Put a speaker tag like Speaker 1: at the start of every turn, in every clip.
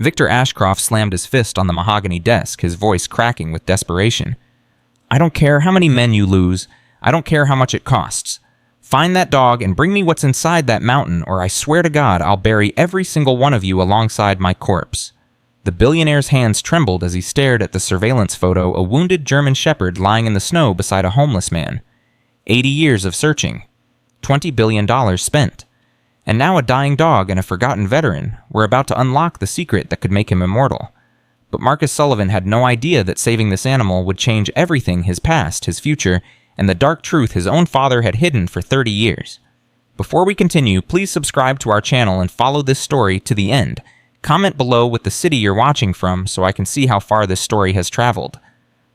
Speaker 1: Victor Ashcroft slammed his fist on the mahogany desk, his voice cracking with desperation. "I don't care how many men you lose. I don't care how much it costs. Find that dog and bring me what's inside that mountain, or I swear to God I'll bury every single one of you alongside my corpse." The billionaire's hands trembled as he stared at the surveillance photo, a wounded German shepherd lying in the snow beside a homeless man. 80 years of searching. $20 billion spent. And now a dying dog and a forgotten veteran were about to unlock the secret that could make him immortal. But Marcus Sullivan had no idea that saving this animal would change everything: his past, his future, and the dark truth his own father had hidden for 30 years. Before we continue, please subscribe to our channel and follow this story to the end. Comment below with the city you're watching from so I can see how far this story has traveled.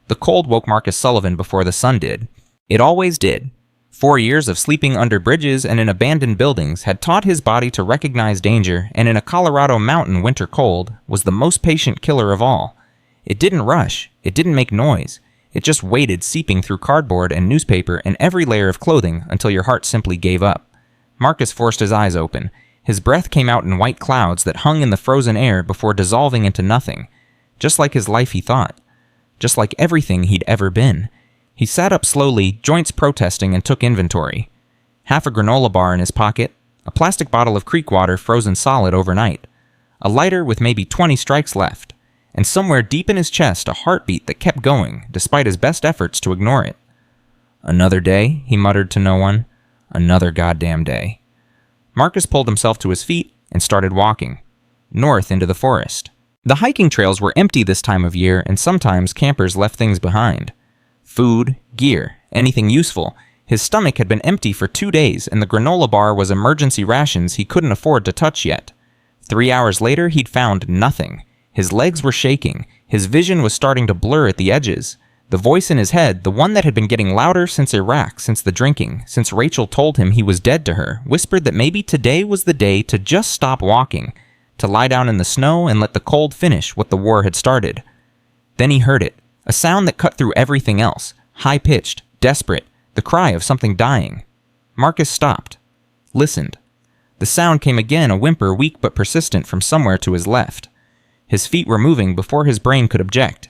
Speaker 1: The cold woke Marcus Sullivan before the sun did. It always did. 4 years of sleeping under bridges and in abandoned buildings had taught his body to recognize danger, and in a Colorado mountain winter cold was the most patient killer of all. It didn't rush. It didn't make noise. It just waited, seeping through cardboard and newspaper and every layer of clothing until your heart simply gave up. Marcus forced his eyes open. His breath came out in white clouds that hung in the frozen air before dissolving into nothing. Just like his life, he thought. Just like everything he'd ever been. He sat up slowly, joints protesting, and took inventory. Half a granola bar in his pocket, a plastic bottle of creek water frozen solid overnight, a lighter with maybe 20 strikes left, and somewhere deep in his chest a heartbeat that kept going, despite his best efforts to ignore it. "Another day," he muttered to no one. "Another goddamn day." Marcus pulled himself to his feet and started walking, north into the forest. The hiking trails were empty this time of year, and sometimes campers left things behind. Food, gear, anything useful. His stomach had been empty for 2 days, and the granola bar was emergency rations he couldn't afford to touch yet. 3 hours later, he'd found nothing. His legs were shaking. His vision was starting to blur at the edges. The voice in his head, the one that had been getting louder since Iraq, since the drinking, since Rachel told him he was dead to her, whispered that maybe today was the day to just stop walking, to lie down in the snow and let the cold finish what the war had started. Then he heard it, a sound that cut through everything else, high-pitched, desperate, the cry of something dying. Marcus stopped, listened. The sound came again, a whimper weak but persistent from somewhere to his left. His feet were moving before his brain could object.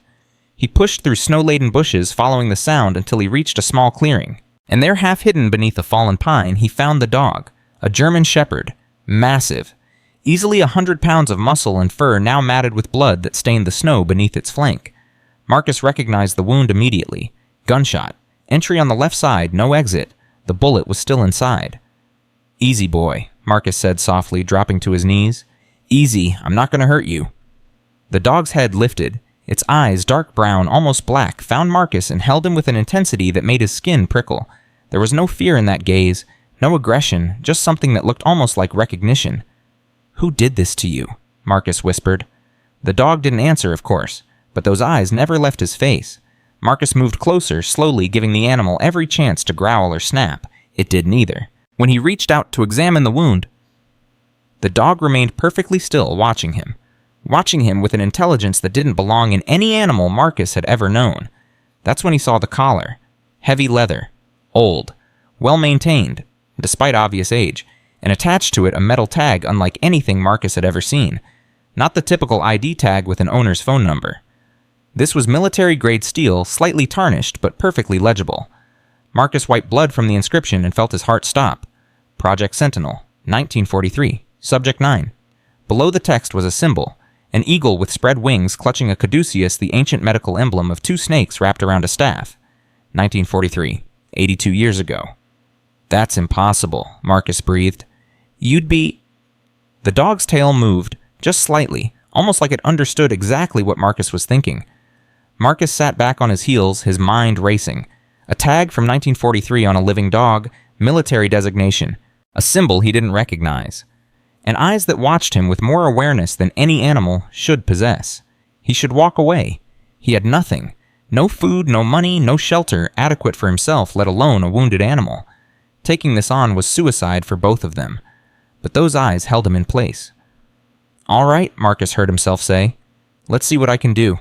Speaker 1: He pushed through snow-laden bushes, following the sound until he reached a small clearing. And there, half hidden beneath a fallen pine, he found the dog, a German shepherd, massive, easily 100 pounds of muscle and fur now matted with blood that stained the snow beneath its flank. Marcus recognized the wound immediately. Gunshot. Entry on the left side, no exit. The bullet was still inside. "Easy, boy," Marcus said softly, dropping to his knees. "Easy, I'm not going to hurt you." The dog's head lifted. Its eyes, dark brown, almost black, found Marcus and held him with an intensity that made his skin prickle. There was no fear in that gaze, no aggression, just something that looked almost like recognition. "Who did this to you?" Marcus whispered. The dog didn't answer, of course, but those eyes never left his face. Marcus moved closer, slowly giving the animal every chance to growl or snap. It did neither. When he reached out to examine the wound, the dog remained perfectly still, watching him with an intelligence that didn't belong in any animal Marcus had ever known. That's when he saw the collar. Heavy leather. Old. Well-maintained, despite obvious age, and attached to it a metal tag unlike anything Marcus had ever seen. Not the typical ID tag with an owner's phone number. This was military-grade steel, slightly tarnished, but perfectly legible. Marcus wiped blood from the inscription and felt his heart stop. Project Sentinel, 1943, Subject 9. Below the text was a symbol, an eagle with spread wings clutching a caduceus, the ancient medical emblem of 2 snakes wrapped around a staff. 1943, 82 years ago. "That's impossible," Marcus breathed. "You'd be—" The dog's tail moved, just slightly, almost like it understood exactly what Marcus was thinking. Marcus sat back on his heels, his mind racing. A tag from 1943 on a living dog, military designation, a symbol he didn't recognize. And eyes that watched him with more awareness than any animal should possess. He should walk away. He had nothing. No food, no money, no shelter adequate for himself, let alone a wounded animal. Taking this on was suicide for both of them. But those eyes held him in place. "All right," Marcus heard himself say. "Let's see what I can do."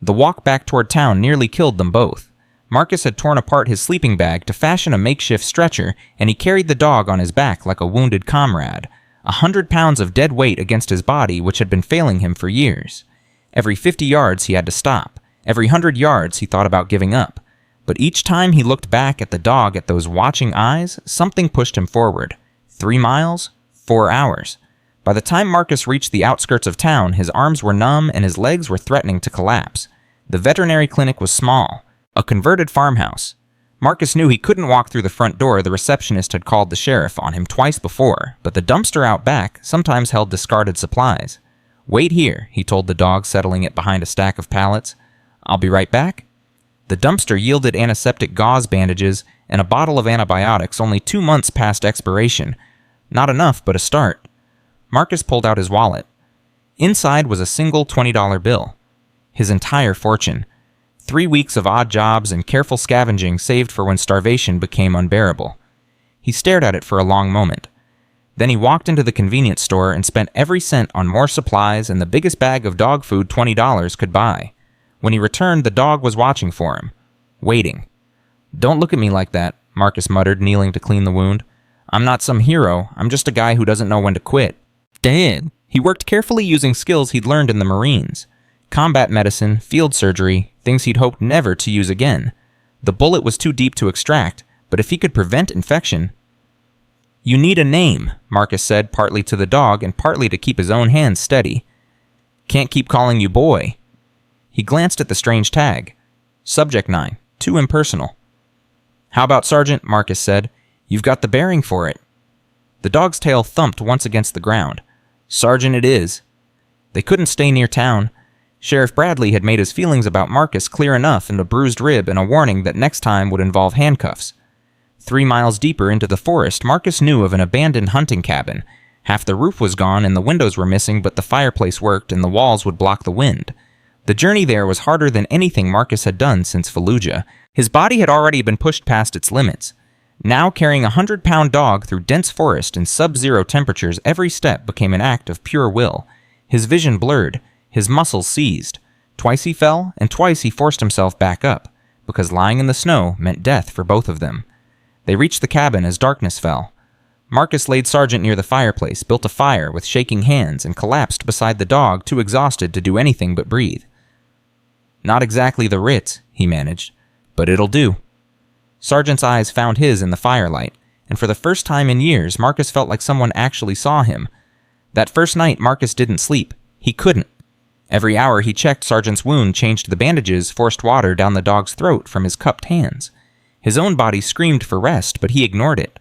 Speaker 1: The walk back toward town nearly killed them both. Marcus had torn apart his sleeping bag to fashion a makeshift stretcher, and he carried the dog on his back like a wounded comrade. 100 pounds of dead weight against his body which had been failing him for years. Every 50 yards he had to stop. Every 100 yards he thought about giving up. But each time he looked back at the dog at those watching eyes, something pushed him forward. 3 miles, 4 hours. By the time Marcus reached the outskirts of town, his arms were numb and his legs were threatening to collapse. The veterinary clinic was small, a converted farmhouse. Marcus knew he couldn't walk through the front door. The receptionist had called the sheriff on him twice before, but the dumpster out back sometimes held discarded supplies. "Wait here," he told the dog, settling it behind a stack of pallets. "I'll be right back." The dumpster yielded antiseptic gauze bandages and a bottle of antibiotics only 2 months past expiration. Not enough, but a start. Marcus pulled out his wallet. Inside was a single $20 bill. His entire fortune. 3 weeks of odd jobs and careful scavenging saved for when starvation became unbearable. He stared at it for a long moment. Then he walked into the convenience store and spent every cent on more supplies and the biggest bag of dog food $20 could buy. When he returned, the dog was watching for him. Waiting. "Don't look at me like that," Marcus muttered, kneeling to clean the wound. "I'm not some hero. I'm just a guy who doesn't know when to quit." Dad. He worked carefully using skills he'd learned in the Marines. Combat medicine, field surgery, things he'd hoped never to use again. The bullet was too deep to extract, but if he could prevent infection... "You need a name," Marcus said, partly to the dog and partly to keep his own hands steady. "Can't keep calling you boy." He glanced at the strange tag. Subject 9. Too impersonal. "How about Sergeant?" Marcus said. "You've got the bearing for it." The dog's tail thumped once against the ground. "Sergeant it is." They couldn't stay near town. Sheriff Bradley had made his feelings about Marcus clear enough in a bruised rib and a warning that next time would involve handcuffs. 3 miles deeper into the forest, Marcus knew of an abandoned hunting cabin. Half the roof was gone and the windows were missing, but the fireplace worked and the walls would block the wind. The journey there was harder than anything Marcus had done since Fallujah. His body had already been pushed past its limits. Now, carrying a 100-pound dog through dense forest and sub-zero temperatures, every step became an act of pure will. His vision blurred, his muscles seized. Twice he fell, and twice he forced himself back up, because lying in the snow meant death for both of them. They reached the cabin as darkness fell. Marcus laid Sergeant near the fireplace, built a fire with shaking hands, and collapsed beside the dog, too exhausted to do anything but breathe. "Not exactly the Ritz," he managed, "but it'll do." Sergeant's eyes found his in the firelight, and for the first time in years, Marcus felt like someone actually saw him. That first night, Marcus didn't sleep. He couldn't. Every hour he checked Sergeant's wound, changed the bandages, forced water down the dog's throat from his cupped hands. His own body screamed for rest, but he ignored it.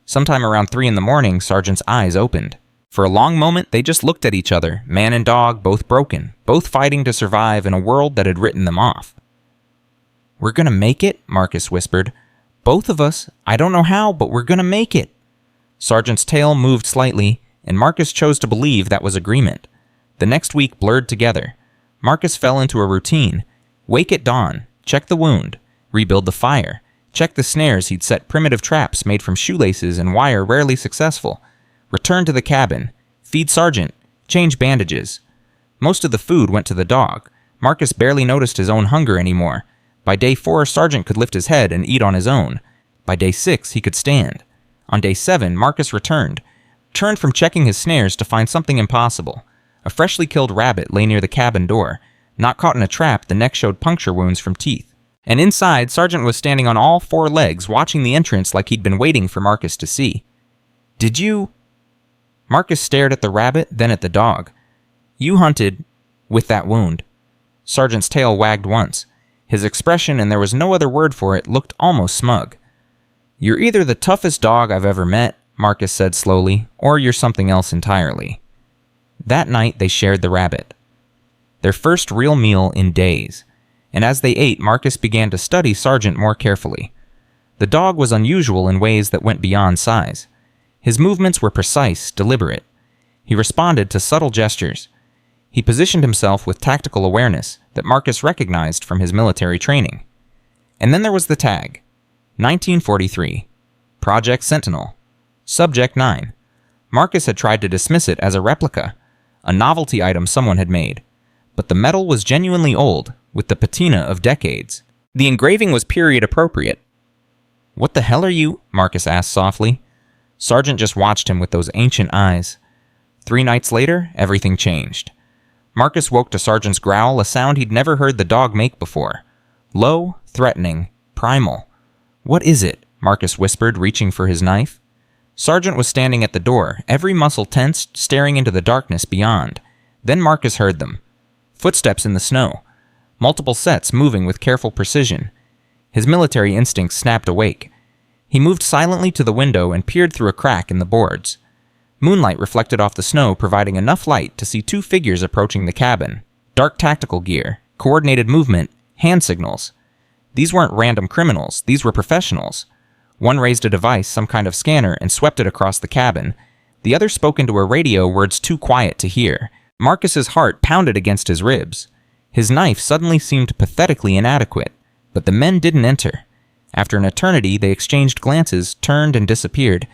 Speaker 1: Sometime around 3 in the morning, Sergeant's eyes opened. For a long moment, they just looked at each other, man and dog, both broken, both fighting to survive in a world that had written them off. "We're gonna make it," Marcus whispered. "Both of us. I don't know how, but we're gonna make it." Sergeant's tail moved slightly, and Marcus chose to believe that was agreement. The next week blurred together. Marcus fell into a routine. Wake at dawn, check the wound, rebuild the fire, check the snares he'd set primitive traps made from shoelaces and wire rarely successful, return to the cabin, feed Sergeant, change bandages. Most of the food went to the dog. Marcus barely noticed his own hunger anymore. By day 4, Sergeant could lift his head and eat on his own. By day 6, he could stand. On day 7, Marcus returned from checking his snares to find something impossible. A freshly killed rabbit lay near the cabin door. Not caught in a trap, the neck showed puncture wounds from teeth. And inside, Sergeant was standing on all 4 legs, watching the entrance like he'd been waiting for Marcus to see. "Did you..." Marcus stared at the rabbit, then at the dog. "You hunted with that wound." Sergeant's tail wagged once. His expression, and there was no other word for it, looked almost smug. "You're either the toughest dog I've ever met," Marcus said slowly, "or you're something else entirely." That night, they shared the rabbit. Their first real meal in days. And as they ate, Marcus began to study Sergeant more carefully. The dog was unusual in ways that went beyond size. His movements were precise, deliberate. He responded to subtle gestures. He positioned himself with tactical awareness that Marcus recognized from his military training. And then there was the tag. 1943. Project Sentinel. Subject 9. Marcus had tried to dismiss it as a replica, a novelty item someone had made. But the metal was genuinely old, with the patina of decades. The engraving was period appropriate. "What the hell are you?" Marcus asked softly. Sergeant just watched him with those ancient eyes. 3 nights later, everything changed. Marcus woke to Sergeant's growl, a sound he'd never heard the dog make before. Low, threatening, primal. "What is it?" Marcus whispered, reaching for his knife. Sergeant was standing at the door, every muscle tensed, staring into the darkness beyond. Then Marcus heard them. Footsteps in the snow. Multiple sets moving with careful precision. His military instincts snapped awake. He moved silently to the window and peered through a crack in the boards. Moonlight reflected off the snow, providing enough light to see 2 figures approaching the cabin. Dark tactical gear, coordinated movement, hand signals. These weren't random criminals, these were professionals. One raised a device, some kind of scanner, and swept it across the cabin. The other spoke into a radio, words too quiet to hear. Marcus's heart pounded against his ribs. His knife suddenly seemed pathetically inadequate, but the men didn't enter. After an eternity, they exchanged glances, turned, and disappeared.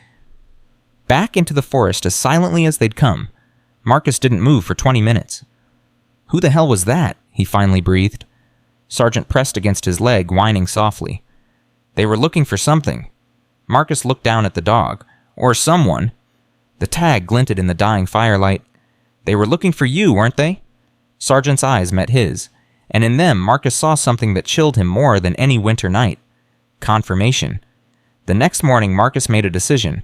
Speaker 1: Back into the forest as silently as they'd come. Marcus didn't move for 20 minutes. "Who the hell was that?" he finally breathed. Sergeant pressed against his leg, whining softly. "They were looking for something." Marcus looked down at the dog. "Or someone." The tag glinted in the dying firelight. "They were looking for you, weren't they?" Sergeant's eyes met his, and in them Marcus saw something that chilled him more than any winter night. Confirmation. The next morning Marcus made a decision.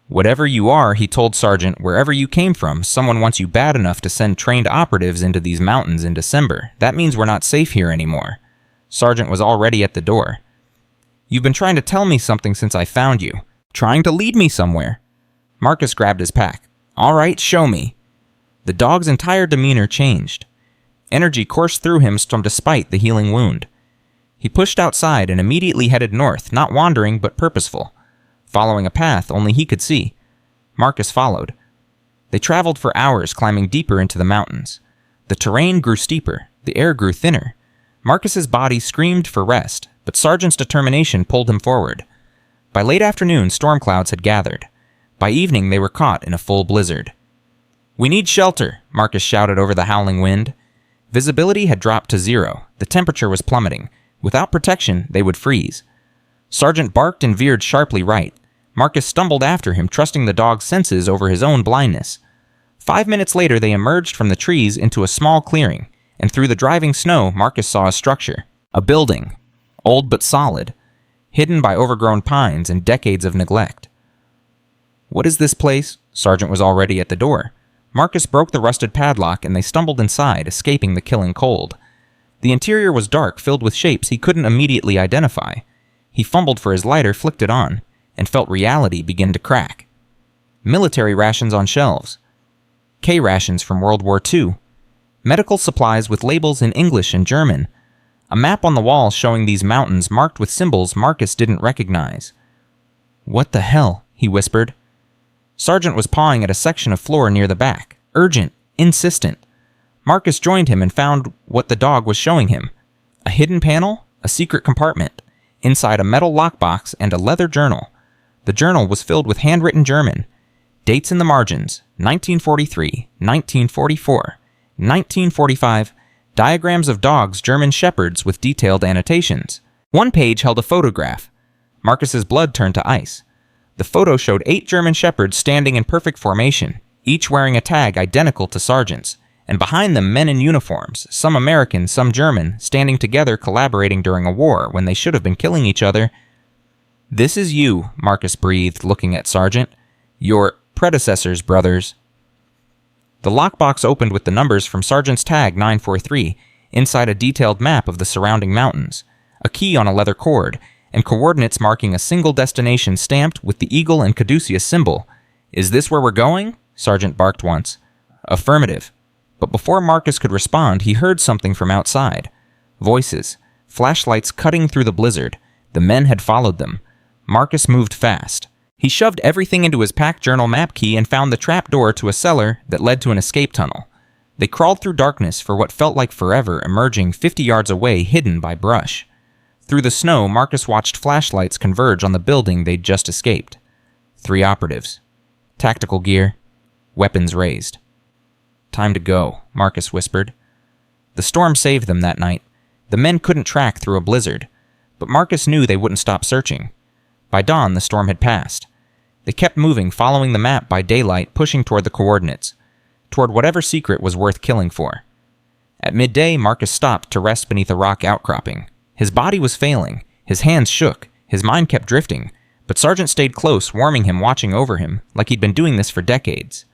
Speaker 1: "Whatever you are," he told Sergeant, "wherever you came from, someone wants you bad enough to send trained operatives into these mountains in December. That means we're not safe here anymore." Sergeant was already at the door. "You've been trying to tell me something since I found you. Trying to lead me somewhere." Marcus grabbed his pack. "All right, show me." The dog's entire demeanor changed. Energy coursed through him despite the healing wound. He pushed outside and immediately headed north, not wandering but purposeful, following a path only he could see. Marcus followed. They traveled for hours, climbing deeper into the mountains. The terrain grew steeper, the air grew thinner. Marcus's body screamed for rest, but Sergeant's determination pulled him forward. By late afternoon, storm clouds had gathered. By evening, they were caught in a full blizzard. "We need shelter," Marcus shouted over the howling wind. Visibility had dropped to 0. The temperature was plummeting. Without protection, they would freeze. Sergeant barked and veered sharply right. Marcus stumbled after him, trusting the dog's senses over his own blindness. 5 minutes later, they emerged from the trees into a small clearing, and through the driving snow, Marcus saw a structure. A building. Old but solid. Hidden by overgrown pines and decades of neglect. "What is this place?" Sergeant was already at the door. Marcus broke the rusted padlock and they stumbled inside, escaping the killing cold. The interior was dark, filled with shapes he couldn't immediately identify. He fumbled for his lighter, flicked it on, and felt reality begin to crack. Military rations on shelves. K-rations from World War II. Medical supplies with labels in English and German. A map on the wall showing these mountains marked with symbols Marcus didn't recognize. "What the hell?" he whispered. Sergeant was pawing at a section of floor near the back. Urgent. Insistent. Marcus joined him and found what the dog was showing him. A hidden panel, a secret compartment, inside a metal lockbox and a leather journal. The journal was filled with handwritten German. Dates in the margins, 1943, 1944, 1945, diagrams of dogs, German shepherds with detailed annotations. One page held a photograph. Marcus's blood turned to ice. The photo showed 8 German shepherds standing in perfect formation, each wearing a tag identical to Sergeant's, and behind them men in uniforms, some American, some German, standing together collaborating during a war when they should have been killing each other. "This is you," Marcus breathed, looking at Sergeant. "Your predecessors, brothers." The lockbox opened with the numbers from Sergeant's tag 943, inside a detailed map of the surrounding mountains, a key on a leather cord, and coordinates marking a single destination stamped with the eagle and caduceus symbol. "Is this where we're going?" Sergeant barked once. "Affirmative." But before Marcus could respond, he heard something from outside. Voices. Flashlights cutting through the blizzard. The men had followed them. Marcus moved fast. He shoved everything into his packed journal map key and found the trap door to a cellar that led to an escape tunnel. They crawled through darkness for what felt like forever, emerging 50 yards away, hidden by brush. Through the snow, Marcus watched flashlights converge on the building they'd just escaped. 3 operatives. Tactical gear. Weapons raised. "Time to go," Marcus whispered. The storm saved them that night. The men couldn't track through a blizzard, but Marcus knew they wouldn't stop searching. By dawn, the storm had passed. They kept moving, following the map by daylight, pushing toward the coordinates. toward whatever secret was worth killing for. At midday, Marcus stopped to rest beneath a rock outcropping. His body was failing, his hands shook, his mind kept drifting, but Sargent stayed close, warming him, watching over him, like he'd been doing this for decades.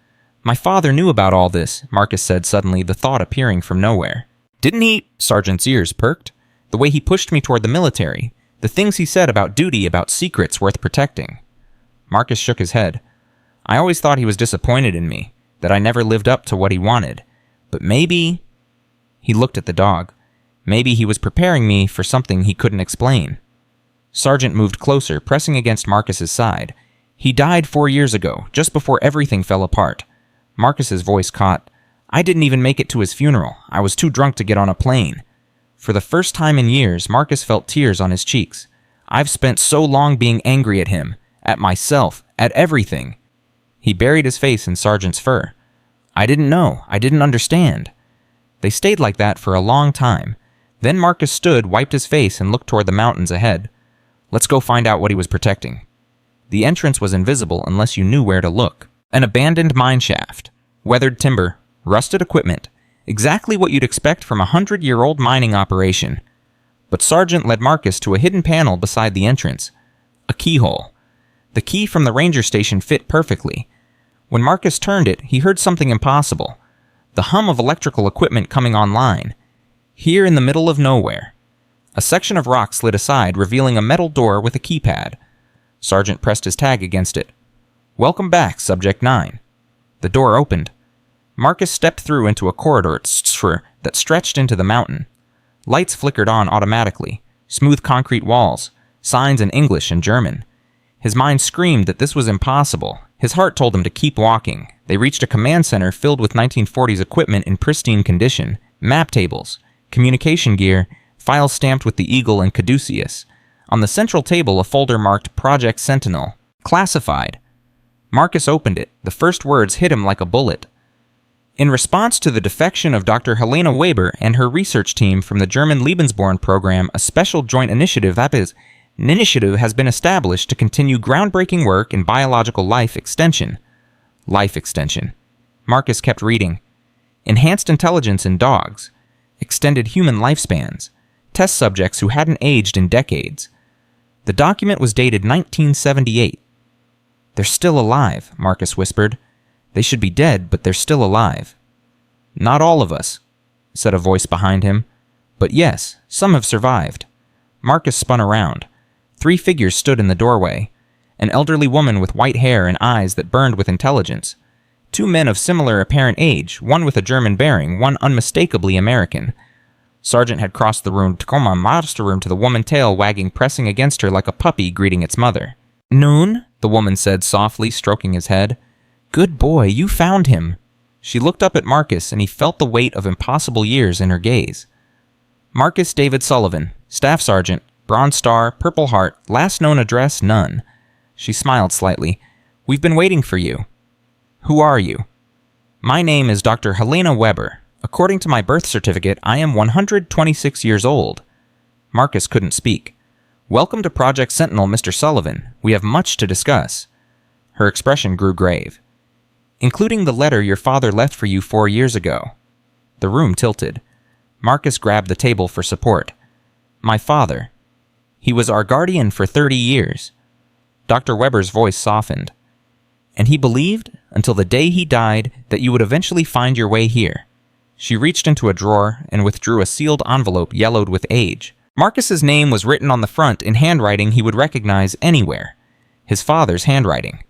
Speaker 1: "My father knew about all this," Marcus said suddenly, the thought appearing from nowhere. "Didn't he?" Sargent's ears perked. "The way he pushed me toward the military. The things he said about duty, about secrets worth protecting." Marcus shook his head. "I always thought he was disappointed in me, that I never lived up to what he wanted. But maybe—" He looked at the dog. "Maybe he was preparing me for something he couldn't explain." Sargent moved closer, pressing against Marcus's side. "He died 4 years ago, just before everything fell apart." Marcus's voice caught. "I didn't even make it to his funeral. I was too drunk to get on a plane." For the first time in years, Marcus felt tears on his cheeks. "I've spent so long being angry at him, at myself, at everything." He buried his face in Sargent's fur. "I didn't know. I didn't understand." They stayed like that for a long time. Then Marcus stood, wiped his face, and looked toward the mountains ahead. "Let's go find out what he was protecting." The entrance was invisible unless you knew where to look. An abandoned mine shaft, weathered timber, rusted equipment, exactly what you'd expect from a 100-year-old mining operation. But Sargent led Marcus to a hidden panel beside the entrance. A keyhole. The key from the ranger station fit perfectly. When Marcus turned it, he heard something impossible. The hum of electrical equipment coming online. Here in the middle of nowhere. A section of rock slid aside, revealing a metal door with a keypad. Sargent pressed his tag against it. "Welcome back, Subject 9. The door opened. Marcus stepped through into a corridor that stretched into the mountain. Lights flickered on automatically. Smooth concrete walls. Signs in English and German. His mind screamed that this was impossible. His heart told him to keep walking. They reached a command center filled with 1940s equipment in pristine condition. Map tables, communication gear, files stamped with the eagle and caduceus. On the central table, a folder marked Project Sentinel. Classified. Marcus opened it. The first words hit him like a bullet. In response to the defection of Dr. Helena Weber and her research team from the German Lebensborn program, a special joint initiative has been established to continue groundbreaking work in biological life extension. Life extension. Marcus kept reading. Enhanced intelligence in dogs. Extended human lifespans. Test subjects who hadn't aged in decades. The document was dated 1978. "They're still alive," Marcus whispered. "They should be dead, but they're still alive." "Not all of us," said a voice behind him. "But yes, some have survived." Marcus spun around. 3 figures stood in the doorway. An elderly woman with white hair and eyes that burned with intelligence. 2 men of similar apparent age, one with a German bearing, one unmistakably American. Sargent had crossed the room to the woman, tail wagging, pressing against her like a puppy greeting its mother. "Noon?" the woman said softly, stroking his head. "Good boy, you found him." She looked up at Marcus, and he felt the weight of impossible years in her gaze. "Marcus David Sullivan, Staff Sergeant, Bronze Star, Purple Heart, last known address, none." She smiled slightly. "We've been waiting for you." "Who are you?" "My name is Dr. Helena Weber. According to my birth certificate, I am 126 years old." Marcus couldn't speak. "Welcome to Project Sentinel, Mr. Sullivan. We have much to discuss." Her expression grew grave. "Including the letter your father left for you 4 years ago." The room tilted. Marcus grabbed the table for support. "My father. He was our guardian for 30 years. Dr. Weber's voice softened. "And he believed, until the day he died, that you would eventually find your way here." She reached into a drawer and withdrew a sealed envelope yellowed with age. Marcus's name was written on the front in handwriting he would recognize anywhere. His father's handwriting.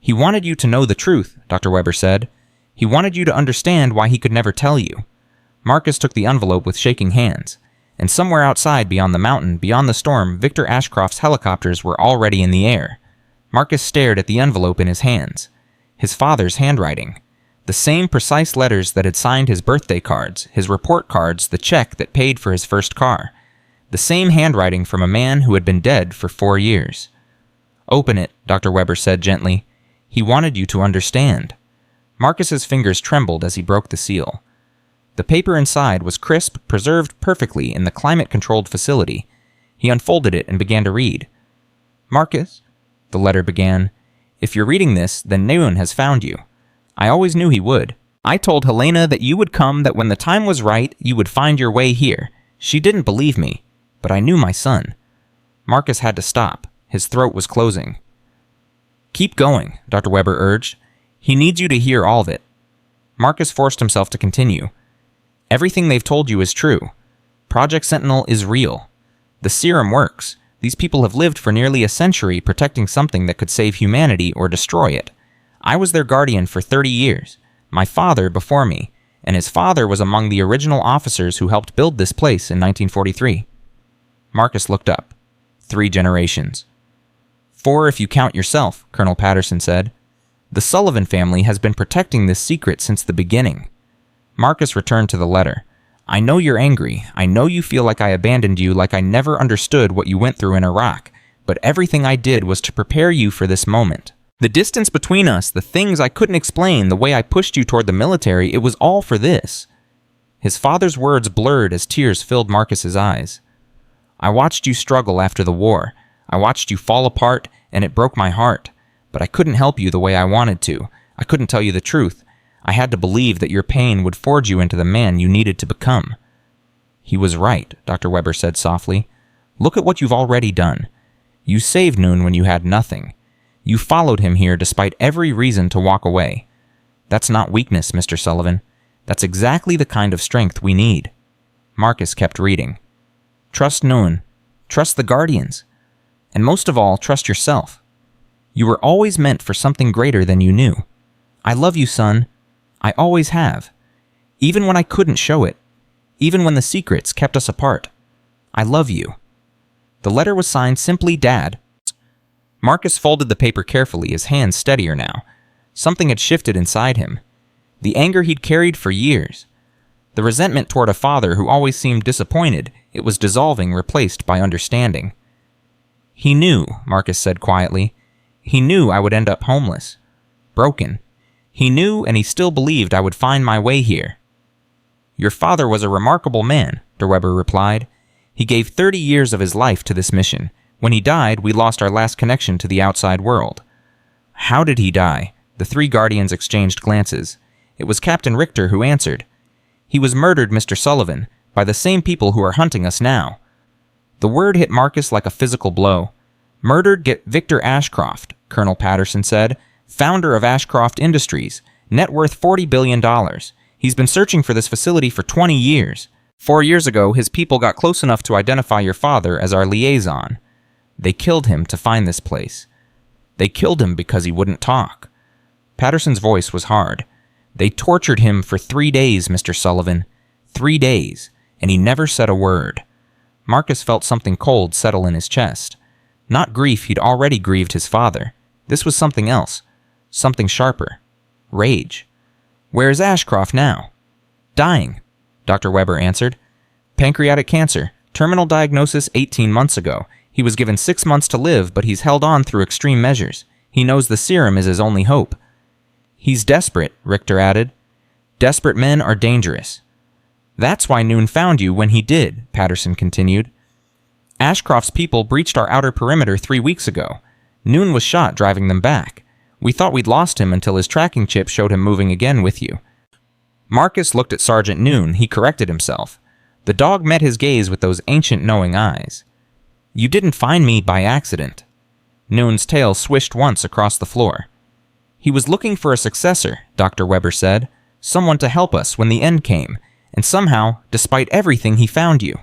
Speaker 1: "He wanted you to know the truth," Dr. Weber said. "He wanted you to understand why he could never tell you." Marcus took the envelope with shaking hands. And somewhere outside, beyond the mountain, beyond the storm, Victor Ashcroft's helicopters were already in the air. Marcus stared at the envelope in his hands. His father's handwriting. The same precise letters that had signed his birthday cards, his report cards, the check that paid for his first car. The same handwriting from a man who had been dead for 4 years. "Open it," Dr. Weber said gently. "He wanted you to understand." Marcus's fingers trembled as he broke the seal. The paper inside was crisp, preserved perfectly in the climate-controlled facility. He unfolded it and began to read. "Marcus," the letter began, "if you're reading this, then Neun has found you. I always knew he would. I told Helena that you would come, that when the time was right, you would find your way here. She didn't believe me, but I knew my son." Marcus had to stop. His throat was closing. "Keep going," Dr. Webber urged. "He needs you to hear all of it." Marcus forced himself to continue. "Everything they've told you is true. Project Sentinel is real. The serum works. These people have lived for nearly a century protecting something that could save humanity or destroy it. I was their guardian for 30 years. My father before me, and his father was among the original officers who helped build this place in 1943. Marcus looked up. 3 generations. 4 if you count yourself, Colonel Patterson said. The Sullivan family has been protecting this secret since the beginning. Marcus returned to the letter. I know you're angry. I know you feel like I abandoned you, like I never understood what you went through in Iraq. But everything I did was to prepare you for this moment. The distance between us, the things I couldn't explain, the way I pushed you toward the military, it was all for this. His father's words blurred as tears filled Marcus's eyes. I watched you struggle after the war. I watched you fall apart, and it broke my heart. But I couldn't help you the way I wanted to. I couldn't tell you the truth. I had to believe that your pain would forge you into the man you needed to become. He was right, Dr. Webber said softly. Look at what you've already done. You saved Noon when you had nothing. You followed him here despite every reason to walk away. That's not weakness, Mr. Sullivan. That's exactly the kind of strength we need. Marcus kept reading. Trust Noon. Trust the Guardians. And most of all, trust yourself. You were always meant for something greater than you knew. I love you, son. I always have. Even when I couldn't show it. Even when the secrets kept us apart. I love you. The letter was signed simply Dad. Marcus folded the paper carefully, his hands steadier now. Something had shifted inside him. The anger he'd carried for years. The resentment toward a father who always seemed disappointed, it was dissolving, replaced by understanding. He knew, Marcus said quietly. He knew I would end up homeless. Broken. He knew, and he still believed I would find my way here. Your father was a remarkable man, Dr. Webber replied. He gave 30 years of his life to this mission. When he died, we lost our last connection to the outside world. How did he die? The 3 Guardians exchanged glances. It was Captain Richter who answered. He was murdered, Mr. Sullivan, by the same people who are hunting us now. The word hit Marcus like a physical blow. Murdered Victor Ashcroft, Colonel Patterson said, founder of Ashcroft Industries, net worth $40 billion. He's been searching for this facility for 20 years. 4 years ago, his people got close enough to identify your father as our liaison. They killed him to find this place. They killed him because he wouldn't talk. Patterson's voice was hard. They tortured him for 3 days, Mr. Sullivan. 3 days, and he never said a word. Marcus felt something cold settle in his chest. Not grief, he'd already grieved his father. This was something else. Something sharper. Rage. Where is Ashcroft now? Dying, Dr. Webber answered. Pancreatic cancer. Terminal diagnosis 18 months ago. He was given 6 months to live, but he's held on through extreme measures. He knows the serum is his only hope. He's desperate, Richter added. Desperate men are dangerous. That's why Noon found you when he did, Patterson continued. Ashcroft's people breached our outer perimeter 3 weeks ago. Noon was shot driving them back. We thought we'd lost him until his tracking chip showed him moving again with you. Marcus looked at Sergeant Noon. He corrected himself. The dog met his gaze with those ancient knowing eyes. You didn't find me by accident. Noon's tail swished once across the floor. He was looking for a successor, Dr. Webber said. Someone to help us when the end came. And somehow, despite everything, he found you.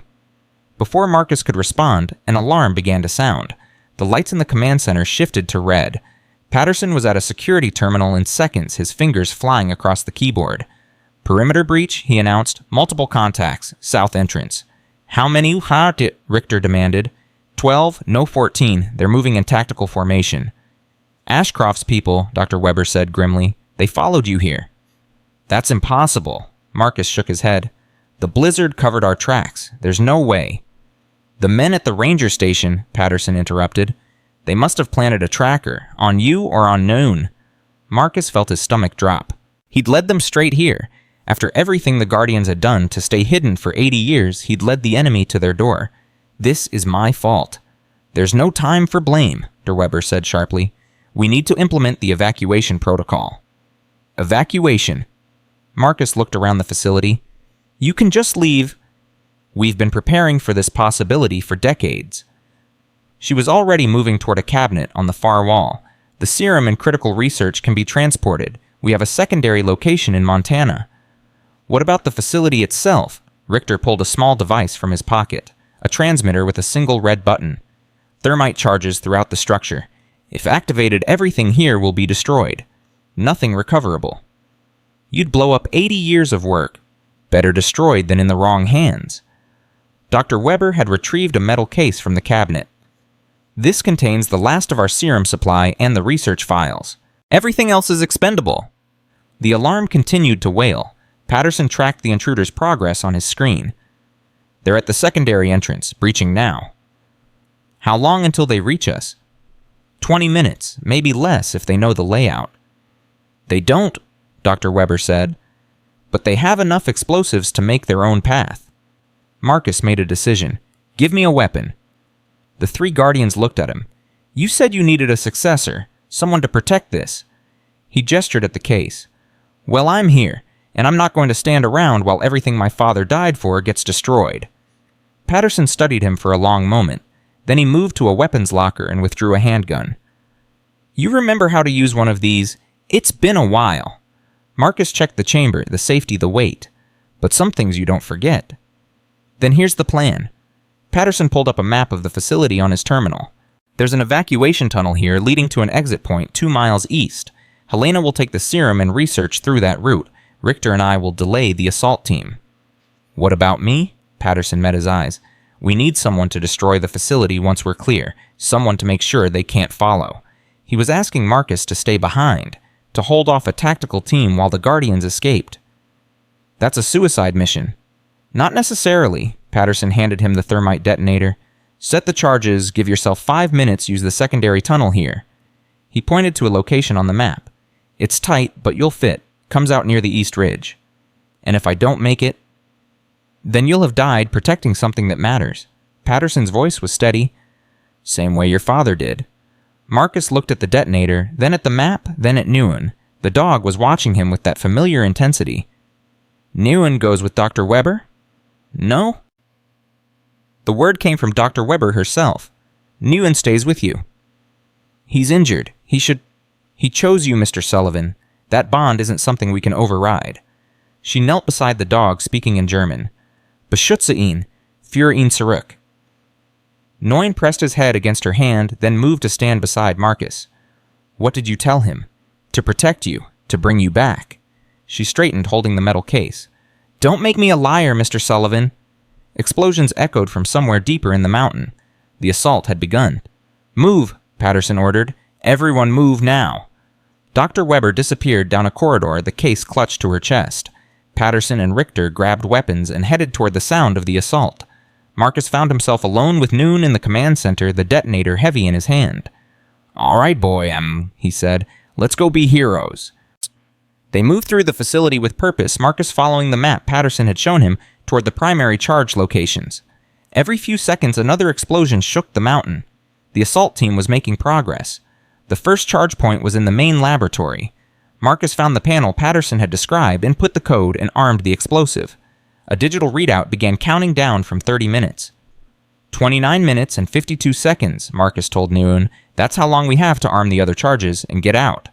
Speaker 1: Before Marcus could respond, an alarm began to sound. The lights in the command center shifted to red. Patterson was at a security terminal in seconds, his fingers flying across the keyboard. Perimeter breach, he announced. Multiple contacts. South entrance. How many? Richter demanded. 12, no 14. They're moving in tactical formation. Ashcroft's people, Dr. Webber said grimly. They followed you here. That's impossible. Marcus shook his head. The blizzard covered our tracks. There's no way. The men at the ranger station, Patterson interrupted. They must have planted a tracker, on you or on Noon. Marcus felt his stomach drop. He'd led them straight here. After everything the Guardians had done to stay hidden for 80 years, he'd led the enemy to their door. This is my fault. There's no time for blame, Dr. Webber said sharply. We need to implement the evacuation protocol. Evacuation. Marcus looked around the facility. You can just leave. We've been preparing for this possibility for decades. She was already moving toward a cabinet on the far wall. The serum and critical research can be transported. We have a secondary location in Montana. What about the facility itself? Richter pulled a small device from his pocket, a transmitter with a single red button. Thermite charges throughout the structure. If activated, everything here will be destroyed. Nothing recoverable. You'd blow up 80 years of work. Better destroyed than in the wrong hands. Dr. Webber had retrieved a metal case from the cabinet. This contains the last of our serum supply and the research files. Everything else is expendable. The alarm continued to wail. Patterson tracked the intruder's progress on his screen. They're at the secondary entrance, breaching now. How long until they reach us? 20 minutes, maybe less if they know the layout. They don't, Dr. Webber said, but they have enough explosives to make their own path. Marcus made a decision. Give me a weapon. The three guardians looked at him. You said you needed a successor, someone to protect this. He gestured at the case. Well, I'm here, and I'm not going to stand around while everything my father died for gets destroyed. Patterson studied him for a long moment. Then he moved to a weapons locker and withdrew a handgun. You remember how to use one of these? It's been a while. Marcus checked the chamber, the safety, the weight. But some things you don't forget. Then here's the plan. Patterson pulled up a map of the facility on his terminal. There's an evacuation tunnel here leading to an exit point 2 miles east. Helena will take the serum and research through that route. Richter and I will delay the assault team. What about me? Patterson met his eyes. We need someone to destroy the facility once we're clear. Someone to make sure they can't follow. He was asking Marcus to stay behind, to hold off a tactical team while the Guardians escaped. That's a suicide mission. Not necessarily. Patterson handed him the thermite detonator. Set the charges, give yourself 5 minutes, use the secondary tunnel here. He pointed to a location on the map. It's tight, but you'll fit. Comes out near the East Ridge. And if I don't make it, then you'll have died protecting something that matters. Patterson's voice was steady. Same way your father did. Marcus looked at the detonator, then at the map, then at Nguyen. The dog was watching him with that familiar intensity. Nguyen goes with Dr. Webber? No? The word came from Dr. Webber herself. Nguyen stays with you. He's injured. He chose you, Mr. Sullivan. That bond isn't something we can override. She knelt beside the dog, speaking in German. Beschütze ihn, für ihn zurück. Nguyen pressed his head against her hand, then moved to stand beside Marcus. What did you tell him? To protect you, to bring you back. She straightened, holding the metal case. Don't make me a liar, Mr. Sullivan. Explosions echoed from somewhere deeper in the mountain. The assault had begun. Move, Patterson ordered. Everyone move now. Dr. Webber disappeared down a corridor, the case clutched to her chest. Patterson and Richter grabbed weapons and headed toward the sound of the assault. Marcus found himself alone with Nguyen in the command center, the detonator heavy in his hand. All right, boy, he said. Let's go be heroes. They moved through the facility with purpose, Marcus following the map Patterson had shown him toward the primary charge locations. Every few seconds, another explosion shook the mountain. The assault team was making progress. The first charge point was in the main laboratory. Marcus found the panel Patterson had described, input the code, and armed the explosive. A digital readout began counting down from 30 minutes. 29 minutes and 52 seconds, Marcus told Nguyen. That's how long we have to arm the other charges and get out.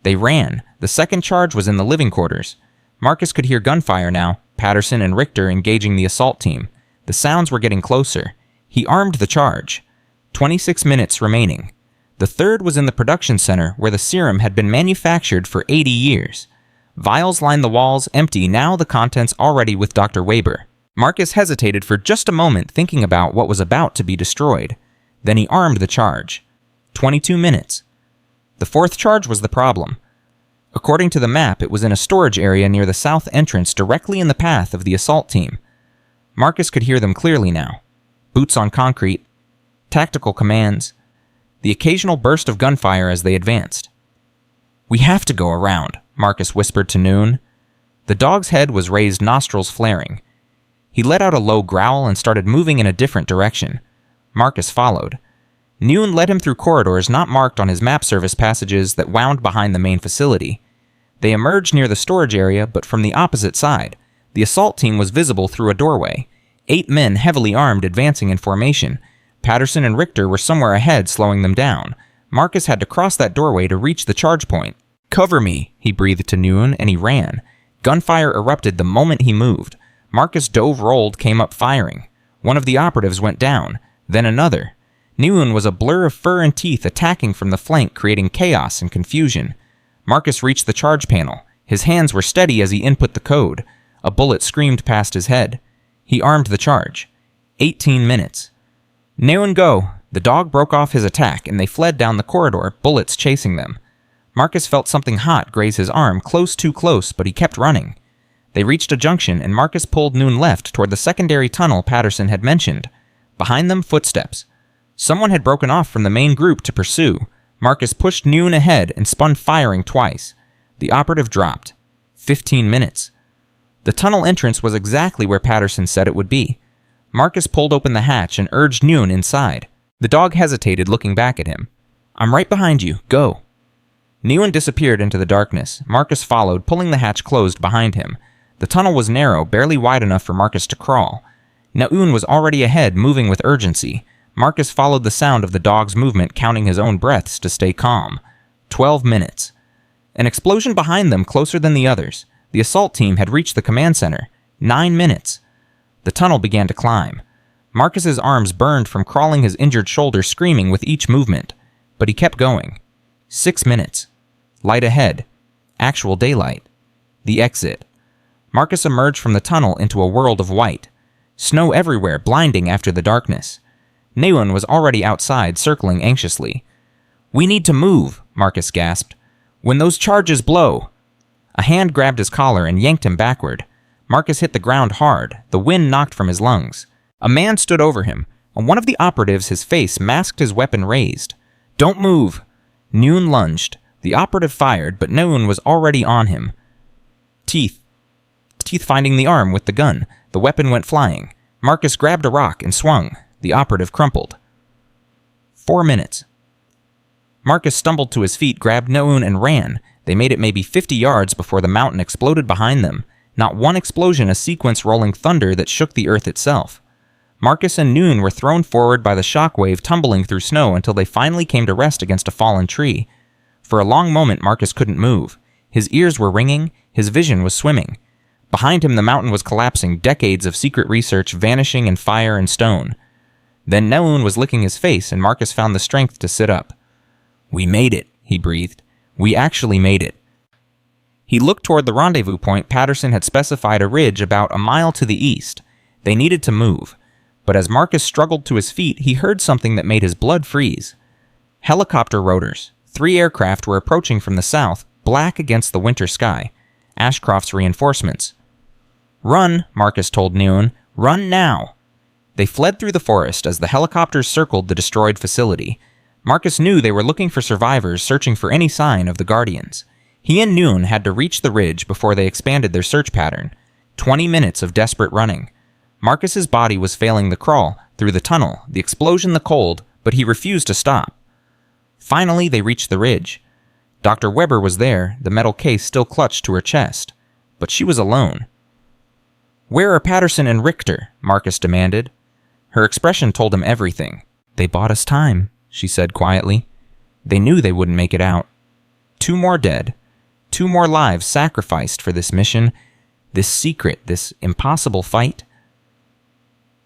Speaker 1: They ran. The second charge was in the living quarters. Marcus could hear gunfire now, Patterson and Richter engaging the assault team. The sounds were getting closer. He armed the charge. 26 minutes remaining. The third was in the production center, where the serum had been manufactured for 80 years. Vials lined the walls, empty, now the contents already with Dr. Webber. Marcus hesitated for just a moment, thinking about what was about to be destroyed. Then he armed the charge. 22 minutes. The fourth charge was the problem. According to the map, it was in a storage area near the south entrance, directly in the path of the assault team. Marcus could hear them clearly now. Boots on concrete. Tactical commands. The occasional burst of gunfire as they advanced. We have to go around, Marcus whispered to Nguyen. The dog's head was raised, nostrils flaring. He let out a low growl and started moving in a different direction. Marcus followed. Nguyen led him through corridors not marked on his map service passages that wound behind the main facility. They emerged near the storage area, but from the opposite side. The assault team was visible through a doorway. 8 men heavily armed advancing in formation. Patterson and Richter were somewhere ahead, slowing them down. Marcus had to cross that doorway to reach the charge point. "Cover me," he breathed to Nguyen, and he ran. Gunfire erupted the moment he moved. Marcus rolled, came up firing. One of the operatives went down, then another. Nguyen was a blur of fur and teeth attacking from the flank, creating chaos and confusion. Marcus reached the charge panel. His hands were steady as he input the code. A bullet screamed past his head. He armed the charge. 18 minutes. Nguyen, go! The dog broke off his attack, and they fled down the corridor, bullets chasing them. Marcus felt something hot graze his arm, too close, but he kept running. They reached a junction, and Marcus pulled Nguyen left toward the secondary tunnel Patterson had mentioned. Behind them, footsteps. Someone had broken off from the main group to pursue. Marcus pushed Nguyen ahead and spun firing twice. The operative dropped. 15 minutes. The tunnel entrance was exactly where Patterson said it would be. Marcus pulled open the hatch and urged Nguyen inside. The dog hesitated, looking back at him. "I'm right behind you. Go." Nguyen disappeared into the darkness. Marcus followed, pulling the hatch closed behind him. The tunnel was narrow, barely wide enough for Marcus to crawl. Nguyen was already ahead, moving with urgency. Marcus followed the sound of the dog's movement, counting his own breaths to stay calm. 12 minutes. An explosion behind them, closer than the others. The assault team had reached the command center. 9 minutes. The tunnel began to climb. Marcus's arms burned from crawling his injured shoulder, screaming with each movement. But he kept going. 6 minutes. Light ahead. Actual daylight. The exit. Marcus emerged from the tunnel into a world of white. Snow everywhere, blinding after the darkness. Nguyen was already outside, circling anxiously. "We need to move," Marcus gasped. "When those charges blow." A hand grabbed his collar and yanked him backward. Marcus hit the ground hard. The wind knocked from his lungs. A man stood over him. On one of the operatives, his face masked, his weapon raised. "Don't move." Nguyen lunged. The operative fired, but Nguyen was already on him. Teeth finding the arm with the gun. The weapon went flying. Marcus grabbed a rock and swung. The operative crumpled. 4 minutes. Marcus stumbled to his feet, grabbed Nguyen, and ran. They made it maybe 50 yards before the mountain exploded behind them. Not one explosion, a sequence rolling thunder that shook the earth itself. Marcus and Nguyen were thrown forward by the shockwave, tumbling through snow until they finally came to rest against a fallen tree. For a long moment, Marcus couldn't move. His ears were ringing, his vision was swimming. Behind him, the mountain was collapsing, decades of secret research vanishing in fire and stone. Then Nguyen was licking his face, and Marcus found the strength to sit up. "We made it," he breathed. "We actually made it." He looked toward the rendezvous point. Patterson had specified a ridge about a mile to the east. They needed to move. But as Marcus struggled to his feet, he heard something that made his blood freeze. Helicopter rotors. 3 aircraft were approaching from the south, black against the winter sky. Ashcroft's reinforcements. "Run," Marcus told Nguyen. "Run now." They fled through the forest as the helicopters circled the destroyed facility. Marcus knew they were looking for survivors, searching for any sign of the Guardians. He and Nguyen had to reach the ridge before they expanded their search pattern. 20 minutes of desperate running. Marcus's body was failing the crawl, through the tunnel, the explosion, the cold, but he refused to stop. Finally, they reached the ridge. Dr. Webber was there, the metal case still clutched to her chest. But she was alone. "Where are Patterson and Richter?" Marcus demanded. Her expression told him everything. "They bought us time," she said quietly. They knew they wouldn't make it out. 2 more dead. 2 more lives sacrificed for this mission, this secret, this impossible fight.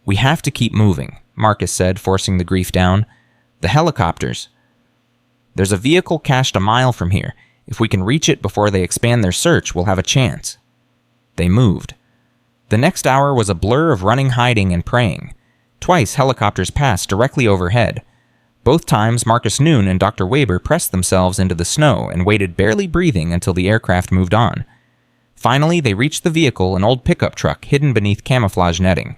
Speaker 1: "We have to keep moving," Marcus said, forcing the grief down. "The helicopters. There's a vehicle cached a mile from here. If we can reach it before they expand their search, we'll have a chance." They moved. The next hour was a blur of running, hiding, and praying. Twice helicopters passed directly overhead. Both times, Marcus Nguyen and Dr. Weber pressed themselves into the snow and waited, barely breathing, until the aircraft moved on. Finally, they reached the vehicle, an old pickup truck hidden beneath camouflage netting.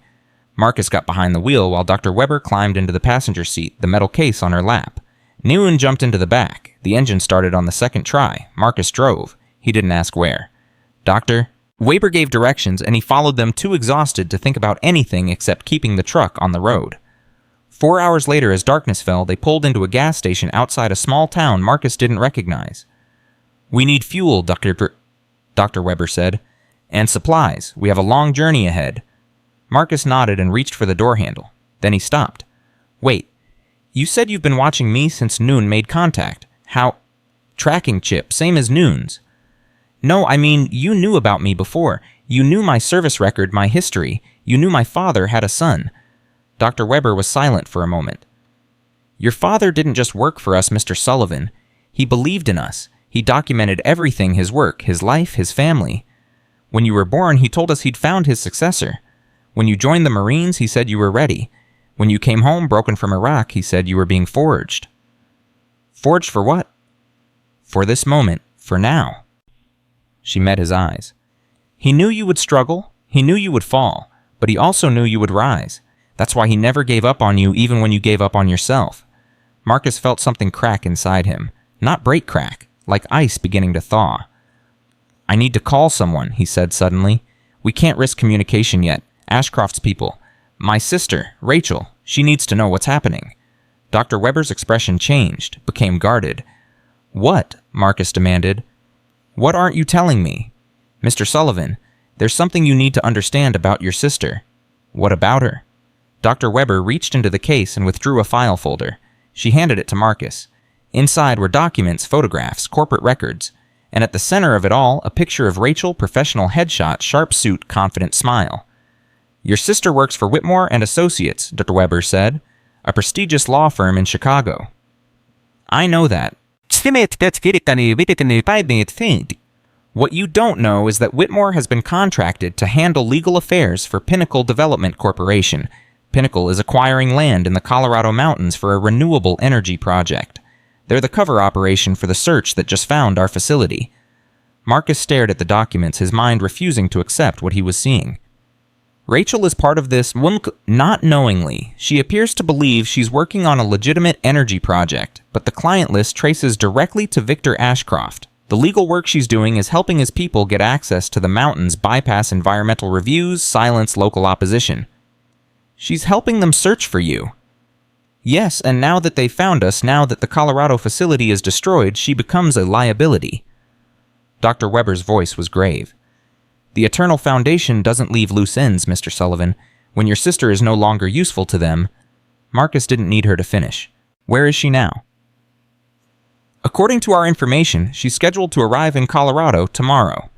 Speaker 1: Marcus got behind the wheel while Dr. Weber climbed into the passenger seat, the metal case on her lap. Nguyen jumped into the back. The engine started on the second try. Marcus drove. He didn't ask where. "Doctor?" Weber gave directions, and he followed them, too exhausted to think about anything except keeping the truck on the road. 4 hours later, as darkness fell, they pulled into a gas station outside a small town Marcus didn't recognize. "We need fuel, Dr. Dr. Webber said. "And supplies. We have a long journey ahead." Marcus nodded and reached for the door handle. Then he stopped. "Wait, you said you've been watching me since Noon made contact. How? Tracking chip, same as Noon's." "No, I mean, you knew about me before. You knew my service record, my history. You knew my father had a son." Dr. Webber was silent for a moment. "Your father didn't just work for us, Mr. Sullivan. He believed in us. He documented everything, his work, his life, his family. When you were born, he told us he'd found his successor. When you joined the Marines, he said you were ready. When you came home broken from Iraq, he said you were being forged." "Forged for what?" "For this moment, for now." She met his eyes. "He knew you would struggle. He knew you would fall. But he also knew you would rise. That's why he never gave up on you even when you gave up on yourself." Marcus felt something crack inside him. Not break crack, like ice beginning to thaw. "I need to call someone," he said suddenly. "We can't risk communication yet. Ashcroft's people. My sister, Rachel, she needs to know what's happening." Dr. Webber's expression changed, became guarded. "What?" Marcus demanded. "What aren't you telling me?" "Mr. Sullivan, there's something you need to understand about your sister." "What about her?" Dr. Webber reached into the case and withdrew a file folder. She handed it to Marcus. Inside were documents, photographs, corporate records, and at the center of it all, a picture of Rachel, professional headshot, sharp suit, confident smile. "Your sister works for Whitmore and Associates," Dr. Webber said, "a prestigious law firm in Chicago." "I know that. What you don't know is that Whitmore has been contracted to handle legal affairs for Pinnacle Development Corporation. Pinnacle is acquiring land in the Colorado mountains for a renewable energy project. They're the cover operation for the search that just found our facility." Marcus stared at the documents, his mind refusing to accept what he was seeing. "Rachel is part of this not knowingly. She appears to believe she's working on a legitimate energy project, but the client list traces directly to Victor Ashcroft. The legal work she's doing is helping his people get access to the mountains, bypass environmental reviews, silence local opposition." "She's helping them search for you." "Yes, and now that they've found us, now that the Colorado facility is destroyed, she becomes a liability." Dr. Webber's voice was grave. "The Eternal Foundation doesn't leave loose ends, Mr. Sullivan. When your sister is no longer useful to them..." Marcus didn't need her to finish. "Where is she now?" "According to our information, she's scheduled to arrive in Colorado tomorrow,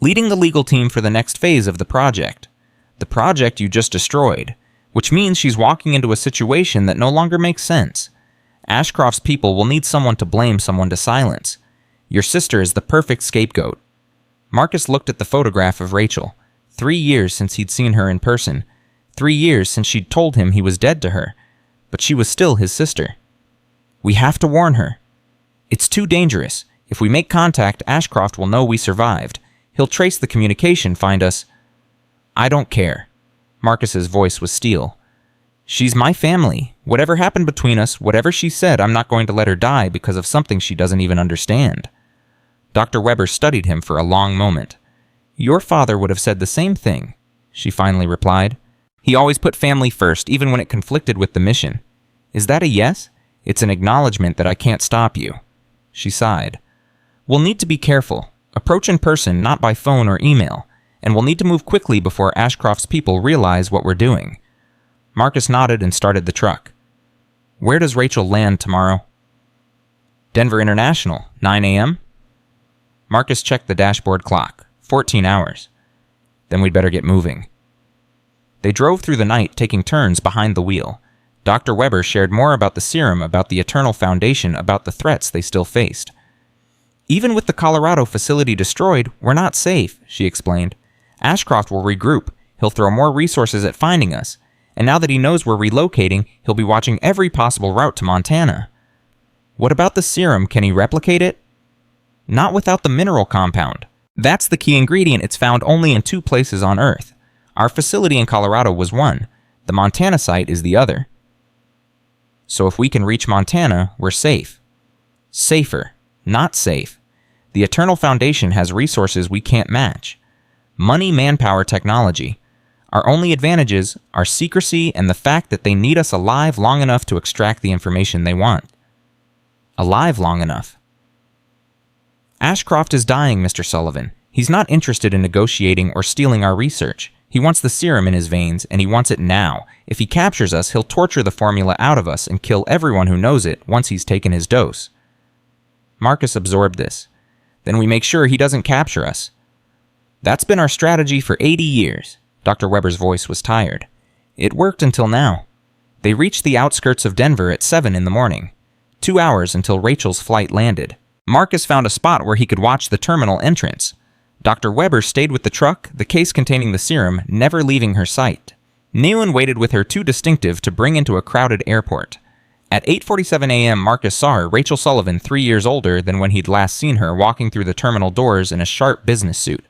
Speaker 1: leading the legal team for the next phase of the project. The project you just destroyed, which means she's walking into a situation that no longer makes sense. Ashcroft's people will need someone to blame, someone to silence. Your sister is the perfect scapegoat." Marcus looked at the photograph of Rachel. 3 years since he'd seen her in person. 3 years since she'd told him he was dead to her. But she was still his sister. "We have to warn her. It's too dangerous. If we make contact, Ashcroft will know we survived. He'll trace the communication, find us." "I don't care." Marcus's voice was steel. "She's my family. Whatever happened between us, whatever she said, I'm not going to let her die because of something she doesn't even understand." Dr. Webber studied him for a long moment. "Your father would have said the same thing," she finally replied. "He always put family first, even when it conflicted with the mission. Is that a yes? It's an acknowledgement that I can't stop you." She sighed. "We'll need to be careful. Approach in person, not by phone or email. And we'll need to move quickly before Ashcroft's people realize what we're doing." Marcus nodded and started the truck. "Where does Rachel land tomorrow?" "Denver International, 9 a.m.? Marcus checked the dashboard clock. 14 hours. "Then we'd better get moving." They drove through the night, taking turns behind the wheel. Dr. Webber shared more about the serum, about the Eternal Foundation, about the threats they still faced. "Even with the Colorado facility destroyed, we're not safe," she explained. "Ashcroft will regroup. He'll throw more resources at finding us. And now that he knows we're relocating, he'll be watching every possible route to Montana." "What about the serum? Can he replicate it?" "Not without the mineral compound. That's the key ingredient. It's found only in 2 places on Earth. Our facility in Colorado was one. The Montana site is the other. So if we can reach Montana, we're safe." "Safer, not safe. The Eternal Foundation has resources we can't match. Money, manpower, technology. Our only advantages are secrecy and the fact that they need us alive long enough to extract the information they want." "Alive long enough?" Ashcroft is dying, Mr. Sullivan. He's not interested in negotiating or stealing our research. He wants the serum in his veins, and he wants it now. If he captures us, he'll torture the formula out of us and kill everyone who knows it once he's taken his dose. Marcus absorbed this. Then we make sure he doesn't capture us. That's been our strategy for 80 years. Dr. Webber's voice was tired. It worked until now. They reached the outskirts of Denver at 7 in the morning. 2 hours until Rachel's flight landed. Marcus found a spot where he could watch the terminal entrance. Dr. Webber stayed with the truck, the case containing the serum, never leaving her sight. Nealon waited with her too distinctive to bring into a crowded airport. At 8:47 a.m., Marcus saw her, Rachel Sullivan, 3 years older than when he'd last seen her, walking through the terminal doors in a sharp business suit.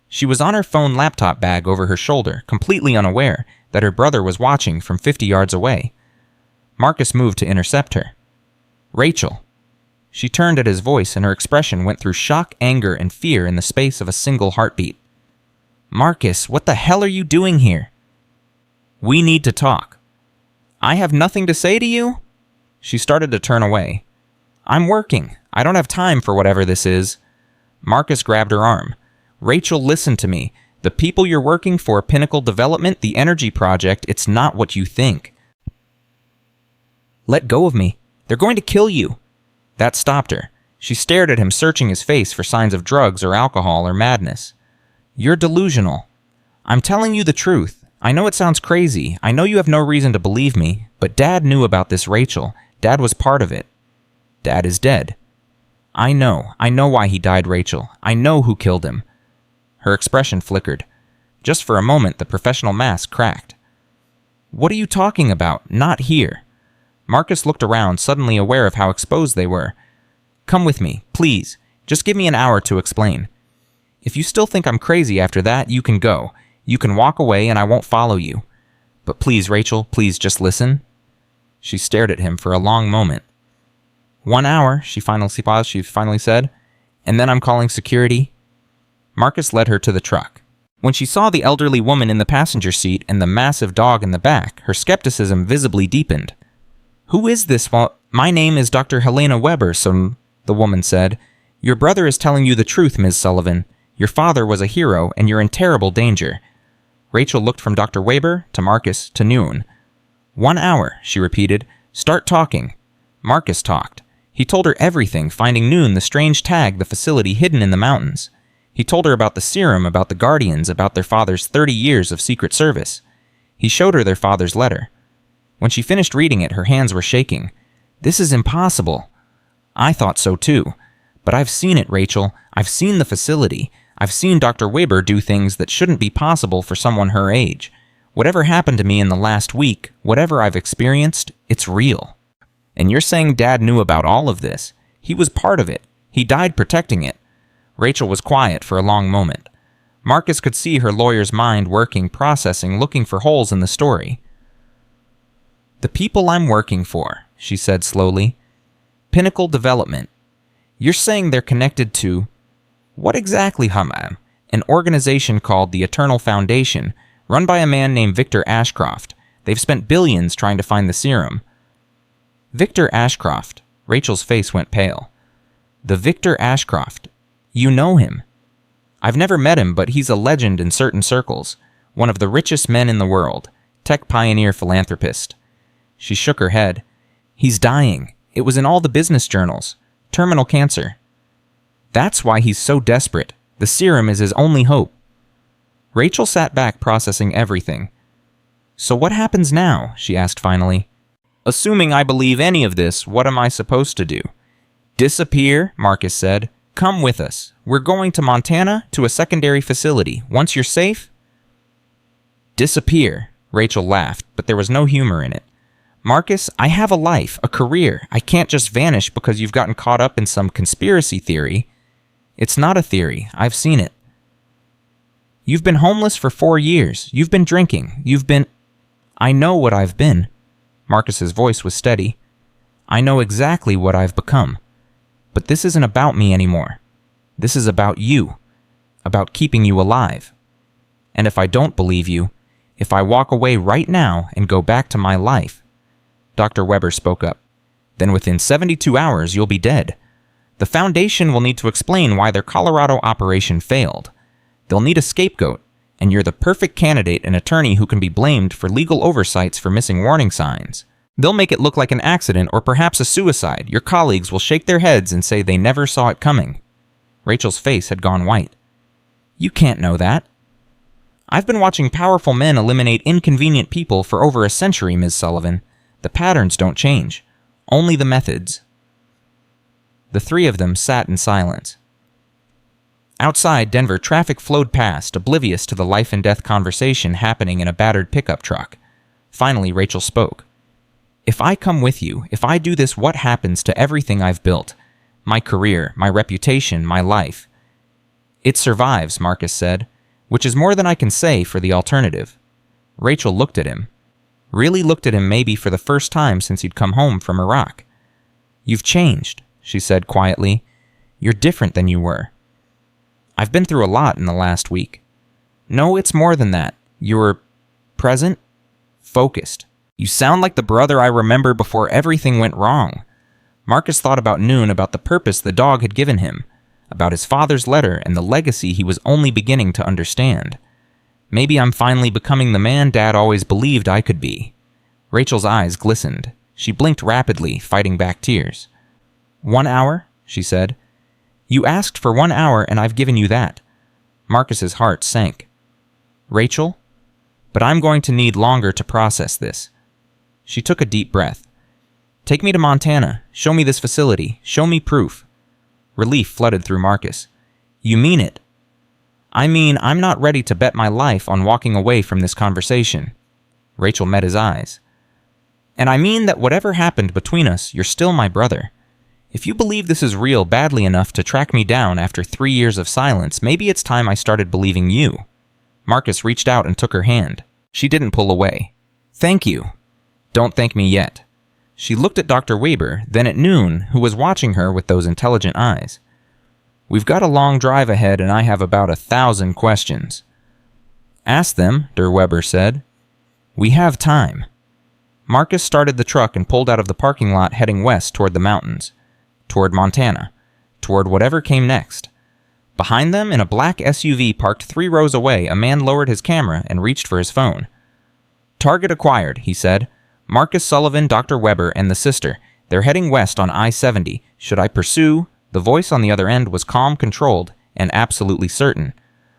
Speaker 1: She was on her phone laptop bag over her shoulder, completely unaware that her brother was watching from 50 yards away. Marcus moved to intercept her. Rachel. She turned at his voice, and her expression went through shock, anger, and fear in the space of a single heartbeat. Marcus, what the hell are you doing here? We need to talk. I have nothing to say to you? She started to turn away. I'm working. I don't have time for whatever this is. Marcus grabbed her arm. Rachel, listen to me. The people you're working for, Pinnacle Development, the Energy Project, it's not what you think. Let go of me. They're going to kill you. That stopped her. She stared at him, searching his face for signs of drugs or alcohol or madness. You're delusional. I'm telling you the truth. I know it sounds crazy. I know you have no reason to believe me, but Dad knew about this Rachel. Dad was part of it. Dad is dead. I know why he died, Rachel. I know who killed him. Her expression flickered. Just for a moment, the professional mask cracked. What are you talking about? Not here. Marcus looked around, suddenly aware of how exposed they were. Come with me, please. Just give me an hour to explain. If you still think I'm crazy after that, you can go. You can walk away and I won't follow you. But please, Rachel, please just listen. She stared at him for a long moment. 1 hour, she finally said, and then I'm calling security. Marcus led her to the truck. When she saw the elderly woman in the passenger seat and the massive dog in the back, her skepticism visibly deepened. Who is this? My name is Dr. Helena Webber, the woman said. Your brother is telling you the truth, Ms. Sullivan. Your father was a hero, and you're in terrible danger. Rachel looked from Dr. Webber to Marcus to Noon. 1 hour, she repeated. Start talking. Marcus talked. He told her everything, finding Noon the strange tag, the facility hidden in the mountains. He told her about the serum, about the Guardians, about their father's 30 years of Secret Service. He showed her their father's letter. When she finished reading it, her hands were shaking. This is impossible. I thought so too. But I've seen it, Rachel. I've seen the facility. I've seen Dr. Webber do things that shouldn't be possible for someone her age. Whatever happened to me in the last week, whatever I've experienced, it's real. And you're saying Dad knew about all of this. He was part of it. He died protecting it. Rachel was quiet for a long moment. Marcus could see her lawyer's mind working, processing, looking for holes in the story. The people I'm working for, she said slowly. Pinnacle Development. You're saying they're connected to... What exactly, Hamam? An organization called the Eternal Foundation, run by a man named Victor Ashcroft. They've spent billions trying to find the serum. Victor Ashcroft. Rachel's face went pale. The Victor Ashcroft. You know him. I've never met him, but he's a legend in certain circles. One of the richest men in the world. Tech pioneer philanthropist. She shook her head. He's dying. It was in all the business journals. Terminal cancer. That's why he's so desperate. The serum is his only hope. Rachel sat back, processing everything. So what happens now? She asked finally. Assuming I believe any of this, what am I supposed to do? Disappear, Marcus said. Come with us. We're going to Montana to a secondary facility. Once you're safe... Disappear. Rachel laughed, but there was no humor in it. Marcus, I have a life, a career. I can't just vanish because you've gotten caught up in some conspiracy theory. It's not a theory. I've seen it. You've been homeless for 4 years. You've been drinking. I know what I've been. Marcus's voice was steady. I know exactly what I've become. But this isn't about me anymore. This is about you. About keeping you alive. And if I don't believe you, if I walk away right now and go back to my life... Dr. Webber spoke up. Then within 72 hours, you'll be dead. The Foundation will need to explain why their Colorado operation failed. They'll need a scapegoat, and you're the perfect candidate and attorney who can be blamed for legal oversights for missing warning signs. They'll make it look like an accident or perhaps a suicide. Your colleagues will shake their heads and say they never saw it coming. Rachel's face had gone white. You can't know that. I've been watching powerful men eliminate inconvenient people for over a century, Ms. Sullivan. The patterns don't change, only the methods. The three of them sat in silence. Outside Denver, traffic flowed past, oblivious to the life-and-death conversation happening in a battered pickup truck. Finally, Rachel spoke. If I come with you, if I do this, what happens to everything I've built? My career, my reputation, my life. It survives, Marcus said, which is more than I can say for the alternative. Rachel looked at him. Really looked at him maybe for the first time since he'd come home from Iraq. You've changed, she said quietly. You're different than you were. I've been through a lot in the last week. No, it's more than that. You're present, focused. You sound like the brother I remember before everything went wrong. Marcus thought about noon, about the purpose the dog had given him, about his father's letter and the legacy he was only beginning to understand. Maybe I'm finally becoming the man Dad always believed I could be. Rachel's eyes glistened. She blinked rapidly, fighting back tears. 1 hour, she said. You asked for 1 hour and I've given you that. Marcus's heart sank. Rachel? But I'm going to need longer to process this. She took a deep breath. Take me to Montana. Show me this facility. Show me proof. Relief flooded through Marcus. You mean it? I mean, I'm not ready to bet my life on walking away from this conversation. Rachel met his eyes. And I mean that whatever happened between us, you're still my brother. If you believe this is real badly enough to track me down after 3 years of silence, maybe it's time I started believing you. Marcus reached out and took her hand. She didn't pull away. Thank you. Don't thank me yet. She looked at Dr. Weber, then at Noon, who was watching her with those intelligent eyes. We've got a long drive ahead and I have about 1,000 questions. Ask them, Der Weber said. We have time. Marcus started the truck and pulled out of the parking lot heading west toward the mountains, toward Montana, toward whatever came next. Behind them, in a black SUV parked 3 rows away, a man lowered his camera and reached for his phone. Target acquired, he said. Marcus Sullivan, Dr. Weber, and the sister. They're heading west on I-70. Should I pursue? The voice on the other end was calm, controlled, and absolutely certain.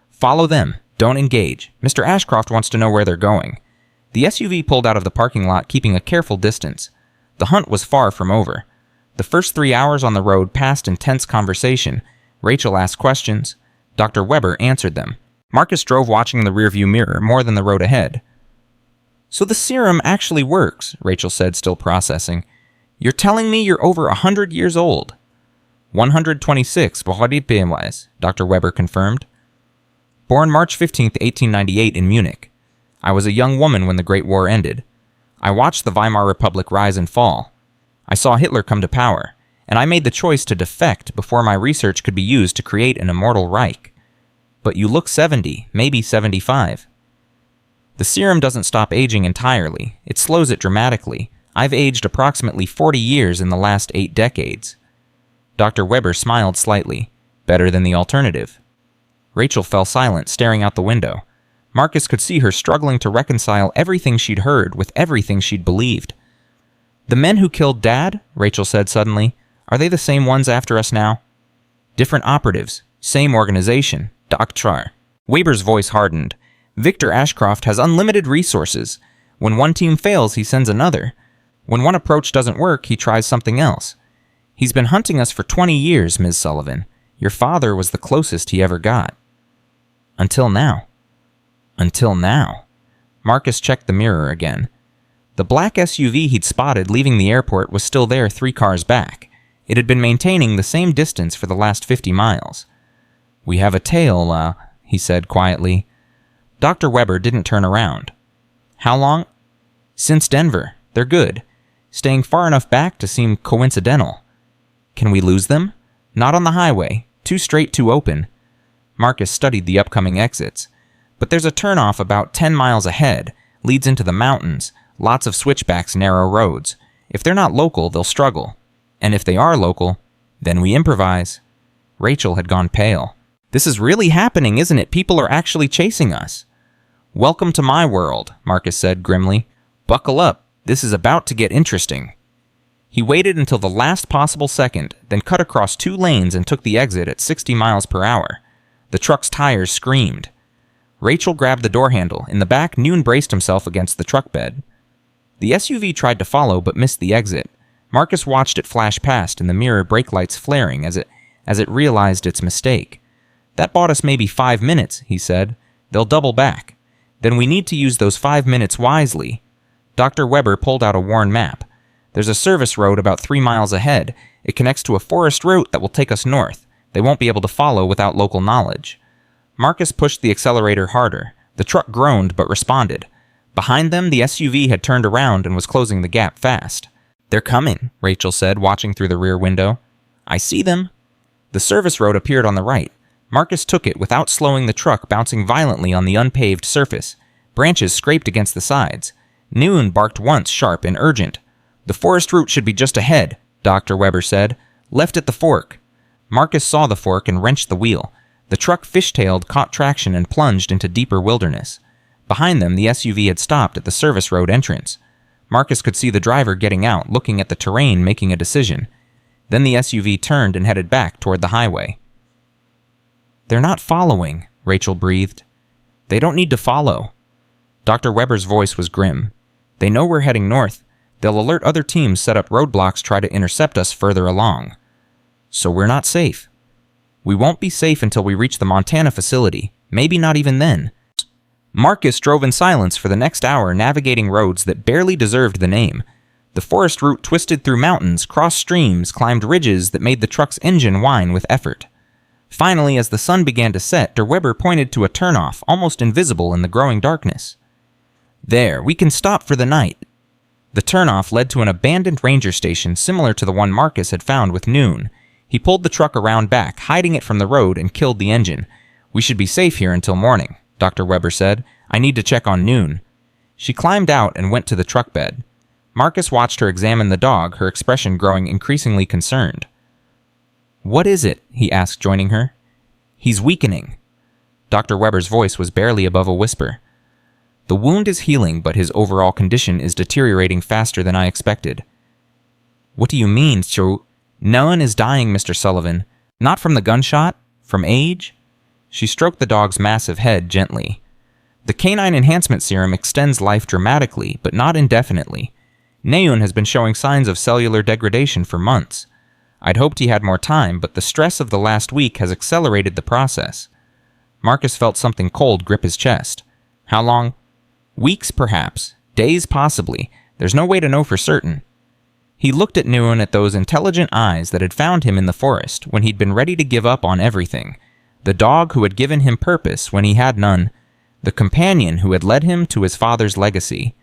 Speaker 1: Follow them. Don't engage. Mr. Ashcroft wants to know where they're going. The SUV pulled out of the parking lot, keeping a careful distance. The hunt was far from over. The first 3 hours on the road passed in tense conversation. Rachel asked questions. Dr. Weber answered them. Marcus drove watching the rearview mirror more than the road ahead. So the serum actually works, Rachel said, still processing. You're telling me you're over 100 years old. 126, Dr. Weber confirmed. Born March 15, 1898 in Munich. I was a young woman when the Great War ended. I watched the Weimar Republic rise and fall. I saw Hitler come to power, and I made the choice to defect before my research could be used to create an immortal Reich. But you look 70, maybe 75. The serum doesn't stop aging entirely. It slows it dramatically. I've aged approximately 40 years in the last 8 decades. Dr. Weber smiled slightly. Better than the alternative. Rachel fell silent, staring out the window. Marcus could see her struggling to reconcile everything she'd heard with everything she'd believed. The men who killed Dad, Rachel said suddenly, are they the same ones after us now? Different operatives, same organization, Dr. Weber's voice hardened. Victor Ashcroft has unlimited resources. When one team fails, he sends another. When one approach doesn't work, he tries something else. He's been hunting us for 20 years, Ms. Sullivan. Your father was the closest he ever got. Until now. Until now. Marcus checked the mirror again. The black SUV he'd spotted leaving the airport was still there 3 cars back. It had been maintaining the same distance for the last 50 miles. We have a tail, he said quietly. Dr. Weber didn't turn around. How long? Since Denver. They're good. Staying far enough back to seem coincidental. Can we lose them? Not on the highway. Too straight, too open. Marcus studied the upcoming exits. But there's a turnoff about 10 miles ahead. Leads into the mountains. Lots of switchbacks, narrow roads. If they're not local, they'll struggle. And if they are local, Then we improvise. Rachel had gone pale. This is really happening, isn't it? People are actually chasing us. Welcome to my world, Marcus said grimly. Buckle up. This is about to get interesting. He waited until the last possible second, then cut across 2 lanes and took the exit at 60 miles per hour. The truck's tires screamed. Rachel grabbed the door handle. In the back, Noon braced himself against the truck bed. The SUV tried to follow but missed the exit. Marcus watched it flash past, in the mirror brake lights flaring as it realized its mistake. That bought us maybe 5 minutes, he said. They'll double back. Then we need to use those 5 minutes wisely. Dr. Webber pulled out a worn map. There's a service road about 3 miles ahead. It connects to a forest route that will take us north. They won't be able to follow without local knowledge. Marcus pushed the accelerator harder. The truck groaned but responded. Behind them, the SUV had turned around and was closing the gap fast. They're coming, Rachel said, watching through the rear window. I see them. The service road appeared on the right. Marcus took it without slowing the truck, bouncing violently on the unpaved surface. Branches scraped against the sides. Noon barked once, sharp and urgent. The forest route should be just ahead, Dr. Webber said. Left at the fork. Marcus saw the fork and wrenched the wheel. The truck fishtailed, caught traction, and plunged into deeper wilderness. Behind them, the SUV had stopped at the service road entrance. Marcus could see the driver getting out, looking at the terrain, making a decision. Then the SUV turned and headed back toward the highway. They're not following, Rachel breathed. They don't need to follow. Dr. Webber's voice was grim. They know we're heading north. They'll alert other teams, set up roadblocks, try to intercept us further along. So we're not safe. We won't be safe until we reach the Montana facility. Maybe not even then. Marcus drove in silence for the next hour, navigating roads that barely deserved the name. The forest route twisted through mountains, crossed streams, climbed ridges that made the truck's engine whine with effort. Finally, as the sun began to set, Dr. Webber pointed to a turnoff, almost invisible in the growing darkness. There, we can stop for the night. The turnoff led to an abandoned ranger station similar to the one Marcus had found with Noon. He pulled the truck around back, hiding it from the road, and killed the engine. We should be safe here until morning, Dr. Webber said. I need to check on Noon. She climbed out and went to the truck bed. Marcus watched her examine the dog, her expression growing increasingly concerned. What is it? He asked, joining her. He's weakening. Dr. Webber's voice was barely above a whisper. The wound is healing, but his overall condition is deteriorating faster than I expected. What do you mean, Cho? None is dying, Mr. Sullivan. Not from the gunshot? From age? She stroked the dog's massive head gently. The canine enhancement serum extends life dramatically, but not indefinitely. Neun has been showing signs of cellular degradation for months. I'd hoped he had more time, but the stress of the last week has accelerated the process. Marcus felt something cold grip his chest. How long? Weeks, perhaps. Days, possibly. There's no way to know for certain. He looked at Neun at those intelligent eyes that had found him in the forest when he'd been ready to give up on everything. The dog who had given him purpose when he had none. The companion who had led him to his father's legacy.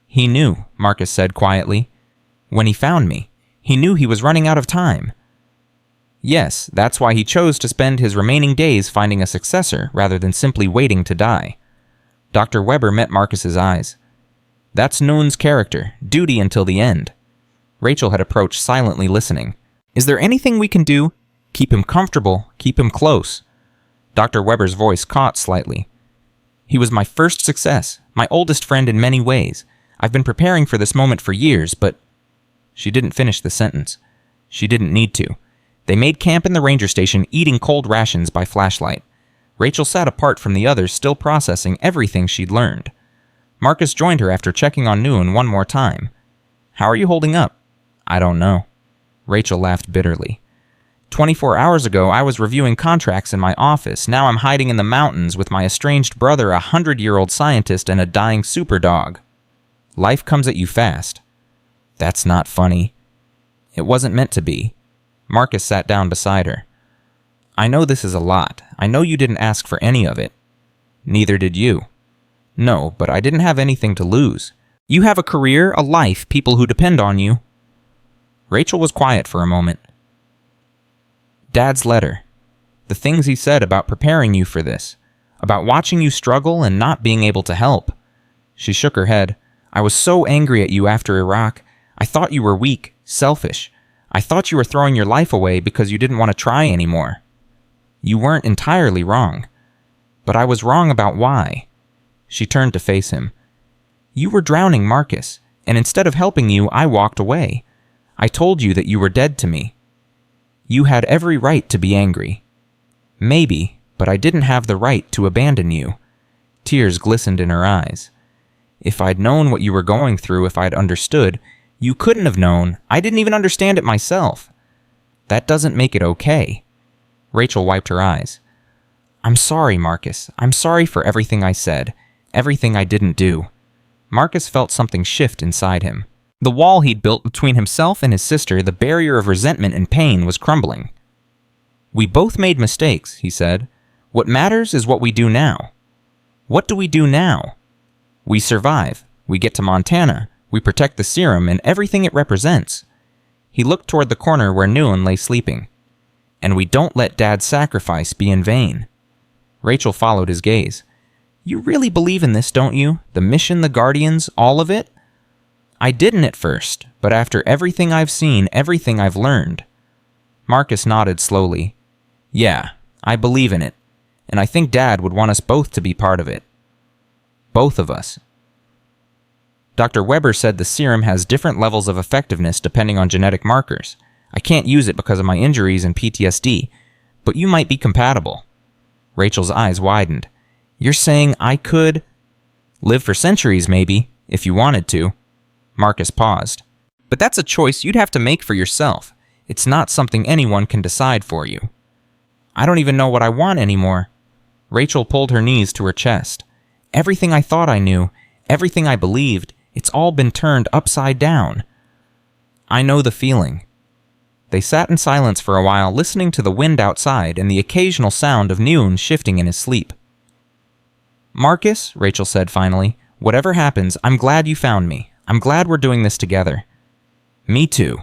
Speaker 1: He knew, Marcus said quietly. When he found me, he knew he was running out of time. Yes, that's why he chose to spend his remaining days finding a successor rather than simply waiting to die. Dr. Webber met Marcus's eyes. That's Noon's character, duty until the end. Rachel had approached, silently listening. Is there anything we can do? Keep him comfortable, keep him close. Dr. Webber's voice caught slightly. He was my first success, my oldest friend in many ways. I've been preparing for this moment for years, but... She didn't finish the sentence. She didn't need to. They made camp in the ranger station, eating cold rations by flashlight. Rachel sat apart from the others, still processing everything she'd learned. Marcus joined her after checking on Noon one more time. How are you holding up? I don't know. Rachel laughed bitterly. 24 hours ago, I was reviewing contracts in my office. Now I'm hiding in the mountains with my estranged brother, a 100-year-old scientist, and a dying super dog. Life comes at you fast. That's not funny. It wasn't meant to be. Marcus sat down beside her. I know this is a lot. I know you didn't ask for any of it. Neither did you. No, but I didn't have anything to lose. You have a career, a life, people who depend on you. Rachel was quiet for a moment. Dad's letter. The things he said about preparing you for this. About watching you struggle and not being able to help. She shook her head. I was so angry at you after Iraq. I thought you were weak, selfish. I thought you were throwing your life away because you didn't want to try anymore. You weren't entirely wrong. But I was wrong about why. She turned to face him. You were drowning, Marcus, and instead of helping you, I walked away. I told you that you were dead to me. You had every right to be angry. Maybe, but I didn't have the right to abandon you. Tears glistened in her eyes. If I'd known what you were going through, if I'd understood, you couldn't have known. I didn't even understand it myself. That doesn't make it okay. Rachel wiped her eyes. I'm sorry, Marcus. I'm sorry for everything I said, everything I didn't do. Marcus felt something shift inside him. The wall he'd built between himself and his sister, the barrier of resentment and pain, was crumbling. We both made mistakes, he said. What matters is what we do now. What do we do now? We survive. We get to Montana. We protect the serum and everything it represents. He looked toward the corner where Nguyen lay sleeping. And we don't let Dad's sacrifice be in vain. Rachel followed his gaze. You really believe in this, don't you? The mission, the Guardians, all of it? I didn't at first, but after everything I've seen, everything I've learned. Marcus nodded slowly. Yeah, I believe in it. And I think Dad would want us both to be part of it. Both of us. Dr. Webber said the serum has different levels of effectiveness depending on genetic markers. I can't use it because of my injuries and PTSD, but you might be compatible. Rachel's eyes widened. You're saying I could live for centuries, maybe, if you wanted to. Marcus paused. But that's a choice you'd have to make for yourself. It's not something anyone can decide for you. I don't even know what I want anymore. Rachel pulled her knees to her chest. Everything I thought I knew, everything I believed, it's all been turned upside down. I know the feeling. They sat in silence for a while, listening to the wind outside and the occasional sound of Nguyen shifting in his sleep. Marcus, Rachel said finally, whatever happens, I'm glad you found me. I'm glad we're doing this together. Me too.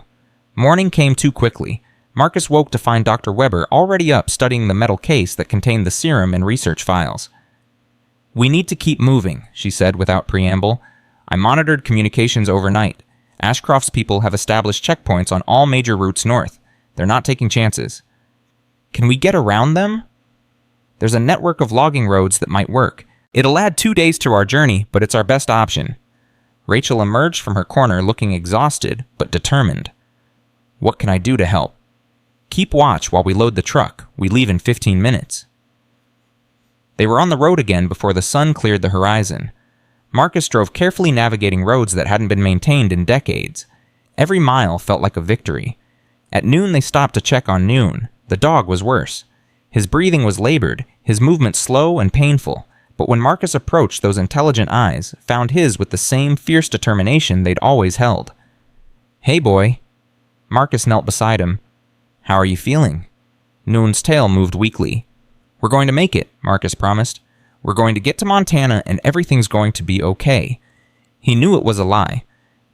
Speaker 1: Morning came too quickly. Marcus woke to find Dr. Webber already up studying the metal case that contained the serum and research files. We need to keep moving, she said without preamble. I monitored communications overnight. Ashcroft's people have established checkpoints on all major routes north. They're not taking chances. Can we get around them? There's a network of logging roads that might work. It'll add 2 days to our journey, but it's our best option. Rachel emerged from her corner looking exhausted, but determined. What can I do to help? Keep watch while we load the truck. We leave in 15 minutes. They were on the road again before the sun cleared the horizon. Marcus drove carefully navigating roads that hadn't been maintained in decades. Every mile felt like a victory. At noon they stopped to check on Nguyen. The dog was worse. His breathing was labored, his movement slow and painful, but when Marcus approached, those intelligent eyes found his with the same fierce determination they'd always held. Hey boy. Marcus knelt beside him. How are you feeling? Nguyen's tail moved weakly. We're going to make it, Marcus promised. We're going to get to Montana and everything's going to be okay. He knew it was a lie.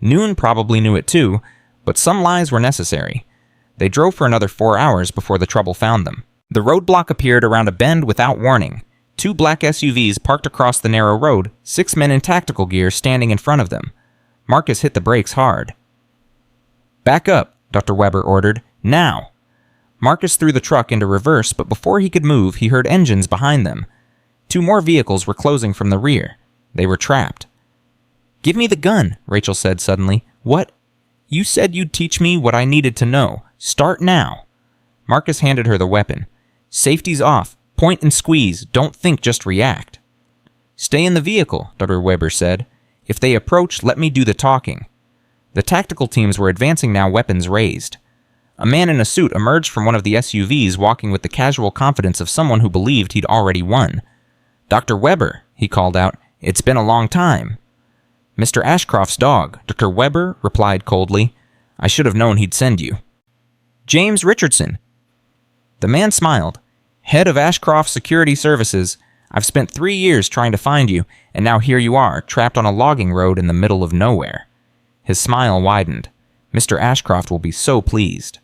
Speaker 1: Nguyen probably knew it too, but some lies were necessary. They drove for another 4 hours before the trouble found them. The roadblock appeared around a bend without warning. 2 black SUVs parked across the narrow road, 6 men in tactical gear standing in front of them. Marcus hit the brakes hard. Back up, Dr. Webber ordered. Now! Marcus threw the truck into reverse, but before he could move, he heard engines behind them. 2 more vehicles were closing from the rear. They were trapped. Give me the gun, Rachel said suddenly. What? You said you'd teach me what I needed to know. Start now. Marcus handed her the weapon. Safety's off. Point and squeeze. Don't think, just react. Stay in the vehicle, Dr. Webber said. If they approach, let me do the talking. The tactical teams were advancing now, weapons raised. A man in a suit emerged from one of the SUVs, walking with the casual confidence of someone who believed he'd already won. Dr. Webber, he called out. It's been a long time. Mr. Ashcroft's dog, Dr. Webber replied coldly. I should have known he'd send you. James Richardson. The man smiled. Head of Ashcroft Security Services. I've spent 3 years trying to find you, and now here you are, trapped on a logging road in the middle of nowhere. His smile widened. Mr. Ashcroft will be so pleased.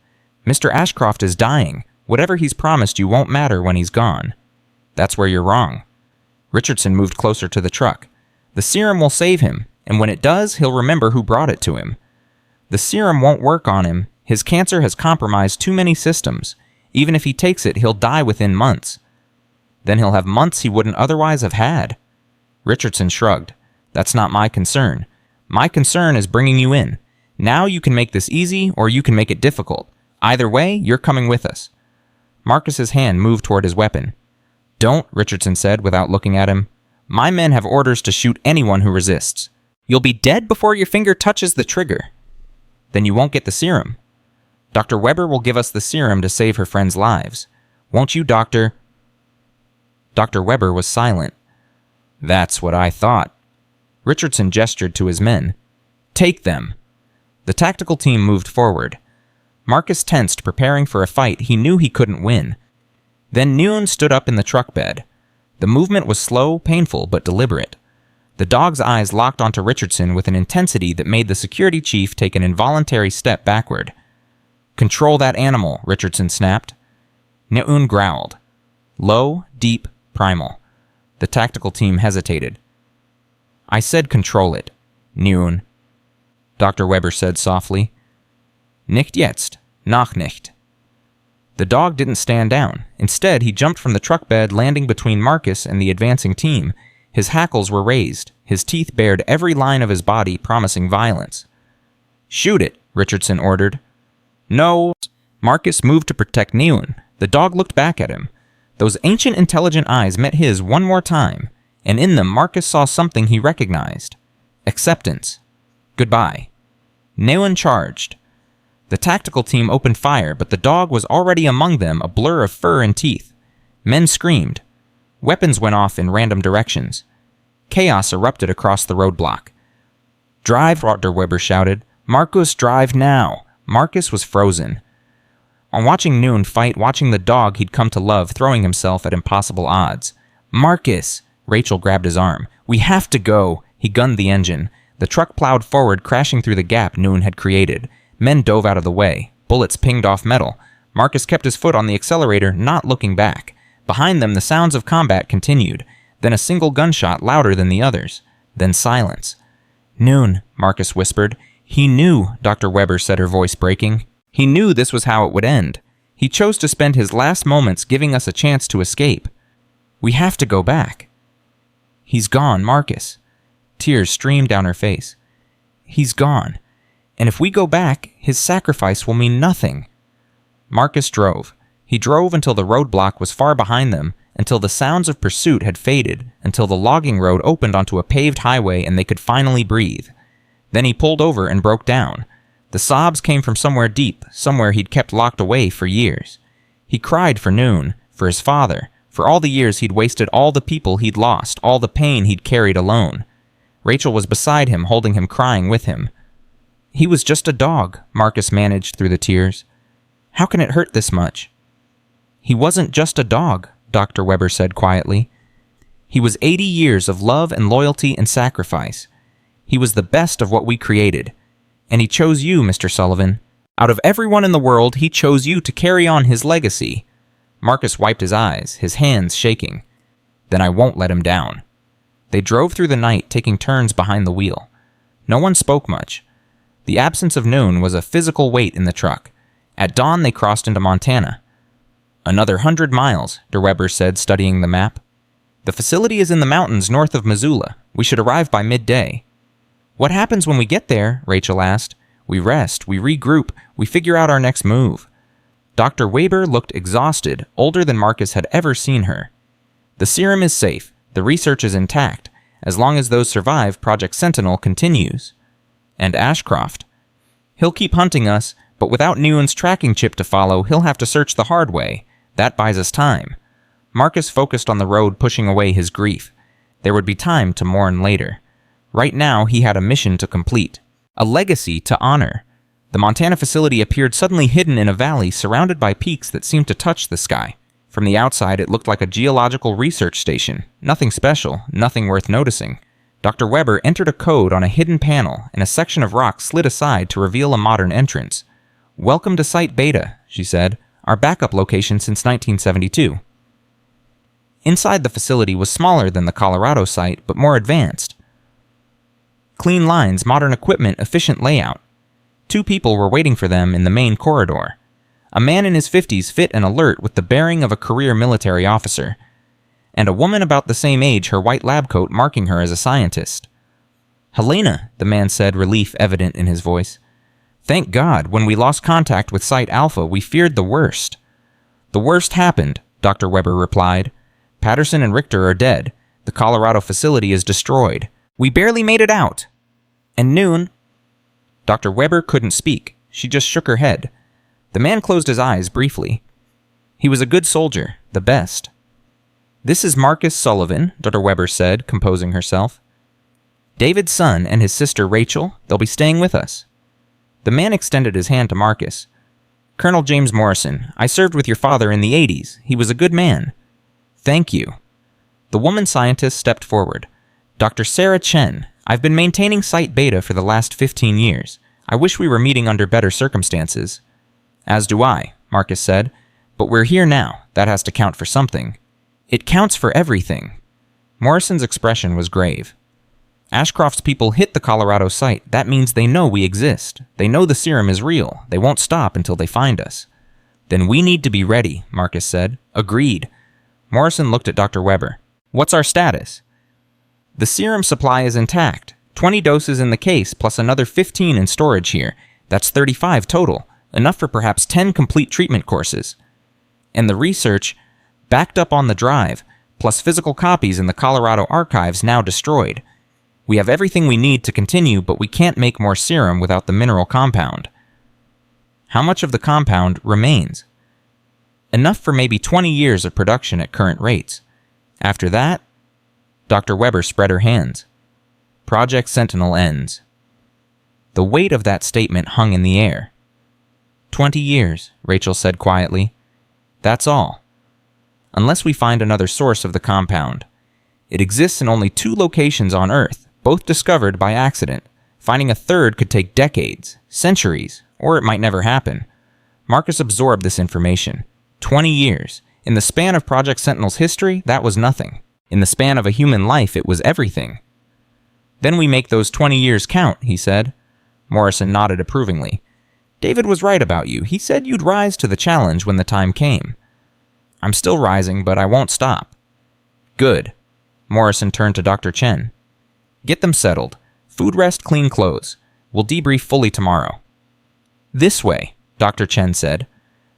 Speaker 1: Mr. Ashcroft is dying. Whatever he's promised you won't matter when he's gone. That's where you're wrong. Richardson moved closer to the truck. The serum will save him, and when it does, he'll remember who brought it to him. The serum won't work on him. His cancer has compromised too many systems. Even if he takes it, he'll die within months. Then he'll have months he wouldn't otherwise have had. Richardson shrugged. That's not my concern. My concern is bringing you in. Now you can make this easy, or you can make it difficult. Either way, you're coming with us. Marcus's hand moved toward his weapon. Don't, Richardson said without looking at him. My men have orders to shoot anyone who resists. You'll be dead before your finger touches the trigger. Then you won't get the serum. Dr. Webber will give us the serum to save her friends' lives. Won't you, Doctor? Dr. Webber was silent. That's what I thought. Richardson gestured to his men. Take them. The tactical team moved forward. Marcus tensed, preparing for a fight he knew he couldn't win. Then Noon stood up in the truck bed. The movement was slow, painful, but deliberate. The dog's eyes locked onto Richardson with an intensity that made the security chief take an involuntary step backward. Control that animal, Richardson snapped. Noon growled. Low, deep, primal. The tactical team hesitated. I said control it. Noon. Dr. Webber said softly. Nicht jetzt. Noch nicht. The dog didn't stand down. Instead, he jumped from the truck bed, landing between Marcus and the advancing team. His hackles were raised. His teeth bared every line of his body, promising violence. Shoot it, Richardson ordered. No. Marcus moved to protect Noon. The dog looked back at him. Those ancient intelligent eyes met his one more time, and in them Marcus saw something he recognized. Acceptance. Goodbye. Noon charged. The tactical team opened fire, but the dog was already among them, a blur of fur and teeth. Men screamed. Weapons went off in random directions. Chaos erupted across the roadblock. Drive, Dr. Webber shouted. Marcus, drive now. Marcus was frozen. On watching Noon fight, watching the dog he'd come to love throwing himself at impossible odds. Marcus! Rachel grabbed his arm. We have to go. He gunned the engine. The truck plowed forward, crashing through the gap Noon had created. Men dove out of the way. Bullets pinged off metal. Marcus kept his foot on the accelerator, not looking back. Behind them, the sounds of combat continued. Then a single gunshot louder than the others. Then silence. Noon, Marcus whispered. He knew, Dr. Webber said, her voice breaking. He knew this was how it would end. He chose to spend his last moments giving us a chance to escape. We have to go back. He's gone, Marcus. Tears streamed down her face. He's gone. And if we go back, his sacrifice will mean nothing. Marcus drove. He drove until the roadblock was far behind them, until the sounds of pursuit had faded, until the logging road opened onto a paved highway and they could finally breathe. Then he pulled over and broke down. The sobs came from somewhere deep, somewhere he'd kept locked away for years. He cried for Noon, for his father, for all the years he'd wasted, all the people he'd lost, all the pain he'd carried alone. Rachel was beside him, holding him, crying with him. He was just a dog, Marcus managed through the tears. How can it hurt this much? He wasn't just a dog, Dr. Webber said quietly. He was 80 years of love and loyalty and sacrifice. He was the best of what we created. And he chose you, Mr. Sullivan. Out of everyone in the world, he chose you to carry on his legacy. Marcus wiped his eyes, his hands shaking. Then I won't let him down. They drove through the night, taking turns behind the wheel. No one spoke much. The absence of Noon was a physical weight in the truck. At dawn, they crossed into Montana. Another 100 miles, Webber said, studying the map. The facility is in the mountains north of Missoula. We should arrive by midday. What happens when we get there? Rachel asked. We rest, we regroup, we figure out our next move. Dr. Webber looked exhausted, older than Marcus had ever seen her. The serum is safe. The research is intact. As long as those survive, Project Sentinel continues. And Ashcroft. He'll keep hunting us, but without Noon's tracking chip to follow, he'll have to search the hard way. That buys us time. Marcus focused on the road, pushing away his grief. There would be time to mourn later. Right now, he had a mission to complete. A legacy to honor. The Montana facility appeared suddenly hidden in a valley surrounded by peaks that seemed to touch the sky. From the outside, it looked like a geological research station. Nothing special, nothing worth noticing. Dr. Webber entered a code on a hidden panel, and a section of rock slid aside to reveal a modern entrance. Welcome to Site Beta, she said, our backup location since 1972. Inside the facility was smaller than the Colorado site, but more advanced. Clean lines, modern equipment, efficient layout. 2 people were waiting for them in the main corridor. A man in his 50s fit and alert with the bearing of a career military officer, and a woman about the same age, her white lab coat marking her as a scientist. "Helena," the man said, relief evident in his voice. "Thank God, when we lost contact with Site Alpha, we feared the worst." "The worst happened," Dr. Webber replied. "Patterson and Richter are dead. The Colorado facility is destroyed. We barely made it out." "And noon—" Dr. Webber couldn't speak. She just shook her head. The man closed his eyes briefly. "He was a good soldier, the best." "This is Marcus Sullivan," Dr. Webber said, composing herself. "David's son and his sister Rachel. They'll be staying with us." The man extended his hand to Marcus. "Colonel James Morrison, I served with your father in the 80s. He was a good man." "Thank you." The woman scientist stepped forward. "Dr. Sarah Chen, I've been maintaining Site Beta for the last 15 years. I wish we were meeting under better circumstances." "As do I," Marcus said. "But we're here now. That has to count for something." "It counts for everything." Morrison's expression was grave. "Ashcroft's people hit the Colorado site. That means they know we exist. They know the serum is real. They won't stop until they find us." "Then we need to be ready," Marcus said. "Agreed." Morrison looked at Dr. Webber. "What's our status?" "The serum supply is intact. 20 doses in the case, plus another 15 in storage here. That's 35 total, enough for perhaps 10 complete treatment courses. And the research, backed up on the drive, plus physical copies in the Colorado archives now destroyed. We have everything we need to continue, but we can't make more serum without the mineral compound." "How much of the compound remains?" "Enough for maybe 20 years of production at current rates. After that..." Dr. Webber spread her hands. "Project Sentinel ends." The weight of that statement hung in the air. 20 years, Rachel said quietly. "That's all. Unless we find another source of the compound. It exists in only 2 locations on Earth, both discovered by accident. Finding a third could take decades, centuries, or it might never happen." Marcus absorbed this information. 20 years. In the span of Project Sentinel's history, that was nothing. In the span of a human life, it was everything. "Then we make those 20 years count," he said. Morrison nodded approvingly. "David was right about you. He said you'd rise to the challenge when the time came." "I'm still rising, but I won't stop." "Good." Morrison turned to Dr. Chen. "Get them settled. Food rest, clean clothes. We'll debrief fully tomorrow." "This way," Dr. Chen said,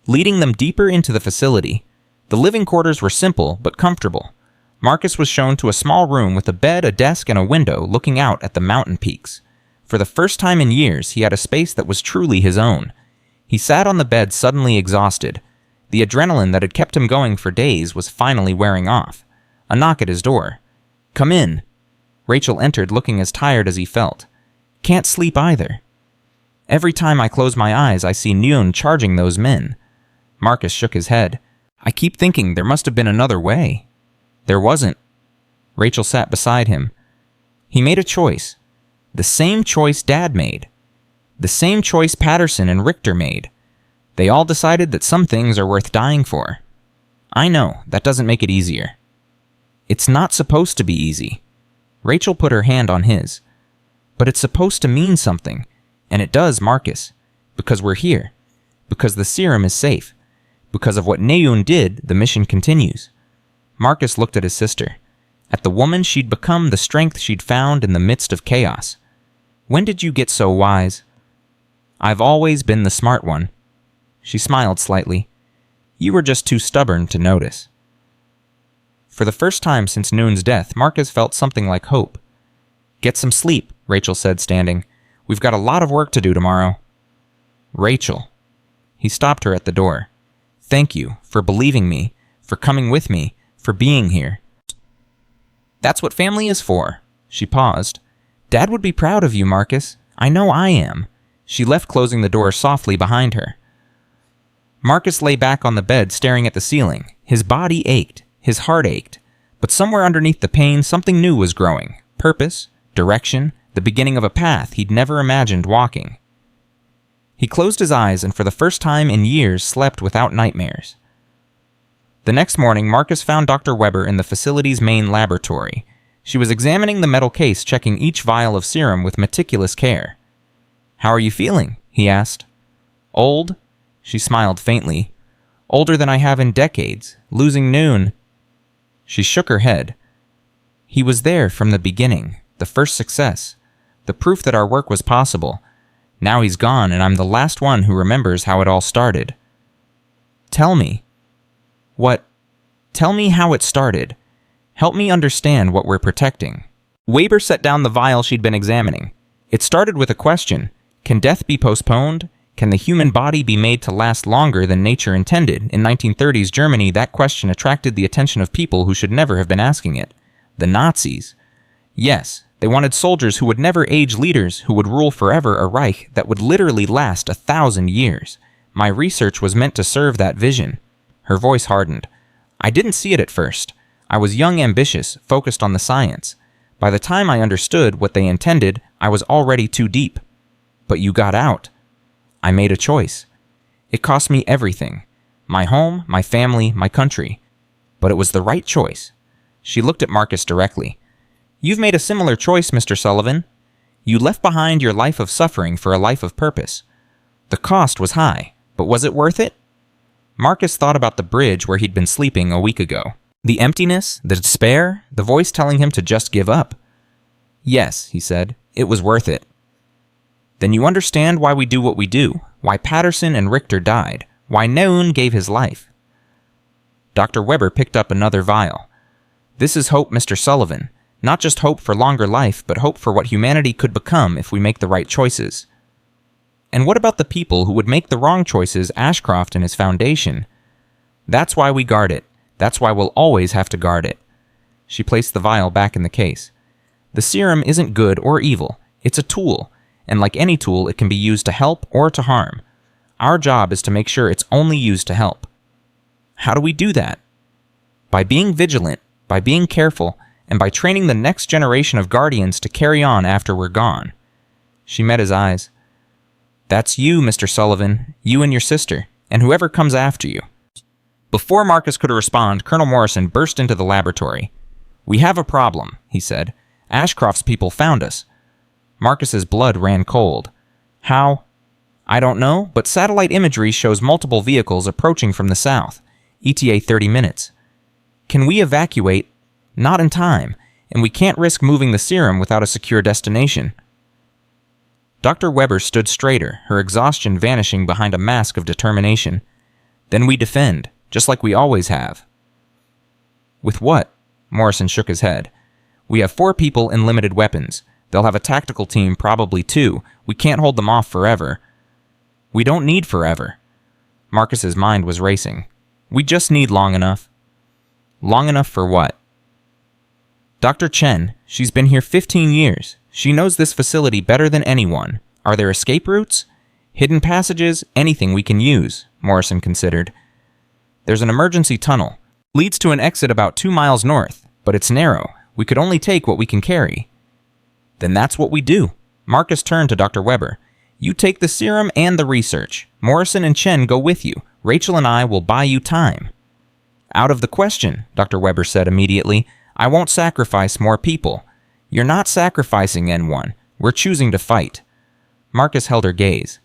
Speaker 1: leading them deeper into the facility. The living quarters were simple but comfortable. Marcus was shown to a small room with a bed, a desk, and a window looking out at the mountain peaks. For the first time in years, he had a space that was truly his own. He sat on the bed suddenly exhausted. The adrenaline that had kept him going for days was finally wearing off. A knock at his door. "Come in." Rachel entered looking as tired as he felt. "Can't sleep either." "Every time I close my eyes, I see Neon charging those men." Marcus shook his head. "I keep thinking there must have been another way." "There wasn't." Rachel sat beside him. "He made a choice. The same choice Dad made. The same choice Patterson and Richter made. They all decided that some things are worth dying for. I know, that doesn't make it easier." "It's not supposed to be easy." Rachel put her hand on his. "But it's supposed to mean something. And it does, Marcus. Because we're here. Because the serum is safe. Because of what Neun did, the mission continues." Marcus looked at his sister. At the woman she'd become, the strength she'd found in the midst of chaos. "When did you get so wise?" "I've always been the smart one." She smiled slightly. "You were just too stubborn to notice." For the first time since Noon's death, Marcus felt something like hope. "Get some sleep," Rachel said, standing. "We've got a lot of work to do tomorrow." "Rachel." He stopped her at the door. "Thank you for believing me, for coming with me, for being here." "That's what family is for." She paused. "Dad would be proud of you, Marcus. I know I am." She left, closing the door softly behind her. Marcus lay back on the bed, staring at the ceiling. His body ached. His heart ached. But somewhere underneath the pain, something new was growing. Purpose, direction, the beginning of a path he'd never imagined walking. He closed his eyes and for the first time in years slept without nightmares. The next morning, Marcus found Dr. Webber in the facility's main laboratory. She was examining the metal case, checking each vial of serum with meticulous care. "How are you feeling?" he asked. Old? She smiled faintly. Older than I have in decades, losing Noon. She shook her head. He was there from the beginning, the first success, the proof that our work was possible. Now he's gone, and I'm the last one who remembers how it all started. Tell me. What? Tell me how it started. Help me understand what we're protecting. Weber set down the vial she'd been examining. It started with a question. Can death be postponed? Can the human body be made to last longer than nature intended? In 1930s Germany, that question attracted the attention of people who should never have been asking it. The Nazis. Yes, they wanted soldiers who would never age, leaders who would rule forever, a Reich that would literally last 1,000 years. My research was meant to serve that vision. Her voice hardened. I didn't see it at first. I was young, ambitious, focused on the science. By the time I understood what they intended, I was already too deep. But you got out. I made a choice. It cost me everything. My home, my family, my country. But it was the right choice. She looked at Marcus directly. You've made a similar choice, Mr. Sullivan. You left behind your life of suffering for a life of purpose. The cost was high, but was it worth it? Marcus thought about the bridge where he'd been sleeping a week ago. The emptiness, the despair, the voice telling him to just give up. Yes, he said, it was worth it. Then you understand why we do what we do, why Patterson and Richter died, why Neun gave his life. Dr. Weber picked up another vial. This is hope, Mr. Sullivan. Not just hope for longer life, but hope for what humanity could become if we make the right choices. And what about the people who would make the wrong choices, Ashcroft and his foundation? That's why we guard it. That's why we'll always have to guard it. She placed the vial back in the case. The serum isn't good or evil. It's a tool, and like any tool, it can be used to help or to harm. Our job is to make sure it's only used to help. How do we do that? By being vigilant, by being careful, and by training the next generation of guardians to carry on after we're gone. She met his eyes. That's you, Mr. Sullivan, you and your sister, and whoever comes after you. Before Marcus could respond, Colonel Morrison burst into the laboratory. We have a problem, he said. Ashcroft's people found us. Marcus's blood ran cold. How? I don't know, but satellite imagery shows multiple vehicles approaching from the south. ETA 30 minutes. Can we evacuate? Not in time, and we can't risk moving the serum without a secure destination. Dr. Weber stood straighter, her exhaustion vanishing behind a mask of determination. Then we defend, just like we always have. With what? Morrison shook his head. We have 4 people and limited weapons. They'll have a tactical team, probably 2. We can't hold them off forever. We don't need forever. Marcus's mind was racing. We just need long enough. Long enough for what? Dr. Chen, she's been here 15 years. She knows this facility better than anyone. Are there escape routes? Hidden passages? Anything we can use, Morrison considered. There's an emergency tunnel. Leads to an exit about 2 miles north, but it's narrow. We could only take what we can carry. Then that's what we do. Marcus turned to Dr. Weber. You take the serum and the research. Morrison and Chen go with you. Rachel and I will buy you time. Out of the question, Dr. Weber said immediately. I won't sacrifice more people. You're not sacrificing N1. We're choosing to fight. Marcus held her gaze.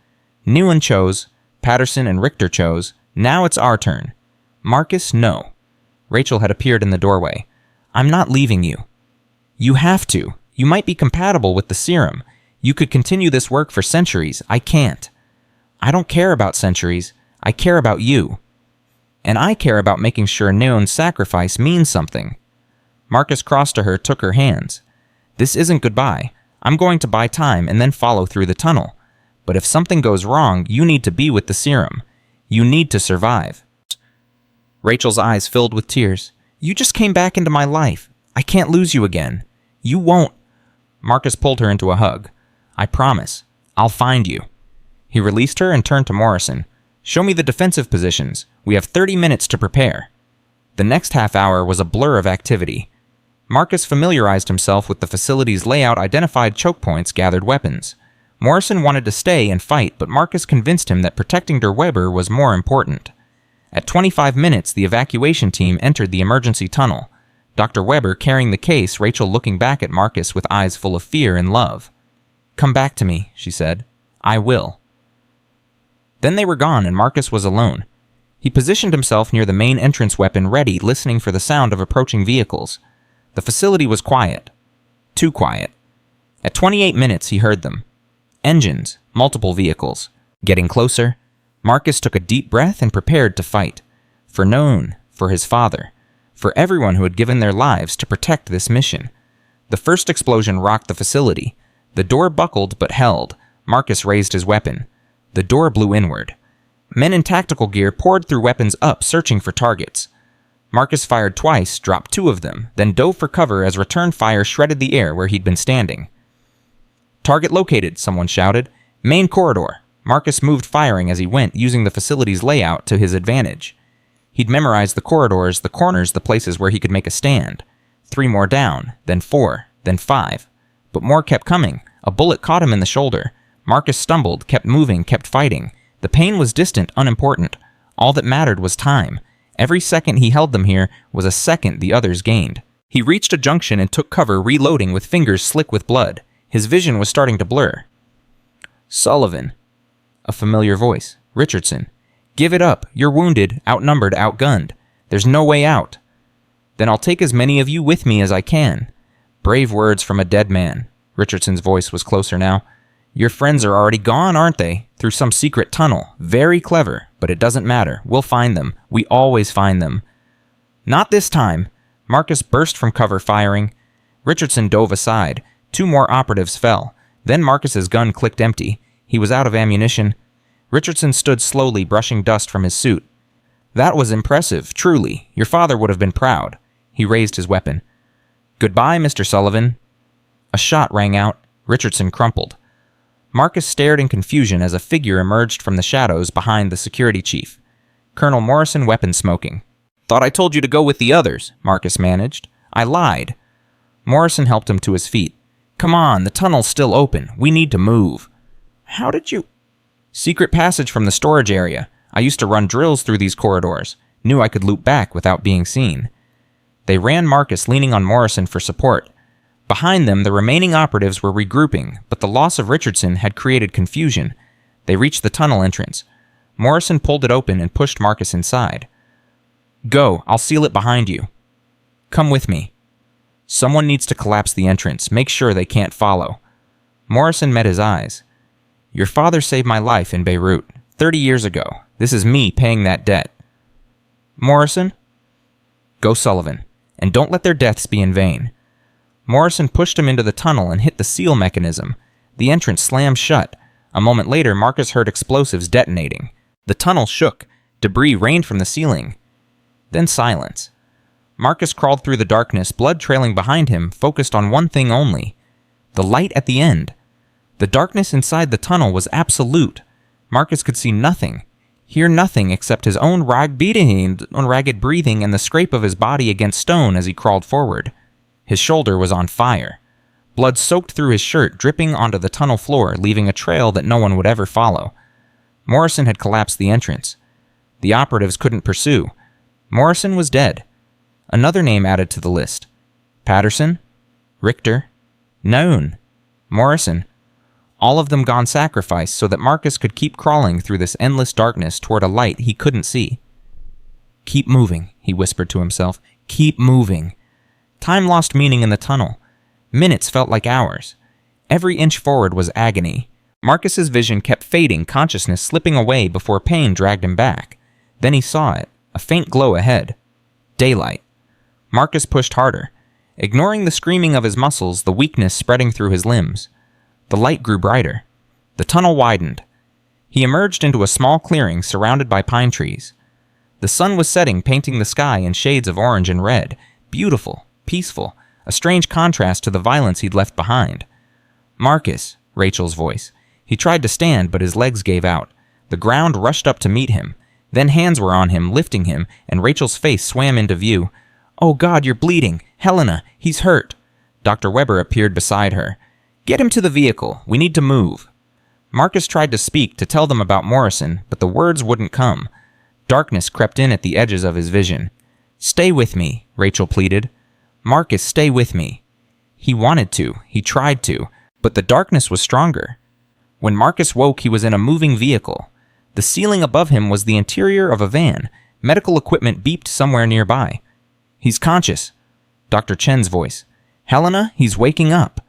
Speaker 1: Newen chose. Patterson and Richter chose. Now it's our turn. Marcus, no. Rachel had appeared in the doorway. I'm not leaving you. You have to. You might be compatible with the serum. You could continue this work for centuries. I can't. I don't care about centuries. I care about you. And I care about making sure Neon's sacrifice means something. Marcus crossed to her, took her hands. This isn't goodbye. I'm going to buy time and then follow through the tunnel. But if something goes wrong, you need to be with the serum. You need to survive. Rachel's eyes filled with tears. You just came back into my life. I can't lose you again. You won't. Marcus pulled her into a hug. I promise. I'll find you. He released her and turned to Morrison. Show me the defensive positions. We have 30 minutes to prepare. The next half hour was a blur of activity. Marcus familiarized himself with the facility's layout, identified choke points, gathered weapons. Morrison wanted to stay and fight, but Marcus convinced him that protecting Der Weber was more important. At 25 minutes, the evacuation team entered the emergency tunnel. Dr. Weber carrying the case, Rachel looking back at Marcus with eyes full of fear and love. Come back to me, she said. I will. Then they were gone and Marcus was alone. He positioned himself near the main entrance weapon ready, listening for the sound of approaching vehicles. The facility was quiet. Too quiet. At 28 minutes, he heard them. Engines, multiple vehicles. Getting closer, Marcus took a deep breath and prepared to fight. For Noon, for his father, for everyone who had given their lives to protect this mission. The first explosion rocked the facility. The door buckled but held. Marcus raised his weapon. The door blew inward. Men in tactical gear poured through weapons up, searching for targets. Marcus fired twice, dropped 2 of them, then dove for cover as return fire shredded the air where he'd been standing. "Target located," someone shouted. "Main corridor." Marcus moved, firing as he went, using the facility's layout to his advantage. He'd memorized the corridors, the corners, the places where he could make a stand. 3 more down, then 4, then 5. But more kept coming. A bullet caught him in the shoulder. Marcus stumbled, kept moving, kept fighting. The pain was distant, unimportant. All that mattered was time. Every second he held them here was a second the others gained. He reached a junction and took cover, reloading with fingers slick with blood. His vision was starting to blur. "Sullivan." A familiar voice. "Richardson. Give it up. You're wounded, outnumbered, outgunned. There's no way out." "Then I'll take as many of you with me as I can." Brave words from a dead man. Richardson's voice was closer now. "Your friends are already gone, aren't they? Through some secret tunnel. Very clever, but it doesn't matter. We'll find them. We always find them." "Not this time." Marcus burst from cover, firing. Richardson dove aside. 2 more operatives fell. Then Marcus's gun clicked empty. He was out of ammunition. Richardson stood slowly, brushing dust from his suit. "That was impressive, truly. Your father would have been proud." He raised his weapon. "Goodbye, Mr. Sullivan." A shot rang out. Richardson crumpled. Marcus stared in confusion as a figure emerged from the shadows behind the security chief. Colonel Morrison, weapon smoking. "Thought I told you to go with the others," Marcus managed. "I lied." Morrison helped him to his feet. "Come on, the tunnel's still open. We need to move." "How did you—" "Secret passage from the storage area. I used to run drills through these corridors. Knew I could loop back without being seen." They ran Marcus, leaning on Morrison for support. Behind them, the remaining operatives were regrouping, but the loss of Richardson had created confusion. They reached the tunnel entrance. Morrison pulled it open and pushed Marcus inside. "Go, I'll seal it behind you." "Come with me." "Someone needs to collapse the entrance. Make sure they can't follow." Morrison met his eyes. "Your father saved my life in Beirut, 30 years ago. This is me paying that debt." "Morrison?" "Go, Sullivan, and don't let their deaths be in vain." Morrison pushed him into the tunnel and hit the seal mechanism. The entrance slammed shut. A moment later, Marcus heard explosives detonating. The tunnel shook. Debris rained from the ceiling. Then silence. Marcus crawled through the darkness, blood trailing behind him, focused on one thing only: the light at the end. The darkness inside the tunnel was absolute. Marcus could see nothing, hear nothing except his own ragged breathing and the scrape of his body against stone as he crawled forward. His shoulder was on fire. Blood soaked through his shirt, dripping onto the tunnel floor, leaving a trail that no one would ever follow. Morrison had collapsed the entrance. The operatives couldn't pursue. Morrison was dead. Another name added to the list. Patterson, Richter, Noon, Morrison. All of them gone sacrificed so that Marcus could keep crawling through this endless darkness toward a light he couldn't see. "Keep moving," he whispered to himself. "Keep moving." Time lost meaning in the tunnel. Minutes felt like hours. Every inch forward was agony. Marcus's vision kept fading, consciousness slipping away before pain dragged him back. Then he saw it, a faint glow ahead. Daylight. Marcus pushed harder. Ignoring the screaming of his muscles, the weakness spreading through his limbs. The light grew brighter. The tunnel widened. He emerged into a small clearing surrounded by pine trees. The sun was setting, painting the sky in shades of orange and red. Beautiful, peaceful, a strange contrast to the violence he'd left behind. "Marcus," Rachel's voice. He tried to stand, but his legs gave out. The ground rushed up to meet him. Then hands were on him, lifting him, and Rachel's face swam into view. "Oh God, you're bleeding! Helena, he's hurt!" Dr. Webber appeared beside her. "Get him to the vehicle. We need to move." Marcus tried to speak, to tell them about Morrison, but the words wouldn't come. Darkness crept in at the edges of his vision. "Stay with me," Rachel pleaded. "Marcus, stay with me." He wanted to, he tried to, but the darkness was stronger. When Marcus woke, he was in a moving vehicle. The ceiling above him was the interior of a van. Medical equipment beeped somewhere nearby. "He's conscious." Dr. Chen's voice. "Helena, he's waking up."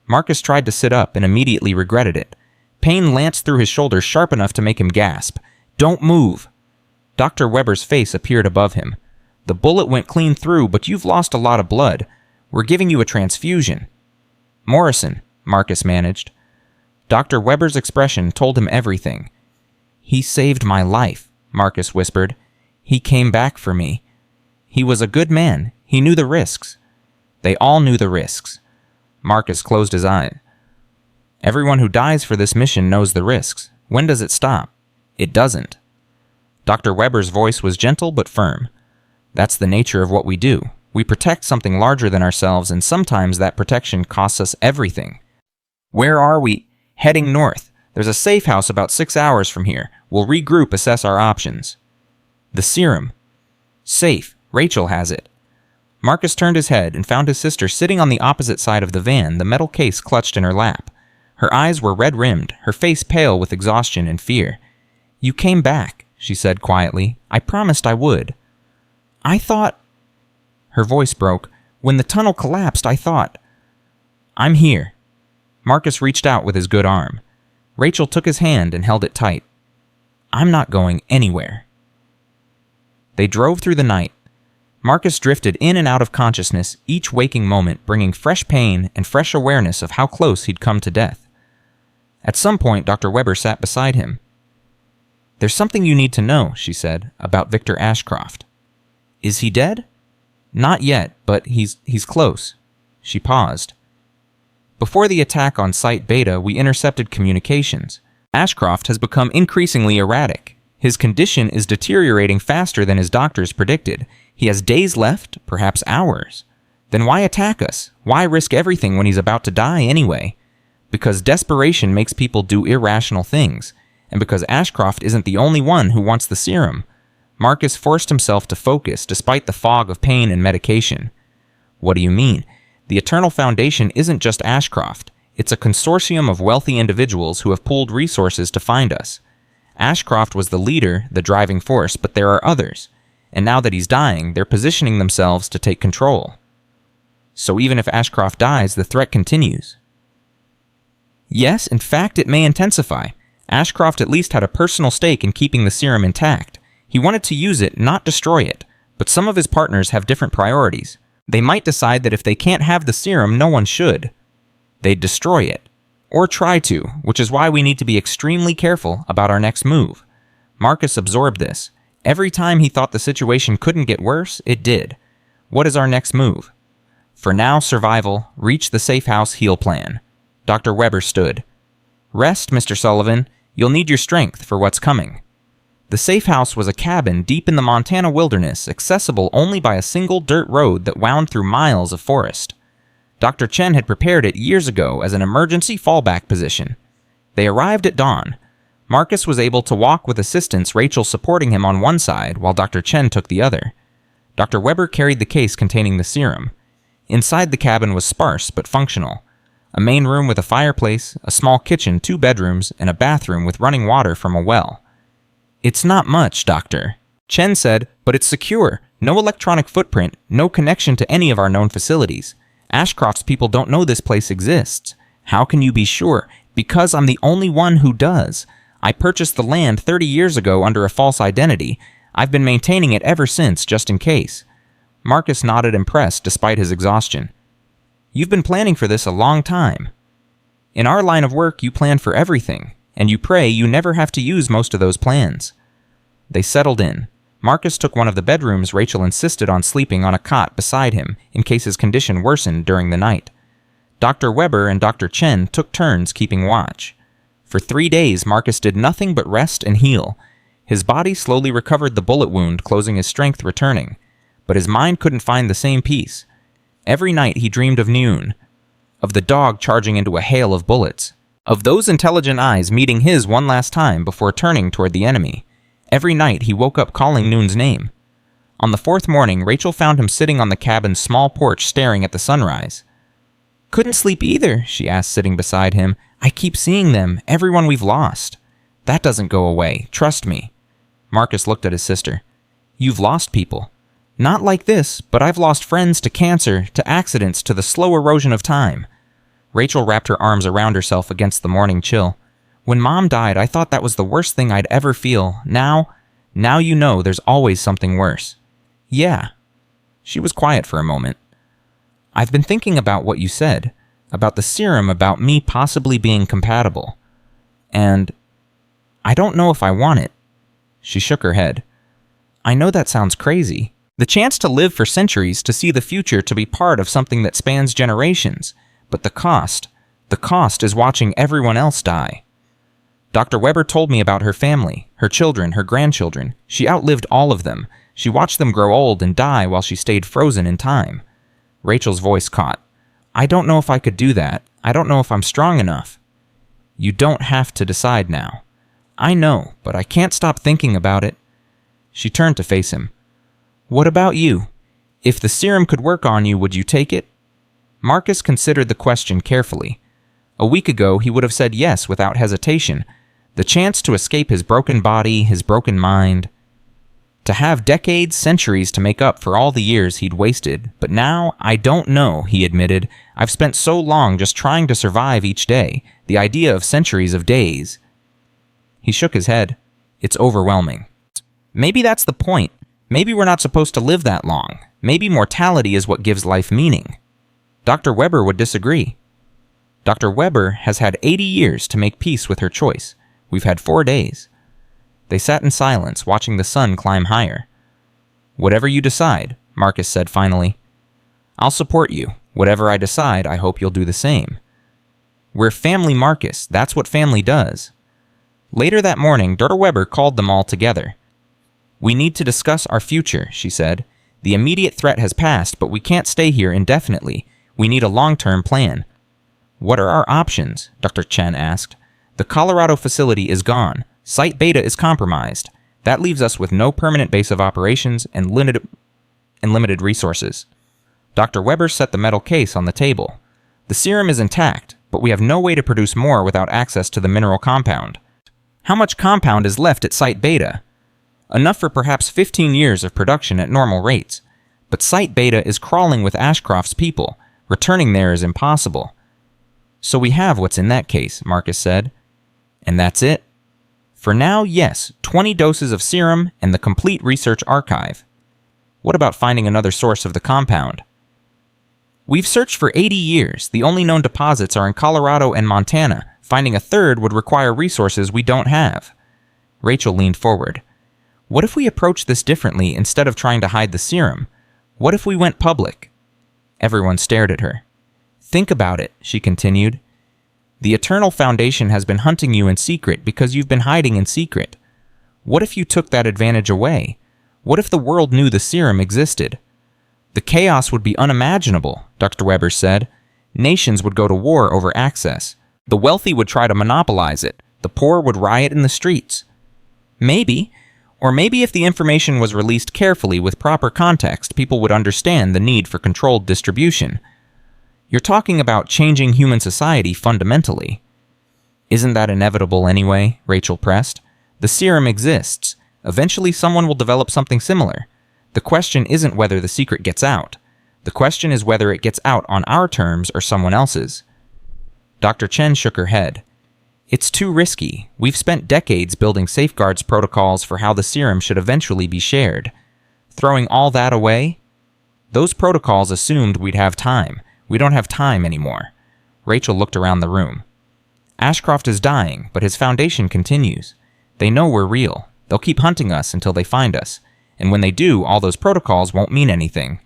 Speaker 1: Marcus tried to sit up and immediately regretted it. Pain lanced through his shoulders sharp enough to make him gasp. "Don't move." Dr. Webber's face appeared above him. "The bullet went clean through, but you've lost a lot of blood. We're giving you a transfusion." "Morrison," Marcus managed. Dr. Webber's expression told him everything. "He saved my life," Marcus whispered. "He came back for me. He was a good man. He knew the risks." They all knew the risks. Marcus closed his eye. "Everyone who dies for this mission knows the risks. When does it stop? It doesn't." Dr. Webber's voice was gentle but firm. "That's the nature of what we do. We protect something larger than ourselves, and sometimes that protection costs us everything." "Where are we?" "Heading north. There's a safe house about 6 hours from here. We'll regroup, assess our options." "The serum." "Safe. Rachel has it." Marcus turned his head and found his sister sitting on the opposite side of the van, the metal case clutched in her lap. Her eyes were red-rimmed, her face pale with exhaustion and fear. "You came back," she said quietly. "I promised I would." "I thought—" Her voice broke. "When the tunnel collapsed, I thought—" "I'm here." Marcus reached out with his good arm. Rachel took his hand and held it tight. "I'm not going anywhere." They drove through the night. Marcus drifted in and out of consciousness, each waking moment bringing fresh pain and fresh awareness of how close he'd come to death. At some point, Dr. Webber sat beside him. "There's something you need to know," she said, "about Victor Ashcroft." "Is he dead?" "Not yet, but he's close." She paused. "Before the attack on Site Beta, we intercepted communications. Ashcroft has become increasingly erratic. His condition is deteriorating faster than his doctors predicted. He has days left, perhaps hours. Then why attack us? Why risk everything when he's about to die anyway? Because desperation makes people do irrational things, and because Ashcroft isn't the only one who wants the serum." Marcus forced himself to focus despite the fog of pain and medication. "What do you mean? The Eternal Foundation isn't just Ashcroft. It's a consortium of wealthy individuals who have pooled resources to find us. Ashcroft was the leader, the driving force, but there are others. And now that he's dying, they're positioning themselves to take control. So even if Ashcroft dies, the threat continues." "Yes, in fact, it may intensify. Ashcroft at least had a personal stake in keeping the serum intact. He wanted to use it, not destroy it. But some of his partners have different priorities. They might decide that if they can't have the serum, no one should. They'd destroy it. Or try to, which is why we need to be extremely careful about our next move." Marcus absorbed this. Every time he thought the situation couldn't get worse, it did. What is our next move? For now, survival, reach the safe house, heal plan. Dr. Webber stood. "Rest, Mr. Sullivan. You'll need your strength for what's coming." The safe house was a cabin deep in the Montana wilderness, accessible only by a single dirt road that wound through miles of forest. Dr. Chen had prepared it years ago as an emergency fallback position. They arrived at dawn. Marcus was able to walk with assistance, Rachel supporting him on one side while Dr. Chen took the other. Dr. Webber carried the case containing the serum. Inside the cabin was sparse but functional. A main room with a fireplace, a small kitchen, 2 bedrooms, and a bathroom with running water from a well. "It's not much, Doctor," Chen said, "but it's secure. No electronic footprint, no connection to any of our known facilities. Ashcroft's people don't know this place exists. How can you be sure? Because I'm the only one who does. I purchased the land 30 years ago under a false identity. I've been maintaining it ever since, just in case." Marcus nodded, impressed despite his exhaustion. "You've been planning for this a long time. In our line of work, you plan for everything, and you pray you never have to use most of those plans." They settled in. Marcus took one of the bedrooms. Rachel insisted on sleeping on a cot beside him in case his condition worsened during the night. Dr. Webber and Dr. Chen took turns keeping watch. For 3 days, Marcus did nothing but rest and heal. His body slowly recovered the bullet wound, closing his strength returning. But his mind couldn't find the same peace. Every night he dreamed of Noon, of the dog charging into a hail of bullets, of those intelligent eyes meeting his one last time before turning toward the enemy. Every night he woke up calling Noon's name. On the 4th morning, Rachel found him sitting on the cabin's small porch staring at the sunrise. "Couldn't sleep either," she asked, sitting beside him. "I keep seeing them, everyone we've lost." That doesn't go away. Trust me. Marcus looked at his sister. You've lost people. Not like this, but I've lost friends to cancer, to accidents, to the slow erosion of time. Rachel wrapped her arms around herself against the morning chill. When Mom died, I thought that was the worst thing I'd ever feel. Now you know there's always something worse. Yeah. She was quiet for a moment. I've been thinking about what you said, about the serum, about me possibly being compatible. And I don't know if I want it. She shook her head. I know that sounds crazy. The chance to live for centuries, to see the future, to be part of something that spans generations. But the cost is watching everyone else die. Dr. Webber told me about her family, her children, her grandchildren. She outlived all of them. She watched them grow old and die while she stayed frozen in time. Rachel's voice caught. I don't know if I could do that. I don't know if I'm strong enough. You don't have to decide now. I know, but I can't stop thinking about it. She turned to face him. What about you? If the serum could work on you, would you take it? Marcus considered the question carefully. A week ago, he would have said yes without hesitation. The chance to escape his broken body, his broken mind. To have decades, centuries to make up for all the years he'd wasted. But now, I don't know, he admitted. I've spent so long just trying to survive each day. The idea of centuries of days. He shook his head. It's overwhelming. Maybe that's the point. Maybe we're not supposed to live that long. Maybe mortality is what gives life meaning. Dr. Webber would disagree. Dr. Webber has had 80 years to make peace with her choice. We've had 4 days. They sat in silence, watching the sun climb higher. Whatever you decide, Marcus said finally. I'll support you. Whatever I decide, I hope you'll do the same. We're family, Marcus. That's what family does. Later that morning, Dr. Webber called them all together. We need to discuss our future, she said. The immediate threat has passed, but we can't stay here indefinitely. We need a long-term plan. What are our options? Dr. Chen asked. The Colorado facility is gone. Site Beta is compromised. That leaves us with no permanent base of operations and limited resources. Dr. Webber set the metal case on the table. The serum is intact, but we have no way to produce more without access to the mineral compound. How much compound is left at Site Beta? Enough for perhaps 15 years of production at normal rates. But Site Beta is crawling with Ashcroft's people. Returning there is impossible. So we have what's in that case, Marcus said. And that's it? For now, yes, 20 doses of serum and the complete research archive. What about finding another source of the compound? We've searched for 80 years. The only known deposits are in Colorado and Montana. Finding a third would require resources we don't have. Rachel leaned forward. What if we approach this differently instead of trying to hide the serum? What if we went public? Everyone stared at her. Think about it, she continued. The Eternal Foundation has been hunting you in secret because you've been hiding in secret. What if you took that advantage away? What if the world knew the serum existed? The chaos would be unimaginable, Dr. Webber said. Nations would go to war over access. The wealthy would try to monopolize it. The poor would riot in the streets. Maybe. Or maybe if the information was released carefully with proper context, people would understand the need for controlled distribution. You're talking about changing human society fundamentally. Isn't that inevitable anyway? Rachel pressed. The serum exists. Eventually someone will develop something similar. The question isn't whether the secret gets out. The question is whether it gets out on our terms or someone else's. Dr. Chen shook her head. It's too risky. We've spent decades building safeguards protocols for how the serum should eventually be shared. Throwing all that away? Those protocols assumed we'd have time. We don't have time anymore. Rachel looked around the room. Ashcroft is dying, but his foundation continues. They know we're real. They'll keep hunting us until they find us. And when they do, all those protocols won't mean anything.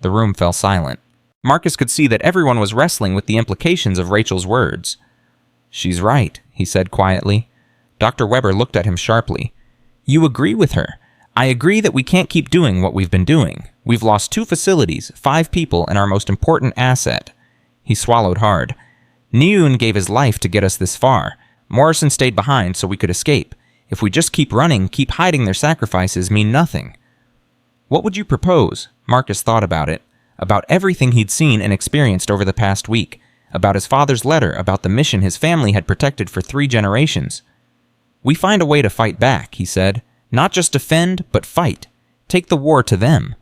Speaker 1: The room fell silent. Marcus could see that everyone was wrestling with the implications of Rachel's words. She's right, he said quietly. Dr. Webber looked at him sharply. You agree with her. I agree that we can't keep doing what we've been doing. We've lost 2 facilities, 5 people, and our most important asset. He swallowed hard. Neun gave his life to get us this far. Morrison stayed behind so we could escape. If we just keep running, keep hiding, their sacrifices mean nothing. What would you propose? Marcus thought about it. About everything he'd seen and experienced over the past week. About his father's letter, about the mission his family had protected for 3 generations. We find a way to fight back, he said. Not just defend, but fight. Take the war to them.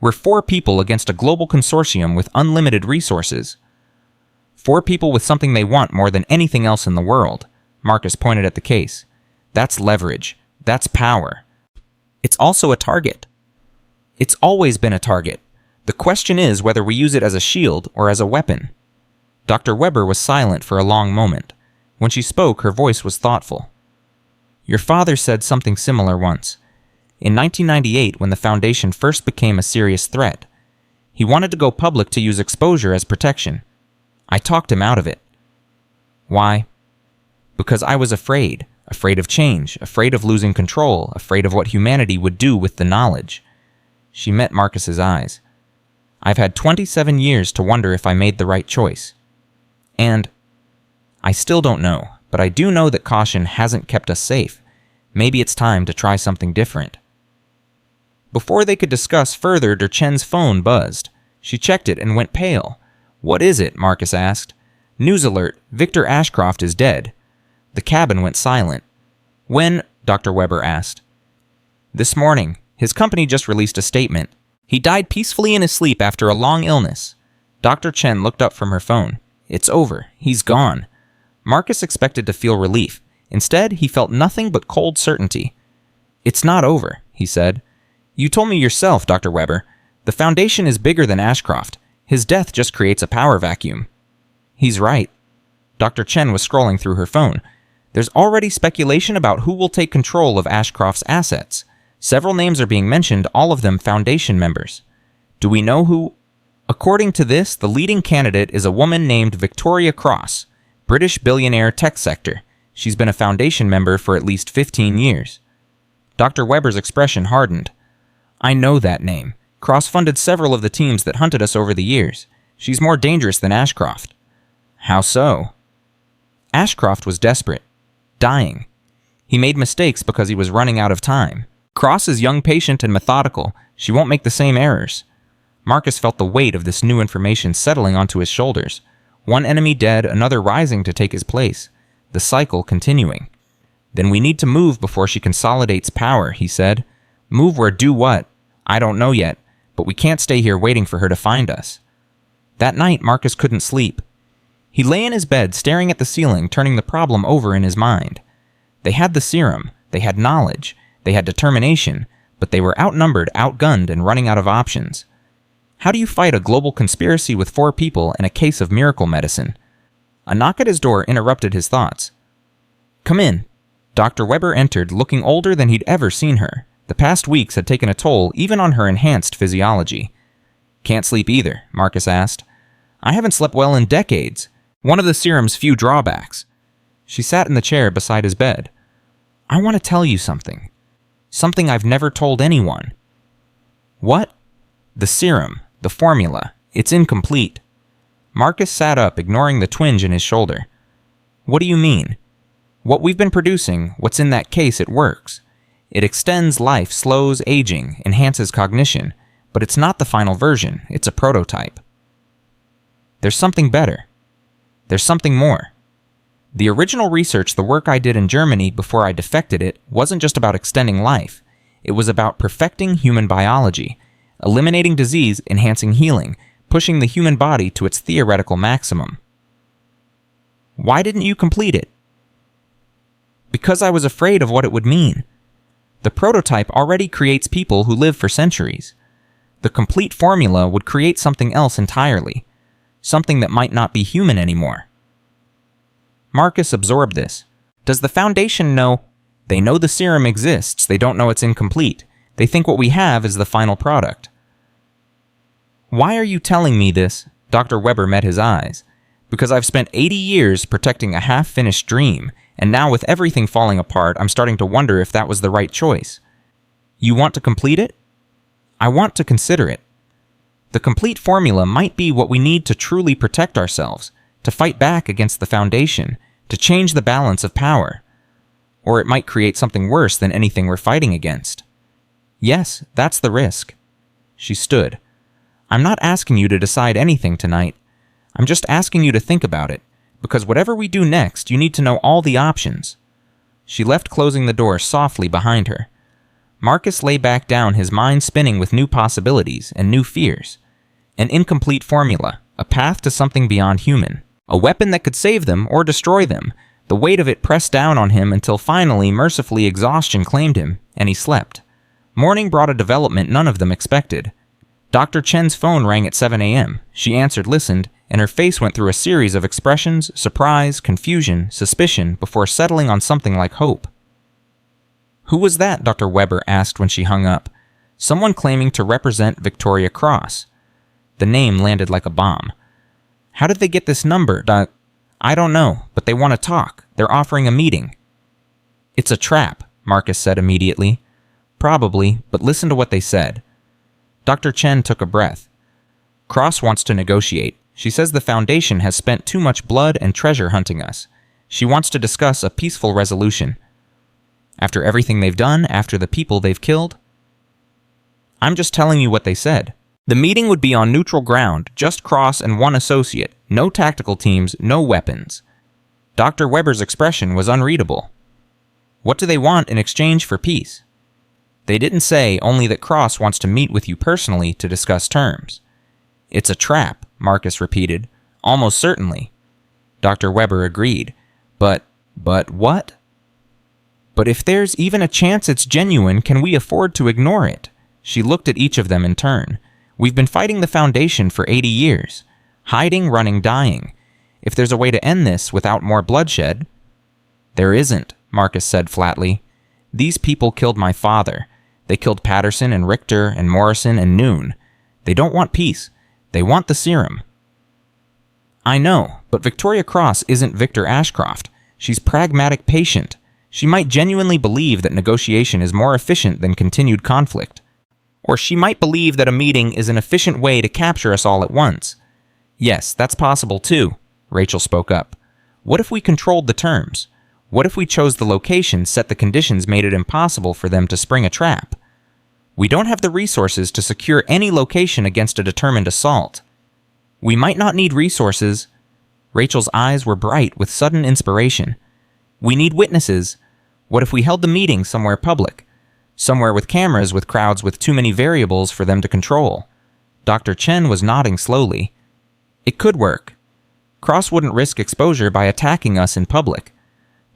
Speaker 1: We're 4 people against a global consortium with unlimited resources. 4 people with something they want more than anything else in the world. Marcus pointed at the case. That's leverage. That's power. It's also a target. It's always been a target. The question is whether we use it as a shield or as a weapon. Dr. Webber was silent for a long moment. When she spoke, her voice was thoughtful. Your father said something similar once. In 1998, when the Foundation first became a serious threat, he wanted to go public to use exposure as protection. I talked him out of it. Why? Because I was afraid of change, afraid of losing control, afraid of what humanity would do with the knowledge. She met Marcus's eyes. I've had 27 years to wonder if I made the right choice. And I still don't know, but I do know that caution hasn't kept us safe. Maybe it's time to try something different. Before they could discuss further, Derchen's phone buzzed. She checked it and went pale. What is it? Marcus asked. News alert. Victor Ashcroft is dead. The cabin went silent. When? Dr. Webber asked. This morning. His company just released a statement. He died peacefully in his sleep after a long illness. Dr. Chen looked up from her phone. It's over. He's gone. Marcus expected to feel relief. Instead, he felt nothing but cold certainty. It's not over, he said. You told me yourself, Dr. Webber. The Foundation is bigger than Ashcroft. His death just creates a power vacuum. He's right. Dr. Chen was scrolling through her phone. There's already speculation about who will take control of Ashcroft's assets. Several names are being mentioned, all of them Foundation members. Do we know who? According to this, the leading candidate is a woman named Victoria Cross, British billionaire tech sector. She's been a Foundation member for at least 15 years. Dr. Webber's expression hardened. I know that name. Cross funded several of the teams that hunted us over the years. She's more dangerous than Ashcroft. How so? Ashcroft was desperate. Dying. He made mistakes because he was running out of time. Cross is young, patient, and methodical. She won't make the same errors. Marcus felt the weight of this new information settling onto his shoulders. One enemy dead, another rising to take his place. The cycle continuing. Then we need to move before she consolidates power, he said. Move where, do what? I don't know yet, but we can't stay here waiting for her to find us. That night, Marcus couldn't sleep. He lay in his bed, staring at the ceiling, turning the problem over in his mind. They had the serum. They had knowledge. They had determination, but they were outnumbered, outgunned, and running out of options. How do you fight a global conspiracy with 4 people and a case of miracle medicine? A knock at his door interrupted his thoughts. Come in. Dr. Webber entered, looking older than he'd ever seen her. The past weeks had taken a toll even on her enhanced physiology. Can't sleep either, Marcus asked. I haven't slept well in decades. One of the serum's few drawbacks. She sat in the chair beside his bed. I want to tell you something. Something I've never told anyone. What? The serum, the formula. It's incomplete. Marcus sat up, ignoring the twinge in his shoulder. What do you mean? What we've been producing, what's in that case, it works. It extends life, slows aging, enhances cognition, but it's not the final version. It's a prototype. There's something better. There's something more. The original research, the work I did in Germany before I defected it, wasn't just about extending life. It was about perfecting human biology, eliminating disease, enhancing healing, pushing the human body to its theoretical maximum. Why didn't you complete it? Because I was afraid of what it would mean. The prototype already creates people who live for centuries. The complete formula would create something else entirely, something that might not be human anymore. Marcus absorbed this. Does the Foundation know? They know the serum exists, they don't know it's incomplete. They think what we have is the final product. Why are you telling me this? Dr. Webber met his eyes. Because I've spent 80 years protecting a half-finished dream, and now with everything falling apart, I'm starting to wonder if that was the right choice. You want to complete it? I want to consider it. The complete formula might be what we need to truly protect ourselves, to fight back against the Foundation, to change the balance of power. Or it might create something worse than anything we're fighting against. Yes, that's the risk. She stood. I'm not asking you to decide anything tonight. I'm just asking you to think about it, because whatever we do next, you need to know all the options. She left, closing the door softly behind her. Marcus lay back down, his mind spinning with new possibilities and new fears. An incomplete formula, a path to something beyond human. A weapon that could save them or destroy them. The weight of it pressed down on him until finally, mercifully, exhaustion claimed him, and he slept. Morning brought a development none of them expected. Dr. Chen's phone rang at 7 a.m. She answered, listened, and her face went through a series of expressions: surprise, confusion, suspicion, before settling on something like hope. "Who was that?" Dr. Webber asked when she hung up. "Someone claiming to represent Victoria Cross." The name landed like a bomb. "How did they get this number, Doc?" "I don't know, but they want to talk. They're offering a meeting." "It's a trap," Marcus said immediately. "Probably, but listen to what they said." Dr. Chen took a breath. "Cross wants to negotiate. She says the Foundation has spent too much blood and treasure hunting us. She wants to discuss a peaceful resolution." "After everything they've done, after the people they've killed?" "I'm just telling you what they said. The meeting would be on neutral ground, just Cross and one associate, no tactical teams, no weapons." Dr. Webber's expression was unreadable. "What do they want in exchange for peace?" "They didn't say, only that Cross wants to meet with you personally to discuss terms." "It's a trap," Marcus repeated. "Almost certainly." Dr. Webber agreed. But what? "But if there's even a chance it's genuine, can we afford to ignore it?" She looked at each of them in turn. "We've been fighting the Foundation for 80 years. Hiding, running, dying. If there's a way to end this without more bloodshed—" "There isn't," Marcus said flatly. "These people killed my father. They killed Patterson and Richter and Morrison and Noon. They don't want peace. They want the serum." "I know, but Victoria Cross isn't Victor Ashcroft. She's pragmatic, patient. She might genuinely believe that negotiation is more efficient than continued conflict. Or she might believe that a meeting is an efficient way to capture us all at once." "Yes, that's possible too," Rachel spoke up. "What if we controlled the terms? What if we chose the location, set the conditions, made it impossible for them to spring a trap? We don't have the resources to secure any location against a determined assault." "We might not need resources." Rachel's eyes were bright with sudden inspiration. "We need witnesses. What if we held the meeting somewhere public? Somewhere with cameras, with crowds, with too many variables for them to control?" Dr. Chen was nodding slowly. "It could work. Cross wouldn't risk exposure by attacking us in public.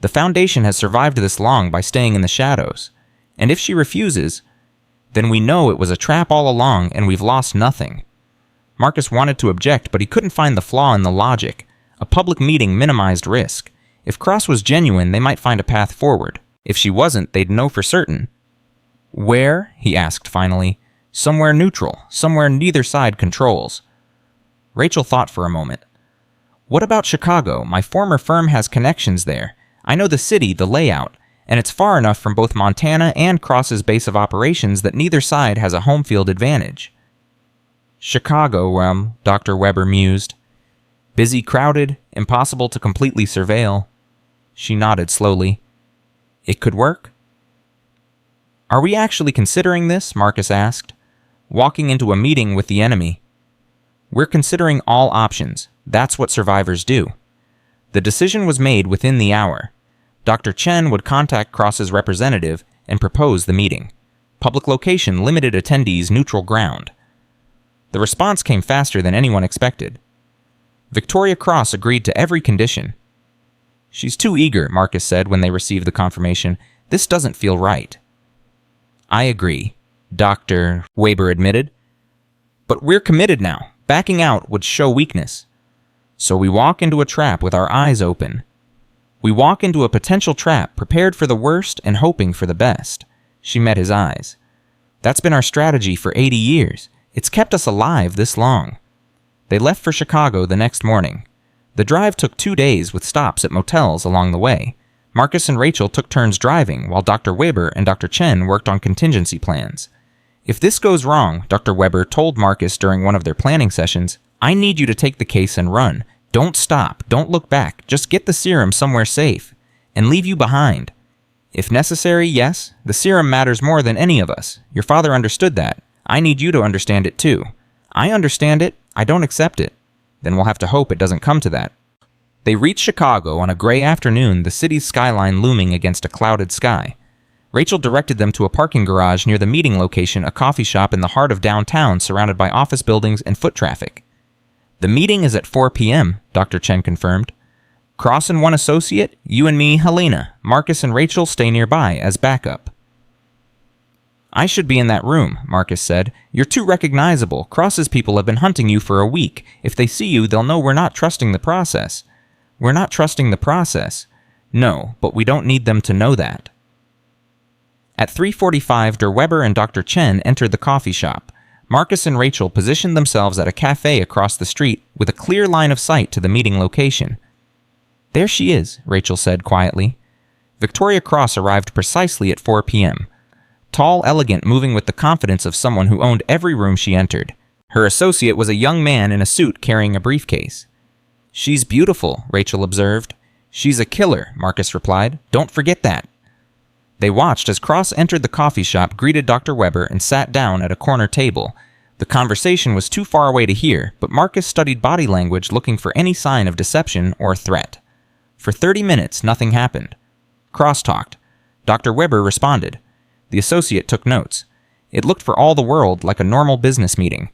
Speaker 1: The Foundation has survived this long by staying in the shadows. And if she refuses, then we know it was a trap all along and we've lost nothing." Marcus wanted to object, but he couldn't find the flaw in the logic. A public meeting minimized risk. If Cross was genuine, they might find a path forward. If she wasn't, they'd know for certain. "Where?" he asked finally. "Somewhere neutral, somewhere neither side controls." Rachel thought for a moment. "What about Chicago? My former firm has connections there. I know the city, the layout, and it's far enough from both Montana and Cross's base of operations that neither side has a home field advantage." "Chicago, Dr. Webber mused. "Busy, crowded, impossible to completely surveil." She nodded slowly. "It could work?" "Are we actually considering this?" Marcus asked. "Walking into a meeting with the enemy." "We're considering all options. That's what survivors do." The decision was made within the hour. Dr. Chen would contact Cross's representative and propose the meeting. Public location, limited attendees, neutral ground. The response came faster than anyone expected. Victoria Cross agreed to every condition. "She's too eager," Marcus said when they received the confirmation. "This doesn't feel right." "I agree," Dr. Webber admitted. "But we're committed now. Backing out would show weakness. So we walk into a trap with our eyes open. We walk into a potential trap, prepared for the worst and hoping for the best." She met his eyes. "That's been our strategy for 80 years. It's kept us alive this long." They left for Chicago the next morning. The drive took 2 days with stops at motels along the way. Marcus and Rachel took turns driving while Dr. Webber and Dr. Chen worked on contingency plans. "If this goes wrong," Dr. Webber told Marcus during one of their planning sessions, "I need you to take the case and run. Don't stop. Don't look back. Just get the serum somewhere safe. And leave you behind. If necessary, yes, the serum matters more than any of us. Your father understood that. I need you to understand it too. I understand it. I don't accept it. Then we'll have to hope it doesn't come to that." They reached Chicago on a gray afternoon, the city's skyline looming against a clouded sky. Rachel directed them to a parking garage near the meeting location, a coffee shop in the heart of downtown surrounded by office buildings and foot traffic. "The meeting is at 4 p.m., Dr. Chen confirmed. "Cross and one associate, you and me, Helena. Marcus and Rachel stay nearby as backup." "I should be in that room," Marcus said. "You're too recognizable. Cross's people have been hunting you for a week. If they see you, they'll know we're not trusting the process." "We're not trusting the process." "No, but we don't need them to know that." At 3:45, Der Weber and Dr. Chen entered the coffee shop. Marcus and Rachel positioned themselves at a cafe across the street with a clear line of sight to the meeting location. "There she is," Rachel said quietly. Victoria Cross arrived precisely at 4 p.m. Tall, elegant, moving with the confidence of someone who owned every room she entered. Her associate was a young man in a suit carrying a briefcase. "She's beautiful," Rachel observed. "She's a killer," Marcus replied. "Don't forget that." They watched as Cross entered the coffee shop, greeted Dr. Weber, and sat down at a corner table. The conversation was too far away to hear, but Marcus studied body language, looking for any sign of deception or threat. For 30 minutes, nothing happened. Cross talked. Dr. Weber responded. The associate took notes. It looked for all the world like a normal business meeting.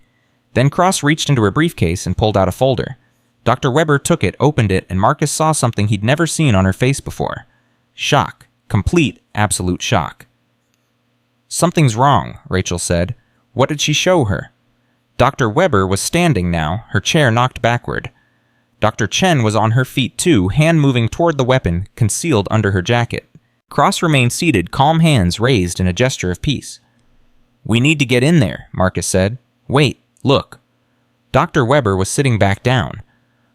Speaker 1: Then Cross reached into her briefcase and pulled out a folder. Dr. Weber took it, opened it, and Marcus saw something he'd never seen on her face before. Shock. Complete, absolute shock. "Something's wrong," Rachel said. "What did she show her?" Dr. Weber was standing now, her chair knocked backward. Dr. Chen was on her feet too, hand moving toward the weapon, concealed under her jacket. Cross remained seated, calm hands raised in a gesture of peace. "We need to get in there," Marcus said. "Wait, look." Dr. Weber was sitting back down.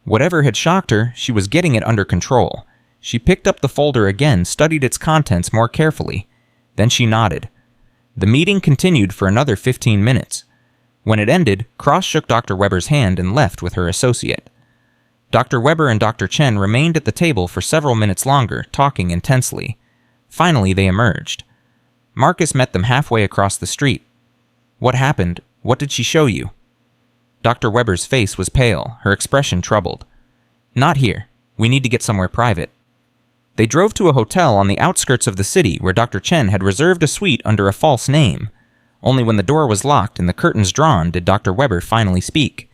Speaker 1: Whatever had shocked her, she was getting it under control. She picked up the folder again, studied its contents more carefully. Then she nodded. The meeting continued for another 15 minutes. When it ended, Cross shook Dr. Weber's hand and left with her associate. Dr. Weber and Dr. Chen remained at the table for several minutes longer, talking intensely. Finally, they emerged. Marcus met them halfway across the street. "What happened? What did she show you?" Dr. Weber's face was pale, her expression troubled. "Not here. We need to get somewhere private." They drove to a hotel on the outskirts of the city where Dr. Chen had reserved a suite under a false name. Only when the door was locked and the curtains drawn did Dr. Weber finally speak.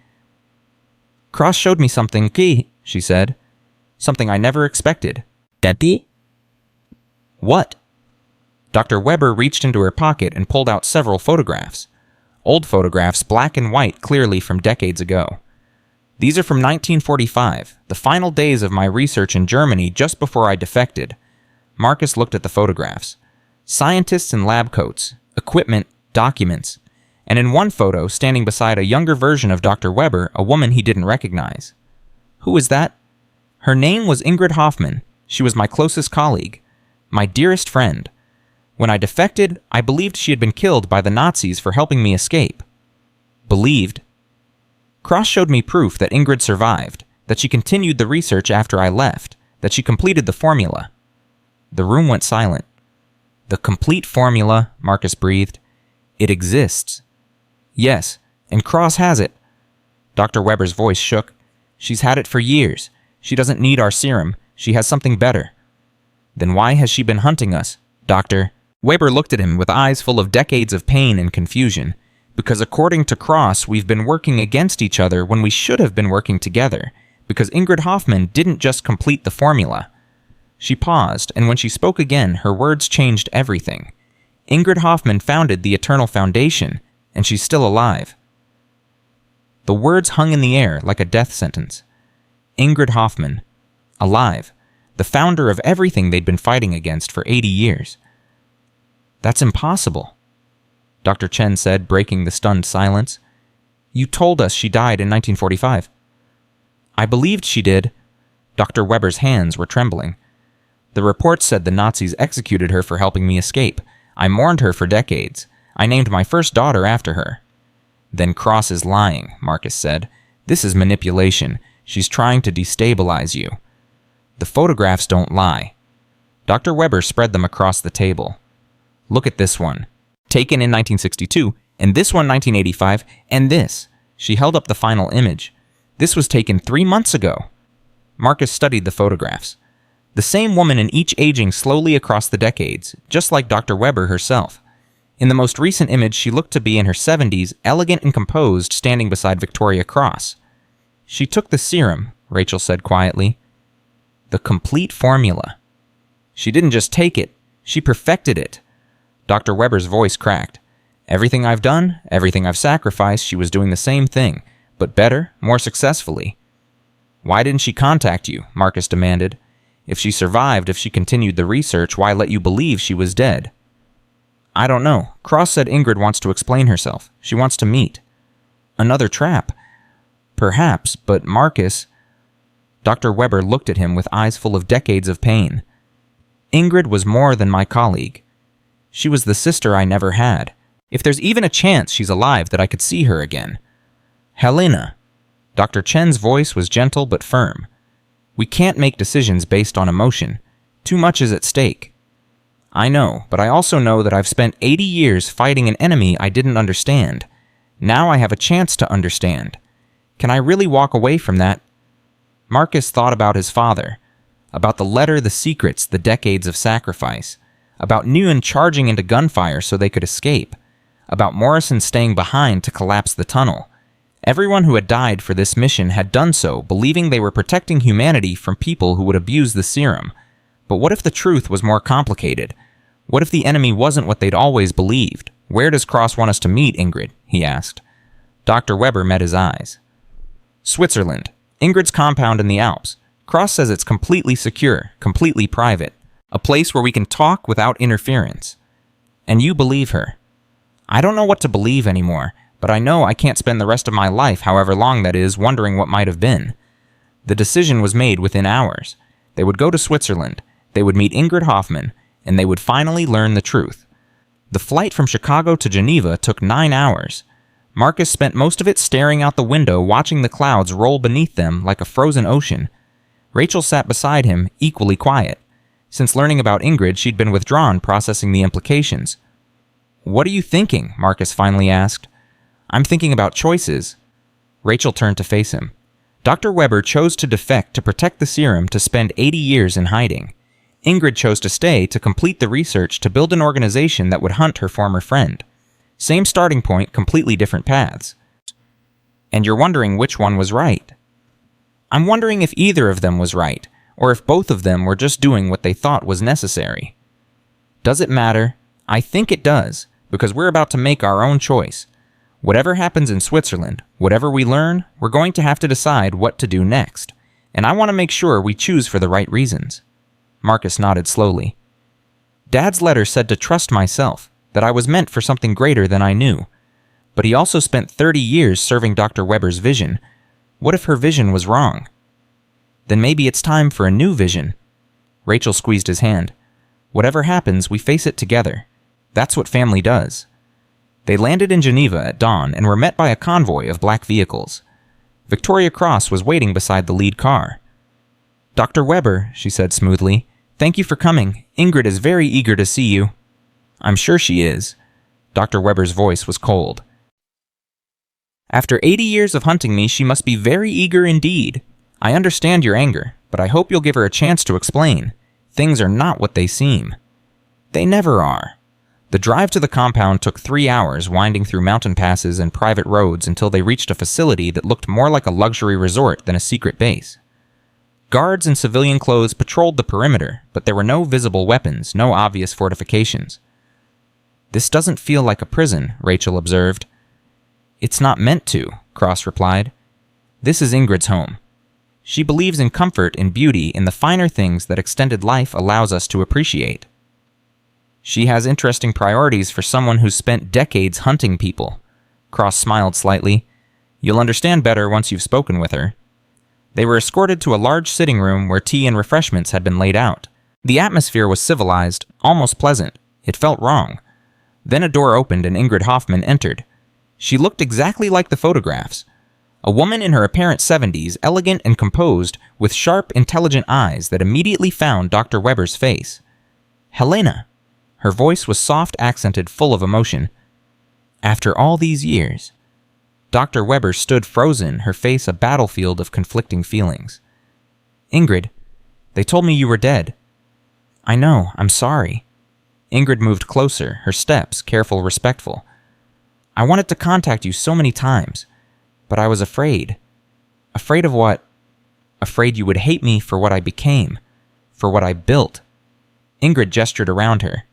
Speaker 1: "Cross showed me something key," she said. "Something I never expected." "Daddy?" "What?" Dr. Weber reached into her pocket and pulled out several photographs. Old photographs, black and white, clearly from decades ago. "These are from 1945, the final days of my research in Germany just before I defected." Marcus looked at the photographs. Scientists in lab coats, equipment, documents, and in one photo, standing beside a younger version of Dr. Weber, a woman he didn't recognize. "Who is that?" "Her name was Ingrid Hoffman. She was my closest colleague, my dearest friend. When I defected, I believed she had been killed by the Nazis for helping me escape." "Believed?" "Cross showed me proof that Ingrid survived, that she continued the research after I left, that she completed the formula." The room went silent. "The complete formula," Marcus breathed. "It exists." "Yes, and Cross has it." Dr. Weber's voice shook. "She's had it for years. She doesn't need our serum. She has something better." "Then why has she been hunting us, Doctor?" Weber looked at him with eyes full of decades of pain and confusion. "Because according to Cross, we've been working against each other when we should have been working together. Because Ingrid Hoffman didn't just complete the formula." She paused, and when she spoke again, her words changed everything. Ingrid Hoffman founded the Eternal Foundation, and she's still alive. The words hung in the air like a death sentence. Ingrid Hoffman, alive, the founder of everything they'd been fighting against for 80 years. "That's impossible," Dr. Chen said, breaking the stunned silence. "You told us she died in 1945. "I believed she did." Dr. Weber's hands were trembling. "The reports said the Nazis executed her for helping me escape. I mourned her for decades. I named my first daughter after her." "Then Cross is lying," Marcus said. "This is manipulation. She's trying to destabilize you." "The photographs don't lie." Dr. Weber spread them across the table. "Look at this one. Taken in 1962, and this one 1985, and this." She held up the final image. "This was taken 3 months ago." Marcus studied the photographs. The same woman in each aging slowly across the decades, just like Dr. Webber herself. In the most recent image, she looked to be in her 70s, elegant and composed, standing beside Victoria Cross. She took the serum, Rachel said quietly. The complete formula. She didn't just take it, she perfected it. Dr. Webber's voice cracked. Everything I've done, everything I've sacrificed, she was doing the same thing, but better, more successfully. Why didn't she contact you? Marcus demanded. If she survived, if she continued the research, why let you believe she was dead? I don't know. Cross said Ingrid wants to explain herself. She wants to meet. Another trap. Perhaps, but Marcus... Dr. Webber looked at him with eyes full of decades of pain. Ingrid was more than my colleague. She was the sister I never had. If there's even a chance she's alive that I could see her again. Helena. Dr. Chen's voice was gentle but firm. We can't make decisions based on emotion. Too much is at stake. I know, but I also know that I've spent 80 years fighting an enemy I didn't understand. Now I have a chance to understand. Can I really walk away from that? Marcus thought about his father, about the letter, the secrets, the decades of sacrifice, about Nguyen charging into gunfire so they could escape, about Morrison staying behind to collapse the tunnel. Everyone who had died for this mission had done so, believing they were protecting humanity from people who would abuse the serum. But what if the truth was more complicated? What if the enemy wasn't what they'd always believed? Where does Cross want us to meet, Ingrid? He asked. Dr. Webber met his eyes. Switzerland. Ingrid's compound in the Alps. Cross says it's completely secure, completely private. A place where we can talk without interference. And you believe her. I don't know what to believe anymore, but I know I can't spend the rest of my life, however long that is, wondering what might have been. The decision was made within hours. They would go to Switzerland, they would meet Ingrid Hoffman, and they would finally learn the truth. The flight from Chicago to Geneva took 9 hours. Marcus spent most of it staring out the window, watching the clouds roll beneath them like a frozen ocean. Rachel sat beside him, equally quiet. Since learning about Ingrid, she'd been withdrawn, processing the implications. What are you thinking? Marcus finally asked. I'm thinking about choices. Rachel turned to face him. Dr. Webber chose to defect to protect the serum, to spend 80 years in hiding. Ingrid chose to stay to complete the research, to build an organization that would hunt her former friend. Same starting point, completely different paths. And you're wondering which one was right. I'm wondering if either of them was right, or if both of them were just doing what they thought was necessary. Does it matter? I think it does, because we're about to make our own choice. Whatever happens in Switzerland, whatever we learn, we're going to have to decide what to do next, and I want to make sure we choose for the right reasons. Marcus nodded slowly. Dad's letter said to trust myself, that I was meant for something greater than I knew. But he also spent 30 years serving Dr. Webber's vision. What if her vision was wrong? Then maybe it's time for a new vision. Rachel squeezed his hand. Whatever happens, we face it together. That's what family does. They landed in Geneva at dawn and were met by a convoy of black vehicles. Victoria Cross was waiting beside the lead car. Dr. Webber, she said smoothly, thank you for coming. Ingrid is very eager to see you. I'm sure she is. Dr. Webber's voice was cold. After 80 years of hunting me, she must be very eager indeed. I understand your anger, but I hope you'll give her a chance to explain. Things are not what they seem. They never are. The drive to the compound took 3 hours, winding through mountain passes and private roads until they reached a facility that looked more like a luxury resort than a secret base. Guards in civilian clothes patrolled the perimeter, but there were no visible weapons, no obvious fortifications. This doesn't feel like a prison, Rachel observed. It's not meant to, Cross replied. This is Ingrid's home. She believes in comfort, in beauty, in the finer things that extended life allows us to appreciate. She has interesting priorities for someone who's spent decades hunting people. Cross smiled slightly. You'll understand better once you've spoken with her. They were escorted to a large sitting room where tea and refreshments had been laid out. The atmosphere was civilized, almost pleasant. It felt wrong. Then a door opened and Ingrid Hoffman entered. She looked exactly like the photographs. A woman in her apparent 70s, elegant and composed, with sharp, intelligent eyes that immediately found Dr. Webber's face. Helena. Her voice was soft, accented, full of emotion. After all these years. Dr. Webber stood frozen, her face a battlefield of conflicting feelings. Ingrid, they told me you were dead. I know, I'm sorry. Ingrid moved closer, her steps careful, respectful. I wanted to contact you so many times, but I was afraid. Afraid of what? Afraid you would hate me for what I became, for what I built. Ingrid gestured around her.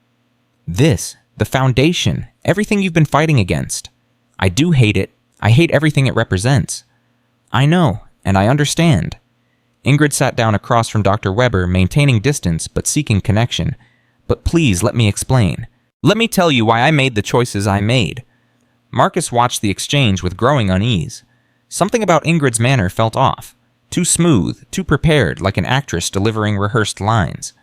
Speaker 1: This, the foundation, everything you've been fighting against. I do hate it. I hate everything it represents. I know, and I understand. Ingrid sat down across from Dr. Webber, maintaining distance but seeking connection. But please let me explain. Let me tell you why I made the choices I made. Marcus watched the exchange with growing unease. Something about Ingrid's manner felt off. Too smooth, too prepared, like an actress delivering rehearsed lines.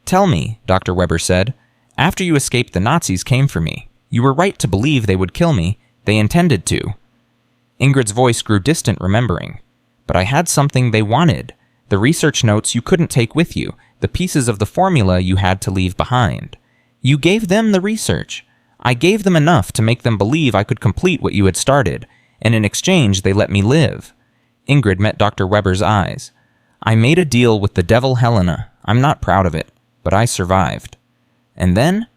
Speaker 1: Tell me, Dr. Webber said, after you escaped, the Nazis came for me. You were right to believe they would kill me. They intended to. Ingrid's voice grew distant, remembering. But I had something they wanted. The research notes you couldn't take with you, the pieces of the formula you had to leave behind. You gave them the research. I gave them enough to make them believe I could complete what you had started, and in exchange they let me live. Ingrid met Dr. Webber's eyes. I made a deal with the devil Helena. I'm not proud of it, but I survived. And then?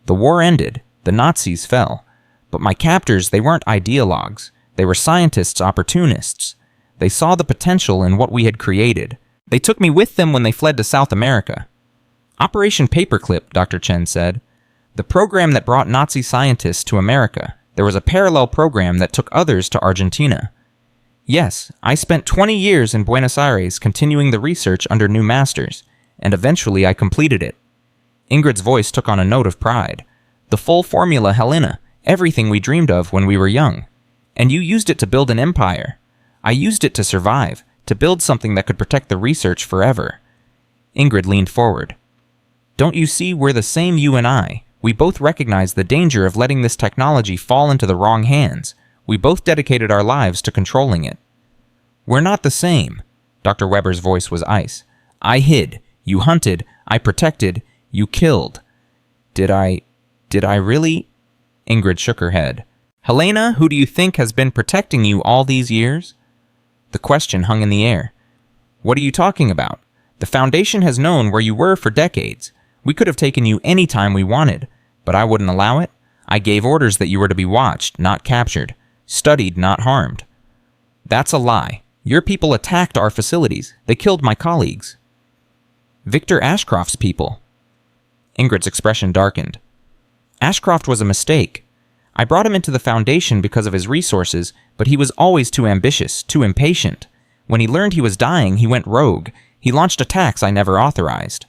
Speaker 1: The war ended. The Nazis fell. But my captors, they weren't ideologues. They were scientists, opportunists. They saw the potential in what we had created. They took me with them when they fled to South America. Operation Paperclip, Dr. Chen said. The program that brought Nazi scientists to America. There was a parallel program that took others to Argentina. Yes, I spent 20 years in Buenos Aires continuing the research under new masters, and eventually I completed it. Ingrid's voice took on a note of pride. The full formula, Helena, everything we dreamed of when we were young. And you used it to build an empire. I used it to survive, to build something that could protect the research forever. Ingrid leaned forward. Don't you see, we're the same, you and I. We both recognize the danger of letting this technology fall into the wrong hands. We both dedicated our lives to controlling it. We're not the same. Dr. Webber's voice was ice. I hid. You hunted. I protected. You killed. Did I really? Ingrid shook her head. Helena, who do you think has been protecting you all these years? The question hung in the air. What are you talking about? The Foundation has known where you were for decades. We could have taken you any time we wanted, but I wouldn't allow it. I gave orders that you were to be watched, not captured. Studied, not harmed. That's a lie. Your people attacked our facilities. They killed my colleagues. Victor Ashcroft's people. Ingrid's expression darkened. Ashcroft was a mistake. I brought him into the Foundation because of his resources, but he was always too ambitious, too impatient. When he learned he was dying, he went rogue. He launched attacks I never authorized.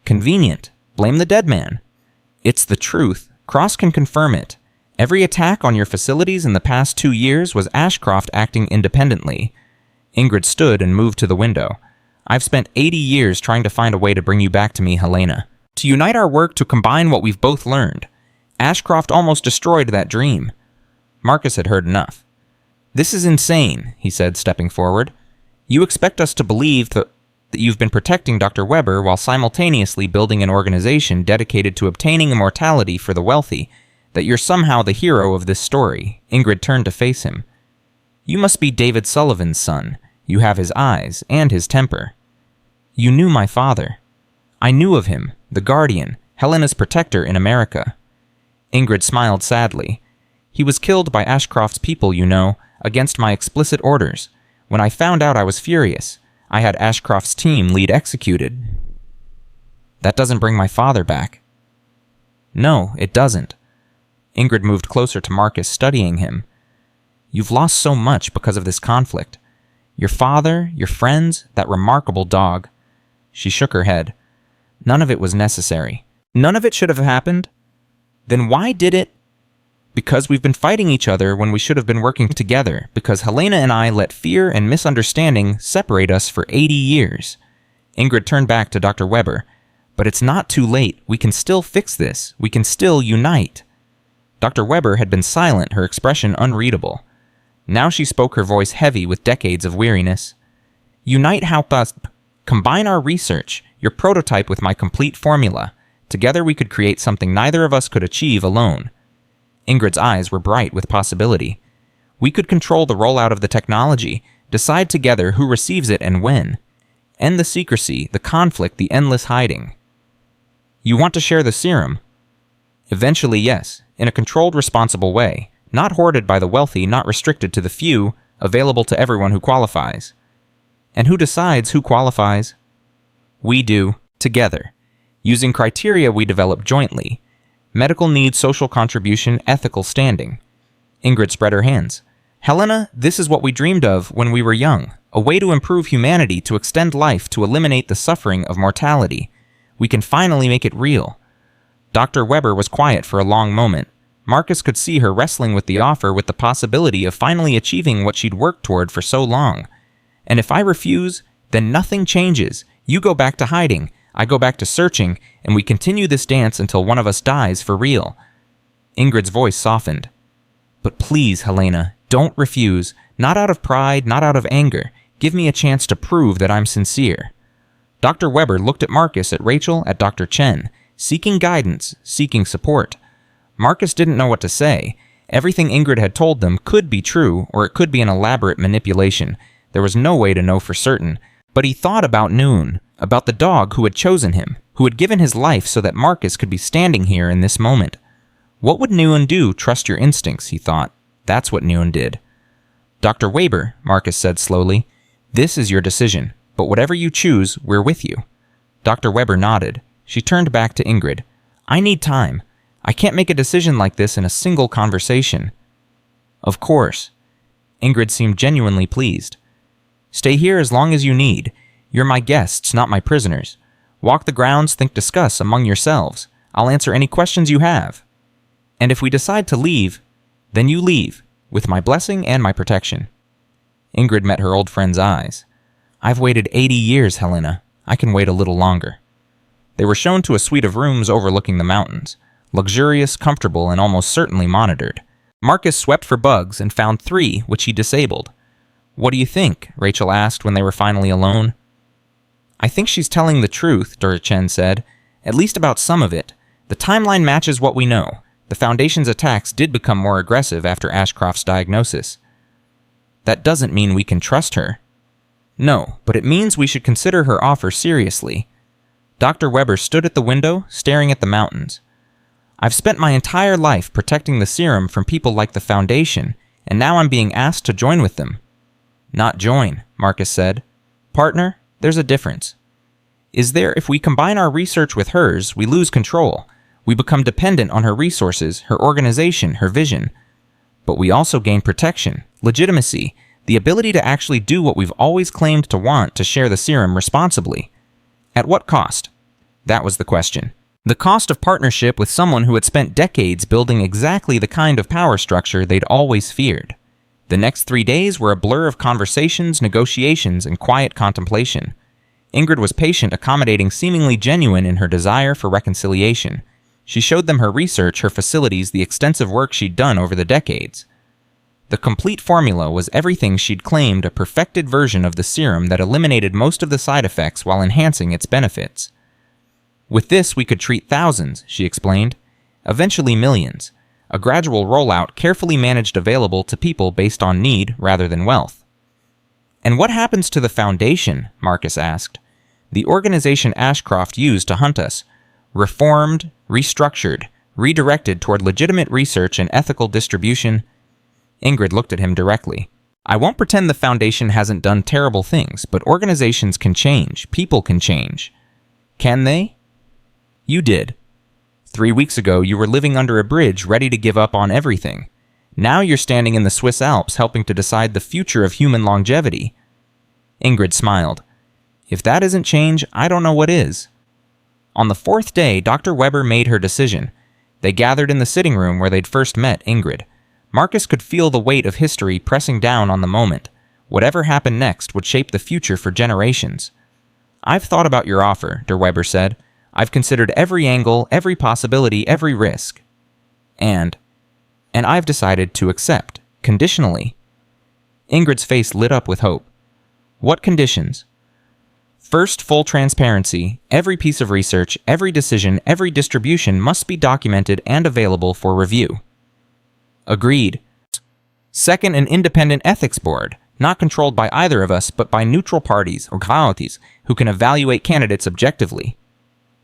Speaker 1: Convenient. Blame the dead man. It's the truth. Cross can confirm it. Every attack on your facilities in the past 2 years was Ashcroft acting independently. Ingrid stood and moved to the window. I've spent 80 years trying to find a way to bring you back to me, Helena. To unite our work, to combine what we've both learned. Ashcroft almost destroyed that dream. Marcus had heard enough. This is insane, he said, stepping forward. You expect us to believe that you've been protecting Dr. Webber while simultaneously building an organization dedicated to obtaining immortality for the wealthy, that you're somehow the hero of this story. Ingrid turned to face him. You must be David Sullivan's son. You have his eyes and his temper. You knew my father. I knew of him, the guardian, Helena's protector in America. Ingrid smiled sadly. He was killed by Ashcroft's people, you know, against my explicit orders. When I found out, I was furious. I had Ashcroft's team lead executed. That doesn't bring my father back. No, it doesn't. Ingrid moved closer to Marcus, studying him. You've lost so much because of this conflict. Your father, your friends, that remarkable dog. She shook her head. None of it was necessary. None of it should have happened. Then why did it? Because we've been fighting each other when we should have been working together, because Helena and I let fear and misunderstanding separate us for 80 years. Ingrid turned back to Dr. Webber. But it's not too late. We can still fix this. We can still unite. Dr. Webber had been silent, her expression unreadable. Now she spoke, her voice heavy with decades of weariness. Unite, help us. Combine our research, your prototype with my complete formula. Together we could create something neither of us could achieve alone. Ingrid's eyes were bright with possibility. We could control the rollout of the technology, decide together who receives it and when. End the secrecy, the conflict, the endless hiding. You want to share the serum? Eventually, yes, in a controlled, responsible way, not hoarded by the wealthy, not restricted to the few, available to everyone who qualifies. And who decides who qualifies? We do, together, using criteria we develop jointly. Medical need, social contribution, ethical standing. Ingrid spread her hands. Helena, this is what we dreamed of when we were young. A way to improve humanity, to extend life, to eliminate the suffering of mortality. We can finally make it real. Dr. Webber was quiet for a long moment. Marcus could see her wrestling with the offer, with the possibility of finally achieving what she'd worked toward for so long. And if I refuse, then nothing changes. You go back to hiding, I go back to searching, and we continue this dance until one of us dies for real. Ingrid's voice softened. But please, Helena, don't refuse. Not out of pride, not out of anger. Give me a chance to prove that I'm sincere. Dr. Webber looked at Marcus, at Rachel, at Dr. Chen, seeking guidance, seeking support. Marcus didn't know what to say. Everything Ingrid had told them could be true, or it could be an elaborate manipulation. There was no way to know for certain. But he thought about Noon, about the dog who had chosen him, who had given his life so that Marcus could be standing here in this moment. What would Noon do? Trust your instincts, he thought. That's what Noon did. Dr. Weber, Marcus said slowly, this is your decision, but whatever you choose, we're with you. Dr. Weber nodded. She turned back to Ingrid. I need time. I can't make a decision like this in a single conversation. Of course. Ingrid seemed genuinely pleased. Stay here as long as you need. You're my guests, not my prisoners. Walk the grounds, think, discuss among yourselves. I'll answer any questions you have. And if we decide to leave, then you leave, with my blessing and my protection. Ingrid met her old friend's eyes. I've waited 80 years, Helena. I can wait a little longer. They were shown to a suite of rooms overlooking the mountains, luxurious, comfortable, and almost certainly monitored. Marcus swept for bugs and found 3, which he disabled. What do you think? Rachel asked when they were finally alone. I think she's telling the truth, Dr. Chen said, at least about some of it. The timeline matches what we know. The Foundation's attacks did become more aggressive after Ashcroft's diagnosis. That doesn't mean we can trust her. No, but it means we should consider her offer seriously. Dr. Webber stood at the window, staring at the mountains. I've spent my entire life protecting the serum from people like the Foundation, and now I'm being asked to join with them. Not join, Marcus said. Partner, there's a difference. Is there? If we combine our research with hers, we lose control. We become dependent on her resources, her organization, her vision. But we also gain protection, legitimacy, the ability to actually do what we've always claimed to want, to share the serum responsibly. At what cost? That was the question. The cost of partnership with someone who had spent decades building exactly the kind of power structure they'd always feared. The next 3 days were a blur of conversations, negotiations, and quiet contemplation. Ingrid was patient, accommodating, seemingly genuine in her desire for reconciliation. She showed them her research, her facilities, the extensive work she'd done over the decades. The complete formula was everything she'd claimed, a perfected version of the serum that eliminated most of the side effects while enhancing its benefits. With this, we could treat thousands, she explained. Eventually millions. A gradual rollout, carefully managed, available to people based on need rather than wealth. And what happens to the Foundation? Marcus asked. The organization Ashcroft used to hunt us. Reformed, restructured, redirected toward legitimate research and ethical distribution. Ingrid looked at him directly. I won't pretend the Foundation hasn't done terrible things, but organizations can change, people can change. Can they? You did. 3 weeks ago, you were living under a bridge, ready to give up on everything. Now you're standing in the Swiss Alps, helping to decide the future of human longevity. Ingrid smiled. If that isn't change, I don't know what is. On the 4th day, Dr. Webber made her decision. They gathered in the sitting room where they'd first met Ingrid. Marcus could feel the weight of history pressing down on the moment. Whatever happened next would shape the future for generations. I've thought about your offer, Dr. Webber said. I've considered every angle, every possibility, every risk. And I've decided to accept, conditionally. Ingrid's face lit up with hope. What conditions? First, full transparency. Every piece of research, every decision, every distribution must be documented and available for review. Agreed. Second, an independent ethics board. not controlled by either of us, but by neutral parties or coalities who can evaluate candidates objectively.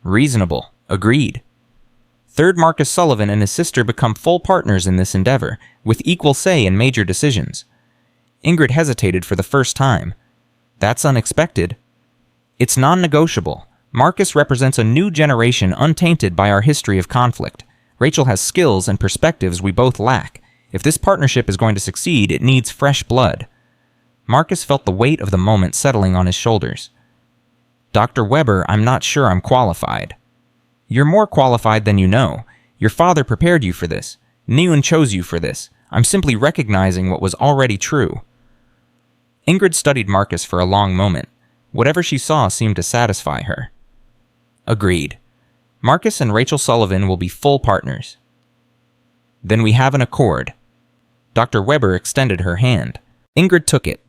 Speaker 1: Reasonable. Agreed. Third, Marcus Sullivan and his sister become full partners in this endeavor, with equal say in major decisions. Ingrid hesitated for the first time. That's unexpected. It's non-negotiable. Marcus represents a new generation untainted by our history of conflict. Rachel has skills and perspectives we both lack. If this partnership is going to succeed, it needs fresh blood. Marcus felt the weight of the moment settling on his shoulders. Dr. Webber, I'm not sure I'm qualified. You're more qualified than you know. Your father prepared you for this. Neun chose you for this. I'm simply recognizing what was already true. Ingrid studied Marcus for a long moment. Whatever she saw seemed to satisfy her. Agreed. Marcus and Rachel Sullivan will be full partners. Then we have an accord. Dr. Webber extended her hand. Ingrid took it.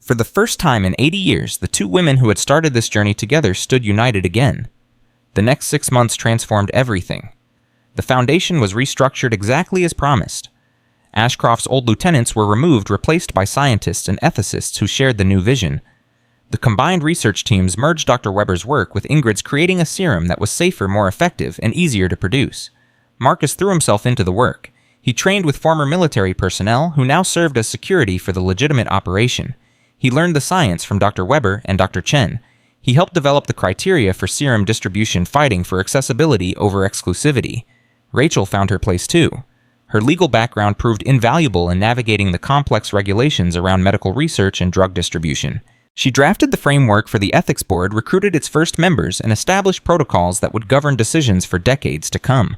Speaker 1: For the first time in 80 years, the two women who had started this journey together stood united again. The next 6 months transformed everything. The foundation was restructured exactly as promised. Ashcroft's old lieutenants were removed, replaced by scientists and ethicists who shared the new vision. The combined research teams merged Dr. Webber's work with Ingrid's, creating a serum that was safer, more effective, and easier to produce. Marcus threw himself into the work. He trained with former military personnel who now served as security for the legitimate operation. He learned the science from Dr. Webber and Dr. Chen. He helped develop the criteria for serum distribution, fighting for accessibility over exclusivity. Rachel found her place too. Her legal background proved invaluable in navigating the complex regulations around medical research and drug distribution. She drafted the framework for the ethics board, recruited its first members, and established protocols that would govern decisions for decades to come.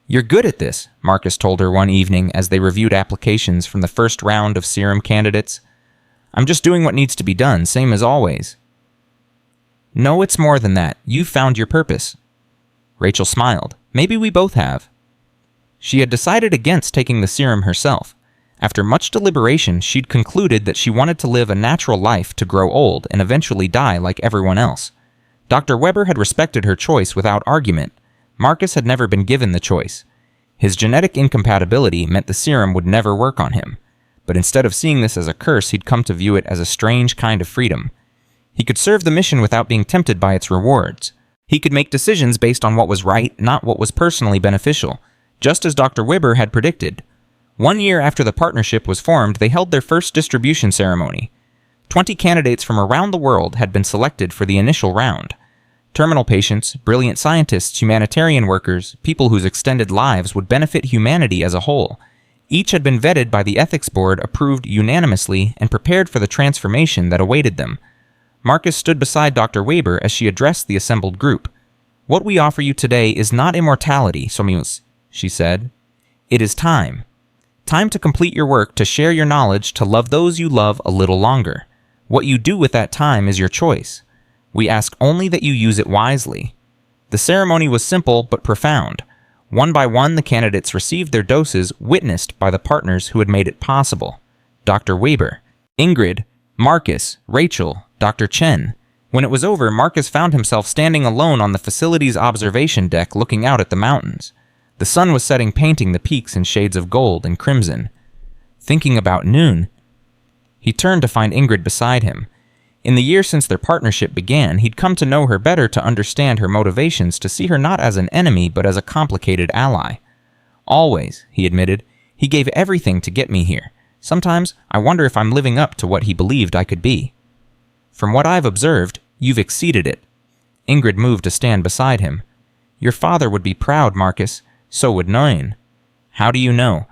Speaker 1: You're good at this, Marcus told her one evening as they reviewed applications from the first round of serum candidates. I'm just doing what needs to be done, same as always. No, it's more than that. You've found your purpose. Rachel smiled. Maybe we both have. She had decided against taking the serum herself. After much deliberation, she'd concluded that she wanted to live a natural life, to grow old and eventually die like everyone else. Dr. Webber had respected her choice without argument. Marcus had never been given the choice. His genetic incompatibility meant the serum would never work on him. But instead of seeing this as a curse, he'd come to view it as a strange kind of freedom. He could serve the mission without being tempted by its rewards. He could make decisions based on what was right, not what was personally beneficial, just as Dr. Webber had predicted. 1 year after the partnership was formed, they held their first distribution ceremony. 20 candidates from around the world had been selected for the initial round. Terminal patients, brilliant scientists, humanitarian workers, people whose extended lives would benefit humanity as a whole. Each had been vetted by the ethics board, approved unanimously, and prepared for the transformation that awaited them. Marcus stood beside Dr. Webber as she addressed the assembled group. What we offer you today is not immortality, Somius, she said. It is time. Time to complete your work, to share your knowledge, to love those you love a little longer. What you do with that time is your choice. We ask only that you use it wisely. The ceremony was simple but profound. One by one, the candidates received their doses, witnessed by the partners who had made it possible. Dr. Webber, Ingrid, Marcus, Rachel, Dr. Chen. When it was over, Marcus found himself standing alone on the facility's observation deck, looking out at the mountains. The sun was setting, painting the peaks in shades of gold and crimson. Thinking about Neun. He turned to find Ingrid beside him. In the year since their partnership began, he'd come to know her better, to understand her motivations, to see her not as an enemy but as a complicated ally. Always, he admitted, he gave everything to get me here. Sometimes I wonder if I'm living up to what he believed I could be. From what I've observed, you've exceeded it. Ingrid moved to stand beside him. Your father would be proud, Marcus. So would Neun. How do you know?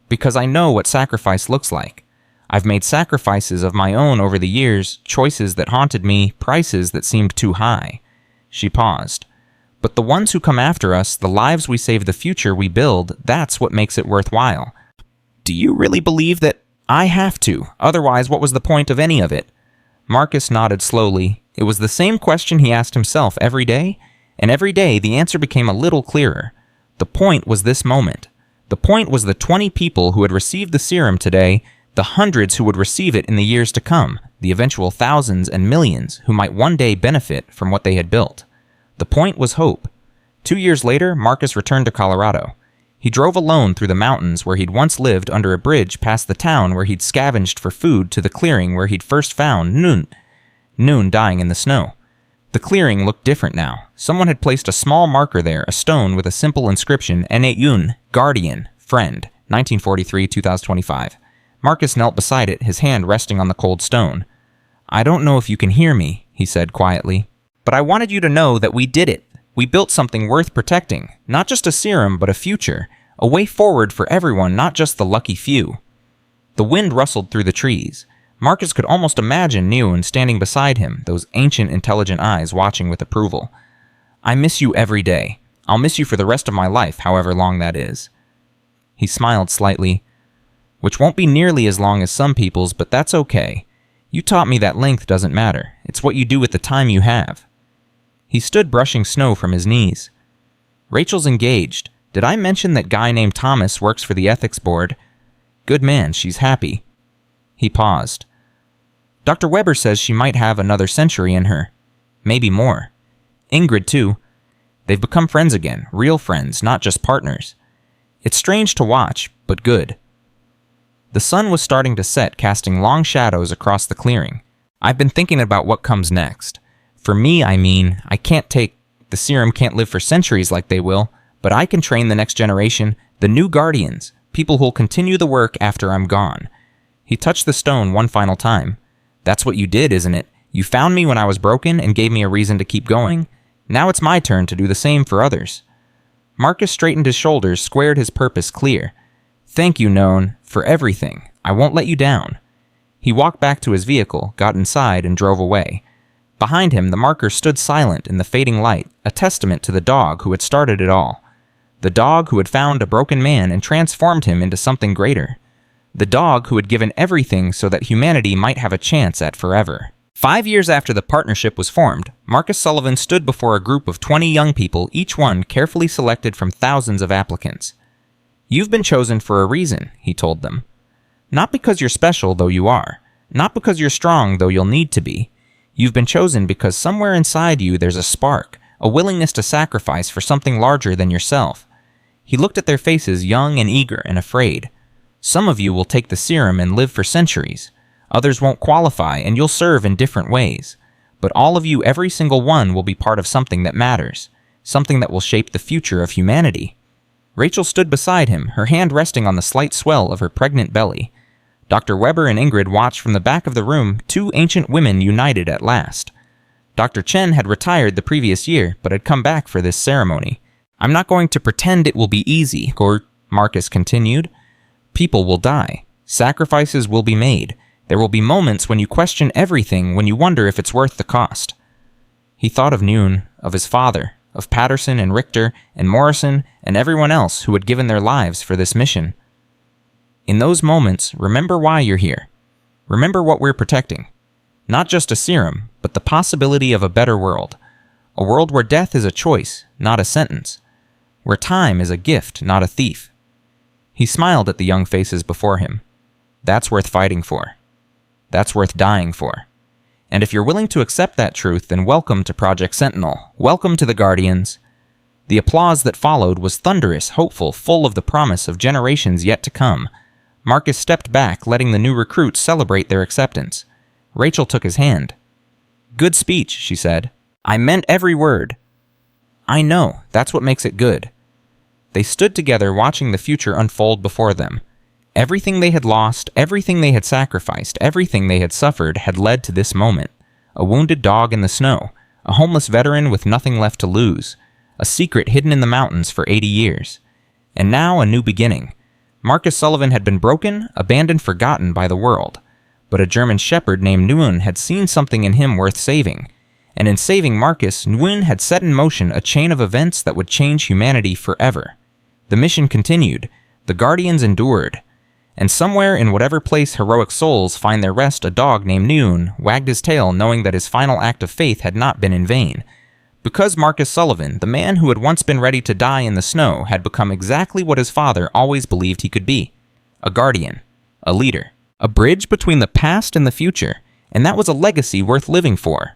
Speaker 1: Because I know what sacrifice looks like. I've made sacrifices of my own over the years, choices that haunted me, prices that seemed too high. She paused. But the ones who come after us, the lives we save, the future we build, that's what makes it worthwhile. Do you really believe that I have to? Otherwise, what was the point of any of it? Marcus nodded slowly. It was the same question he asked himself every day, and every day the answer became a little clearer. The point was this moment. The point was the 20 people who had received the serum today, the hundreds who would receive it in the years to come, the eventual thousands and millions who might one day benefit from what they had built. The point was hope. 2 years later, Marcus returned to Colorado. He drove alone through the mountains where he'd once lived under a bridge past the town where he'd scavenged for food to the clearing where he'd first found Noon dying in the snow. The clearing looked different now. Someone had placed a small marker there, a stone with a simple inscription, Yun, Guardian, Friend, 1943-2025. Marcus knelt beside it, his hand resting on the cold stone. "I don't know if you can hear me," he said quietly, "but I wanted you to know that we did it. We built something worth protecting, not just a serum, but a future, a way forward for everyone, not just the lucky few." The wind rustled through the trees. Marcus could almost imagine Noon standing beside him, those ancient, intelligent eyes watching with approval. "I miss you every day. I'll miss you for the rest of my life, however long that is." He smiled slightly. "Which won't be nearly as long as some people's, but that's okay. You taught me that length doesn't matter. It's what you do with the time you have." He stood brushing snow from his knees. "Rachel's engaged. Did I mention that guy named Thomas works for the ethics board? Good man, she's happy." He paused. "Dr. Weber says she might have another century in her. Maybe more. Ingrid, too. They've become friends again, real friends, not just partners. It's strange to watch, but good." The sun was starting to set, casting long shadows across the clearing. "I've been thinking about what comes next. For me, the serum can't live for centuries like they will, but I can train the next generation, the new guardians, people who'll continue the work after I'm gone." He touched the stone one final time. "That's what you did, isn't it? You found me when I was broken and gave me a reason to keep going. Now it's my turn to do the same for others." Marcus straightened his shoulders, squared his purpose clear. "Thank you, Noon, for everything. I won't let you down." He walked back to his vehicle, got inside, and drove away. Behind him, the marker stood silent in the fading light, a testament to the dog who had started it all. The dog who had found a broken man and transformed him into something greater. The dog who had given everything so that humanity might have a chance at forever. 5 years after the partnership was formed, Marcus Sullivan stood before a group of 20 young people, each one carefully selected from thousands of applicants. "You've been chosen for a reason," he told them. "Not because you're special, though you are. Not because you're strong, though you'll need to be. You've been chosen because somewhere inside you there's a spark, a willingness to sacrifice for something larger than yourself." He looked at their faces, young and eager and afraid. "Some of you will take the serum and live for centuries. Others won't qualify, and you'll serve in different ways. But all of you, every single one, will be part of something that matters, something that will shape the future of humanity." Rachel stood beside him, her hand resting on the slight swell of her pregnant belly. Dr. Weber and Ingrid watched from the back of the room, two ancient women united at last. Dr. Chen had retired the previous year, but had come back for this ceremony. "I'm not going to pretend it will be easy," Marcus continued. "People will die. Sacrifices will be made. There will be moments when you question everything, when you wonder if it's worth the cost." He thought of Noon, of his father, of Patterson and Richter and Morrison and everyone else who had given their lives for this mission. In those moments, remember why you're here. Remember what we're protecting. Not just a serum, but the possibility of a better world. A world where death is a choice, not a sentence. Where time is a gift, not a thief. He smiled at the young faces before him. That's worth fighting for. That's worth dying for. And if you're willing to accept that truth, then welcome to Project Sentinel. Welcome to the Guardians. The applause that followed was thunderous, hopeful, full of the promise of generations yet to come. Marcus stepped back, letting the new recruits celebrate their acceptance. Rachel took his hand. "Good speech," she said. "I meant every word." "I know. That's what makes it good." They stood together, watching the future unfold before them. Everything they had lost, everything they had sacrificed, everything they had suffered had led to this moment. A wounded dog in the snow, a homeless veteran with nothing left to lose, a secret hidden in the mountains for 80 years. And now a new beginning. Marcus Sullivan had been broken, abandoned, forgotten by the world. But a German shepherd named Nguyen had seen something in him worth saving. And in saving Marcus, Nguyen had set in motion a chain of events that would change humanity forever. The mission continued. The Guardians endured. And somewhere in whatever place heroic souls find their rest, a dog named Nguyen wagged his tail, knowing that his final act of faith had not been in vain. Because Marcus Sullivan, the man who had once been ready to die in the snow, had become exactly what his father always believed he could be. A guardian. A leader. A bridge between the past and the future. And that was a legacy worth living for.